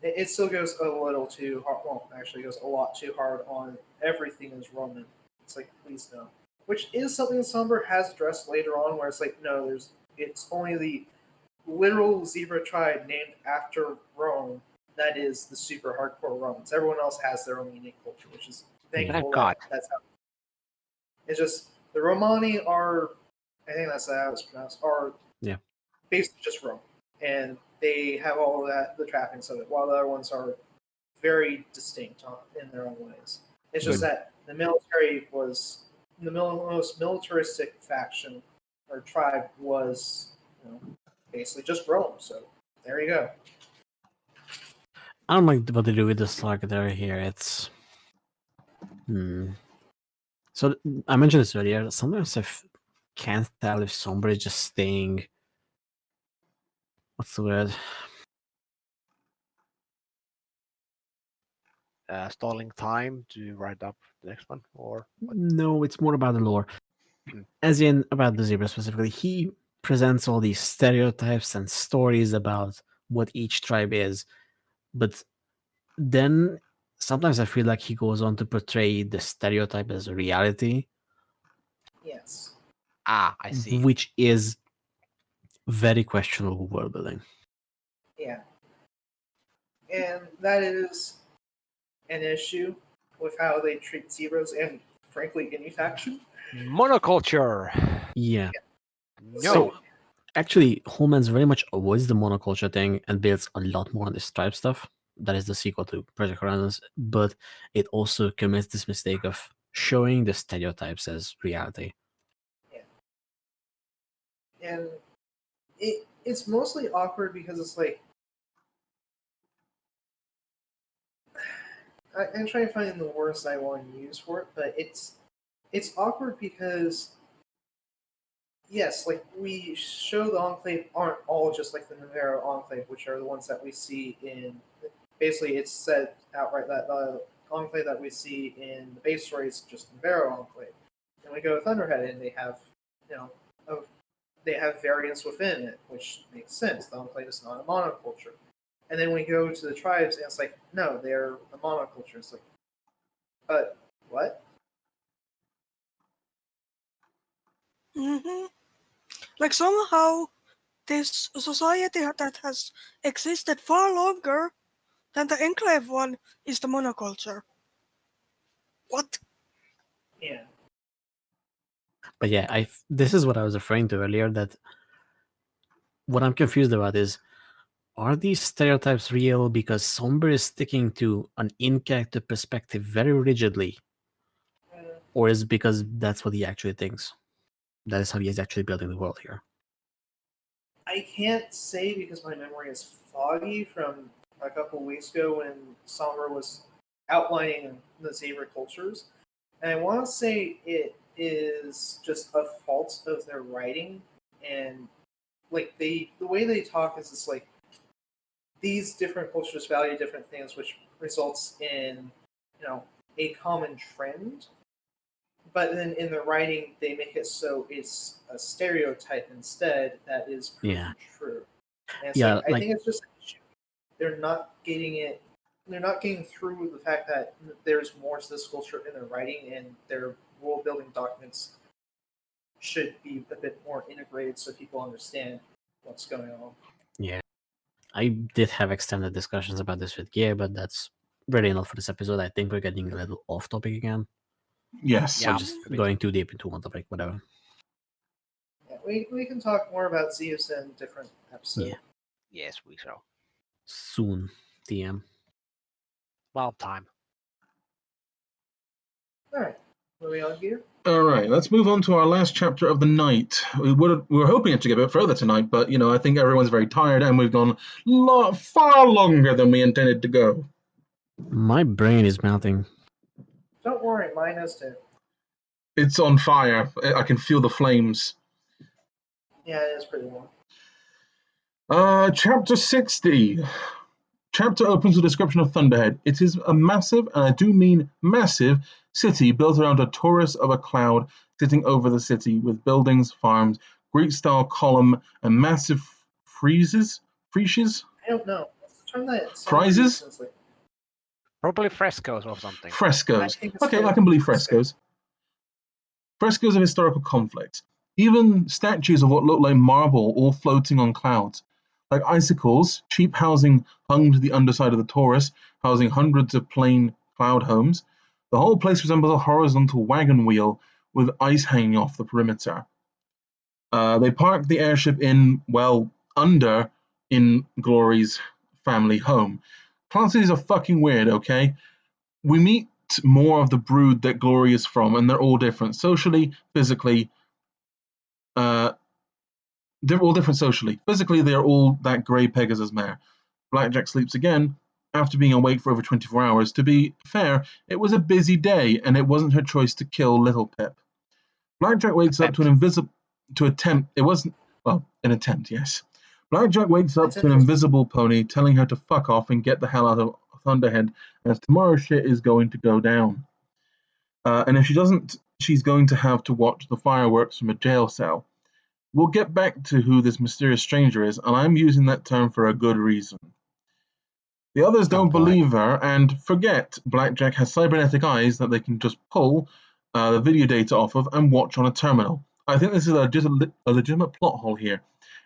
It still goes a little too hard. Well, actually, it goes a lot too hard on everything is Roman. It's like, please no. Which is something Somber has addressed later on, where it's like, no, it's only the literal zebra tribe named after Rome that is the super hardcore Romans. Everyone else has their own unique culture, which is thankful Thank God. that's how. It's just the Romani are, I think that's how it's pronounced, are basically just Rome, and they have all of that, the trappings of it, while the other ones are very distinct in their own ways. It's just that the military was the most militaristic faction or tribe was, basically just Rome. So there you go. I don't like what they do with the Sarkadar here. It's So I mentioned this earlier. Sometimes I can't tell if somebody is just staying. What's the word? Stalling time to write up the next one, or what? No, it's more about the lore. Hmm. As in, about the zebra specifically. He presents all these stereotypes and stories about what each tribe is. But then sometimes I feel like he goes on to portray the stereotype as a reality, Yes. I see. which is very questionable world building. Yeah. And that is an issue with how they treat zebras and, frankly, any faction. Monoculture. Yeah. No. So actually, Holman's very much avoids the monoculture thing and builds a lot more on this tribe stuff. That is the sequel to Project Horizons, but it also commits this mistake of showing the stereotypes as reality. Yeah. And it's mostly awkward because it's like, I'm trying to find the words I want to use for it, but it's awkward because yes, like we show the Enclave aren't all just like the Navarro Enclave, which are the ones that we see in. Basically, it's said outright that the Enclave that we see in the base story is just Navarro Enclave. And we go to Thunderhead, and they have, they have variants within it, which makes sense. The Enclave is not a monoculture. And then we go to the tribes, and it's like, no, they're a monoculture. It's like, but what? Mm-hmm. Like somehow this society that has existed far longer than the enclave one is the monoculture. What? Yeah. But yeah, this is what I was referring to earlier, that what I'm confused about is, are these stereotypes real because Somber is sticking to an in-character perspective very rigidly, or is it because that's what he actually thinks? That is how he is actually building the world here. I can't say because my memory is foggy from a couple weeks ago when Somber was outlining the zebra cultures. And I want to say it is just a fault of their writing, and like the way they talk is just like these different cultures value different things, which results in a common trend. But then in the writing, they make it so it's a stereotype instead that is proven true. And it's I think it's just they're not getting it. They're not getting through the fact that there's more to this culture in their writing, and their world building documents should be a bit more integrated so people understand what's going on. Yeah. I did have extended discussions about this with Gear, but that's really enough for this episode. I think we're getting a little off topic again. Yes. Yeah. Just going too deep into one topic, whatever. Yeah, we can talk more about Zeus in different episodes. Yeah. Yes, we shall. soon, DM. Well, time. All right. Are we all here? All right, let's move on to our last chapter of the night. We were hoping to get a bit further tonight, but I think everyone's very tired, and we've gone far longer than we intended to go. My brain is melting. Don't worry, mine is too. It's on fire. I can feel the flames. Yeah, it is pretty warm. Chapter 60. Chapter opens with a description of Thunderhead. It is a massive, and I do mean massive, city built around a torus of a cloud sitting over the city with buildings, farms, Greek-style column, and massive friezes? Friezes? I don't know. What's the term that Friezes? Probably frescoes or something. Frescoes. I think it's Okay, I can believe frescoes. Frescoes of historical conflicts. Even statues of what look like marble all floating on clouds. Like icicles, cheap housing hung to the underside of the torus, housing hundreds of plain cloud homes. The whole place resembles a horizontal wagon wheel with ice hanging off the perimeter. They parked the airship under in Glory's family home. Clancy's are fucking weird, okay? We meet more of the brood that Glory is from, and they're all different socially, physically. They're all different socially. Physically, they are all that grey Pegasus mare. Blackjack sleeps again after being awake for over 24 hours. To be fair, it was a busy day, and it wasn't her choice to kill Little Pip. Blackjack wakes up to an attempt, yes. Blackjack wakes up to an invisible pony telling her to fuck off and get the hell out of Thunderhead, as tomorrow's shit is going to go down. And if she doesn't, she's going to have to watch the fireworks from a jail cell. We'll get back to who this mysterious stranger is, and I'm using that term for a good reason. The others don't believe her and forget Blackjack has cybernetic eyes that they can just pull the video data off of and watch on a terminal. I think this is a legitimate plot hole here.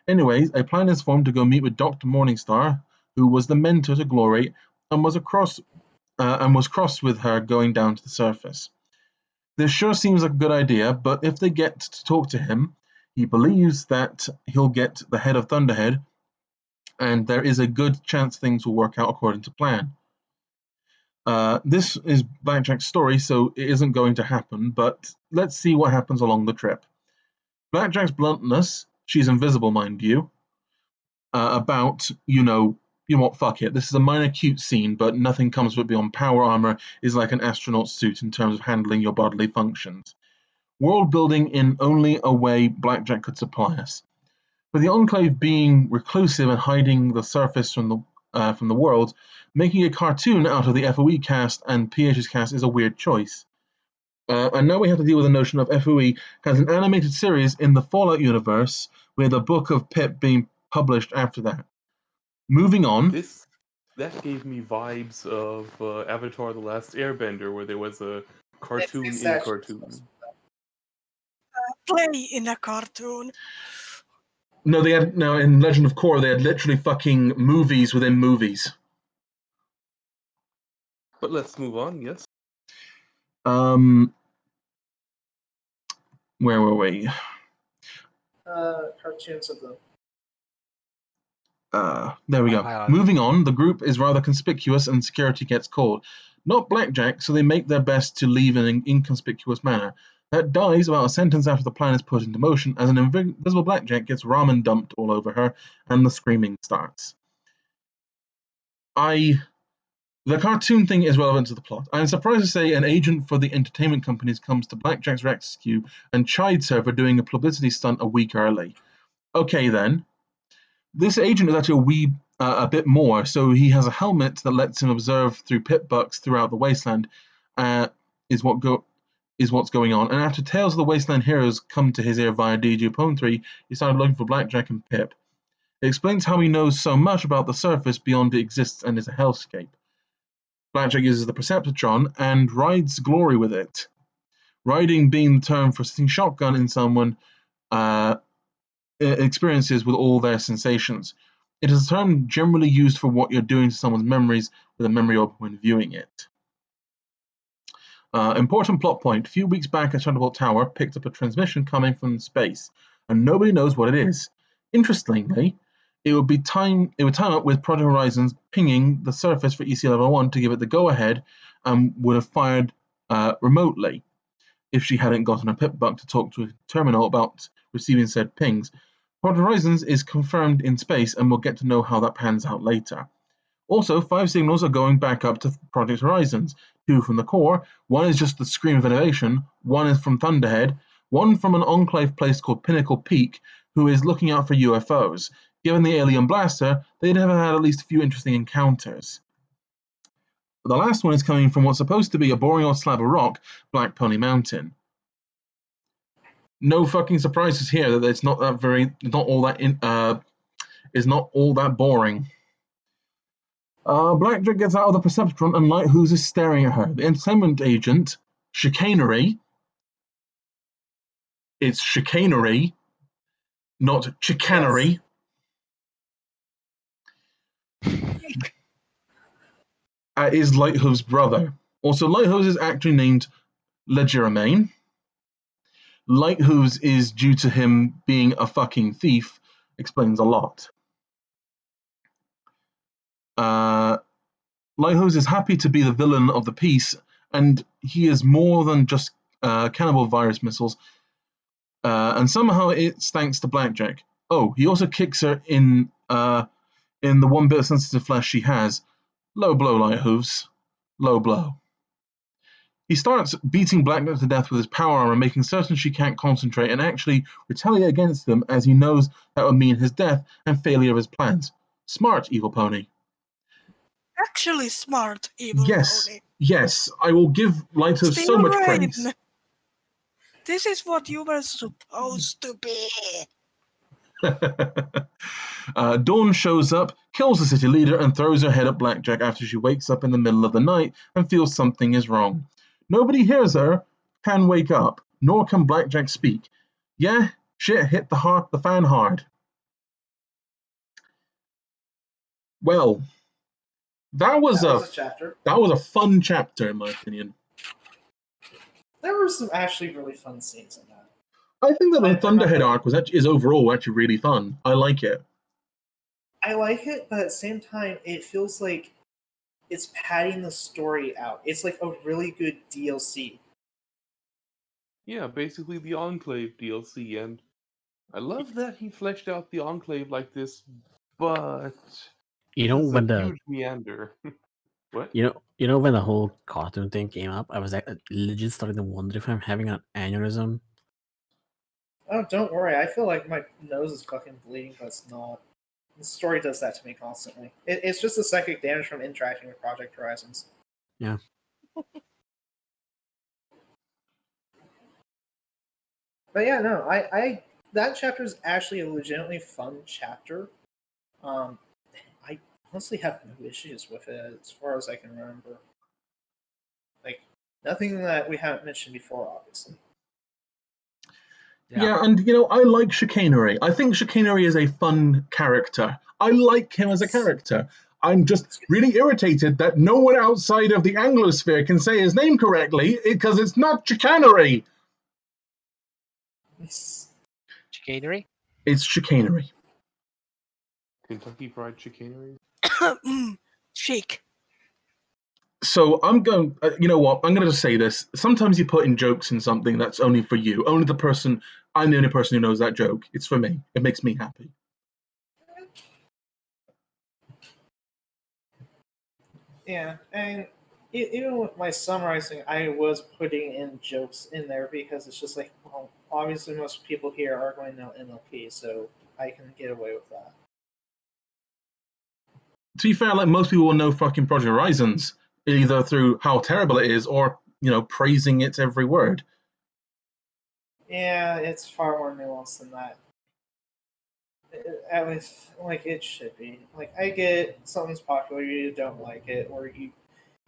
Anyways, a plan is formed to go meet with Dr. Morningstar, who was the mentor to Glory, and was cross with her going down to the surface. This sure seems like a good idea, but if they get to talk to him, he believes that he'll get the head of Thunderhead, and there is a good chance things will work out according to plan. This is Blackjack's story, so it isn't going to happen, but let's see what happens along the trip. Blackjack's bluntness, she's invisible, mind you, about, what, fuck it. This is a minor cute scene, but nothing comes with beyond power armor is like an astronaut suit in terms of handling your bodily functions. World building in only a way Blackjack could supply us. With the Enclave being reclusive and hiding the surface from the world, making a cartoon out of the FOE cast and PH's cast is a weird choice. And now we have to deal with the notion of FOE has an animated series in the Fallout universe, with a book of Pip being published after that. Moving on. That gave me vibes of Avatar: The Last Airbender, where there was a cartoon in a cartoon. Play in a cartoon. No, in Legend of Korra, they had literally fucking movies within movies. But let's move on, yes. Where were we? Cartoons of them. There we go. Moving on, the group is rather conspicuous and security gets called. Not Blackjack, so they make their best to leave in an inconspicuous manner. That dies about a sentence after the plan is put into motion, as an invisible Blackjack gets ramen dumped all over her, and the screaming starts. The cartoon thing is relevant to the plot. I'm surprised to say an agent for the entertainment companies comes to Blackjack's rescue and chides her for doing a publicity stunt a week early. Okay then. This agent is actually a bit more, so he has a helmet that lets him observe through pit bucks throughout the wasteland, is what's going on. And after tales of the Wasteland heroes come to his ear via DJ Pone 3, he started looking for Blackjack and Pip. It explains how he knows so much about the surface beyond it exists and is a hellscape. Blackjack uses the Perceptron and rides Glory with it. Riding being the term for sitting shotgun in someone experiences with all their sensations. It is a term generally used for what you're doing to someone's memories with a memory orb when viewing it. Important plot point. A few weeks back, a Thunderbolt Tower picked up a transmission coming from space, and nobody knows what it is. Interestingly, It would time up with Project Horizons pinging the surface for EC Level 1 to give it the go-ahead and would have fired remotely if she hadn't gotten a pip bug to talk to a terminal about receiving said pings. Project Horizons is confirmed in space, and we'll get to know how that pans out later. Also, 5 signals are going back up to Project Horizons. 2 from the core, 1 is just the Scream of Innovation, 1 is from Thunderhead, 1 from an enclave place called Pinnacle Peak, who is looking out for UFOs. Given the alien blaster, they'd have had at least a few interesting encounters. The last one is coming from what's supposed to be a boring old slab of rock, Black Pony Mountain. No fucking surprises here that it's not all that boring. Blackjack gets out of the Perceptron and Lighthooze is staring at her. The entertainment agent, Chicanery. It's Chicanery, not Chicanery. Is Lighthooze's brother. Also, Lighthooze is actually named Legerdemain. Lighthooze is due to him being a fucking thief. Explains a lot. Lighthooze is happy to be the villain of the piece, and he is more than just cannibal virus missiles. And somehow it's thanks to Blackjack. Oh, he also kicks her in the one bit of sensitive flesh she has. Low blow, Lighthooze. Low blow. He starts beating Blackjack to death with his power armor, making certain she can't concentrate and actually retaliate against him, as he knows that would mean his death and failure of his plans. Smart, evil pony. Actually smart, evil pony. Yes, I will give Lighthooze so much praise. This is what you were supposed to be. Dawn shows up, kills the city leader, and throws her head at Blackjack after she wakes up in the middle of the night and feels something is wrong. Nobody hears her, can wake up, nor can Blackjack speak. Yeah, shit hit the fan hard. Well, that was a chapter. That was a fun chapter, in my opinion. There were some actually really fun scenes in that. I think that the Thunderhead arc is overall actually really fun. I like it. I like it, but at the same time, it feels like it's padding the story out. It's like a really good DLC. Yeah, basically the Enclave DLC, and I love that he fleshed out the Enclave like this, but when the huge meander. What? You know when the whole cartoon thing came up, I was like, legit starting to wonder if I'm having an aneurysm. Oh, don't worry. I feel like my nose is fucking bleeding, but it's not. The story does that to me constantly. It's just the psychic damage from interacting with Project Horizons. Yeah. But yeah, no, I that chapter is actually a legitimately fun chapter. I honestly have no issues with it as far as I can remember. Like, nothing that we haven't mentioned before, obviously. Yeah, and I like Chicanery. I think Chicanery is a fun character. I like him as a character. I'm just really irritated that no one outside of the Anglosphere can say his name correctly because it's not Chicanery. Chicanery? It's Chicanery. Kentucky Fried Chicanery? Chic. So I'm going, you know what? I'm going to just say this. Sometimes you put in jokes in something that's only for you. I'm the only person who knows that joke. It's for me. It makes me happy. Yeah, and even with my summarizing, I was putting in jokes in there because it's just like, well, obviously most people here are going to know MLP, so I can get away with that. To be fair, like most people will know fucking Project Horizons, either through how terrible it is or, praising its every word. Yeah, it's far more nuanced than that. At least, like, it should be. Like, I get something's popular, you don't like it, or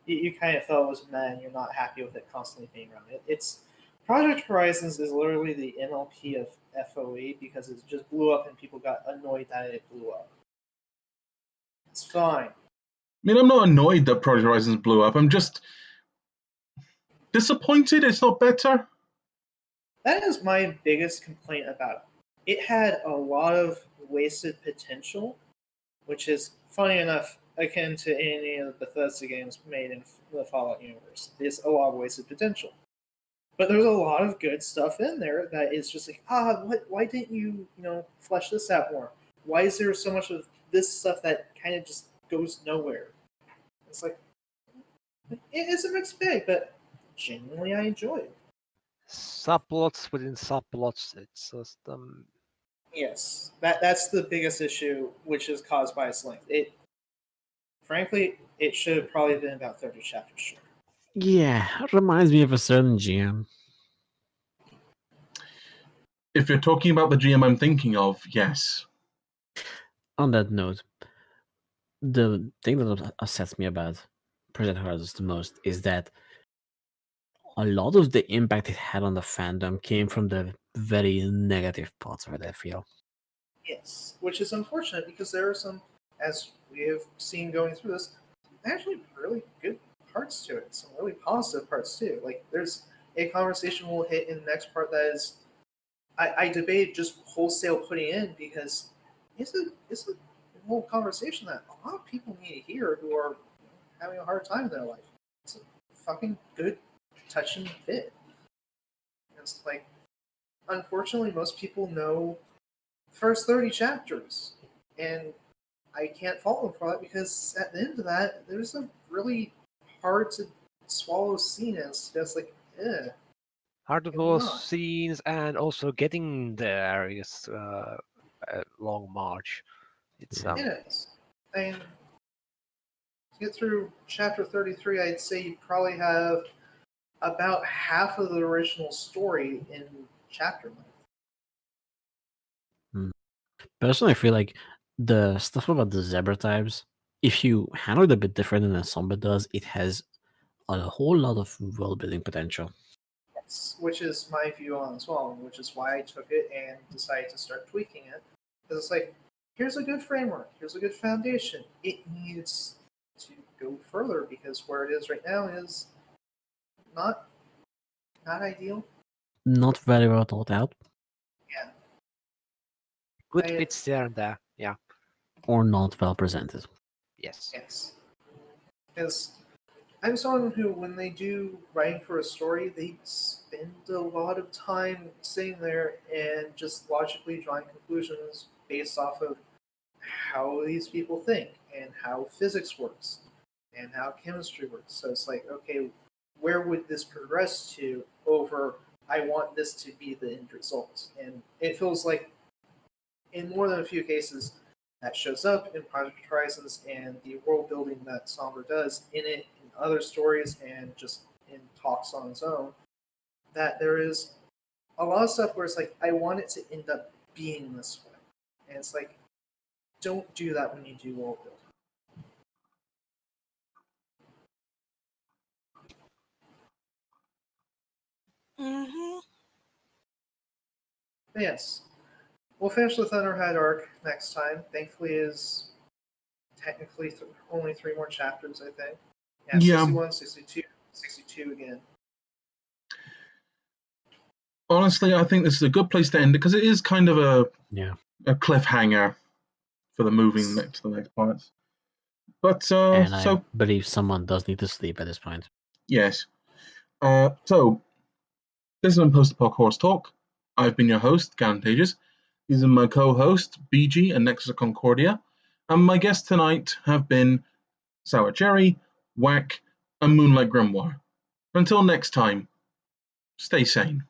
you kind of felt it was meh and you're not happy with it constantly being around it. It's Project Horizons is literally the MLP of FOE because it just blew up and people got annoyed that it blew up. It's fine. I mean, I'm not annoyed that Project Horizons blew up. I'm just disappointed it's not better. That is my biggest complaint about it. It had a lot of wasted potential which is, funny enough, akin to any of the Bethesda games made in the Fallout universe. There's a lot of wasted potential. But there's a lot of good stuff in there that is just like, why didn't you, flesh this out more? Why is there so much of this stuff that kind of just goes nowhere? It's like, it's a mixed bag, but genuinely I enjoy it. Subplots within subplots. It's just Yes, that's the biggest issue, which is caused by its length. Frankly, it should have probably been about 30 chapters short. Yeah, it reminds me of a certain GM. If you're talking about the GM I'm thinking of, yes. On that note, the thing that upsets me about Project Horizons the most is that a lot of the impact it had on the fandom came from the very negative parts of it, I feel. Yes, which is unfortunate because there are some, as we have seen going through this, actually really good parts to it. Some really positive parts too. Like there's a conversation we'll hit in the next part that is, I debate just wholesale putting in because it's a whole conversation that a lot of people need to hear who are having a hard time in their life. It's a fucking good, touching bit. It's like, unfortunately, most people know first 30 chapters, and I can't fault them for that because at the end of that, there's a really hard to swallow scene. It's just like, hard to Maybe follow not. scenes, and also getting there is a long march. It's it is. And to get through chapter 33, I'd say you probably have about half of the original story in chapter length. Personally, I feel like the stuff about the zebra types, if you handle it a bit different than Sombra does, it has a whole lot of world building potential. Yes, which is my view on as well, which is why I took it and decided to start tweaking it. Because it's like, here's a good framework, here's a good foundation. It needs to go further because where it is right now is not ideal. Not very well thought out, Yeah. good I- bits there and there. Yeah. or not well presented. Yes. Yes. Because I'm someone who, when they do writing for a story, they spend a lot of time sitting there and just logically drawing conclusions based off of how these people think and how physics works and how chemistry works. So it's like, okay, where would this progress to over I want this to be the end result? And it feels like in more than a few cases that shows up in Project Horizons and the world building that Sombra does in it, in other stories, and just in talks on its own, that there is a lot of stuff where it's like, I want it to end up being this way. And it's like, don't do that when you do world building. Mm-hmm. But yes, we'll finish the Thunderhead arc next time. Thankfully, is technically only 3 more chapters, I think. Yeah, Yeah. 61, 62, 62 again. Honestly, I think this is a good place to end it because it is kind of a cliffhanger for the moving to the next parts. But And I believe someone does need to sleep at this point. yes. So this has been Post-Apoc Horse Talk. I've been your host, Gantages. These are my co-hosts, BG and Nexus of Concordia. And my guests tonight have been Sour Cherry, Whack, and Moonlight Grimoire. Until next time, stay sane.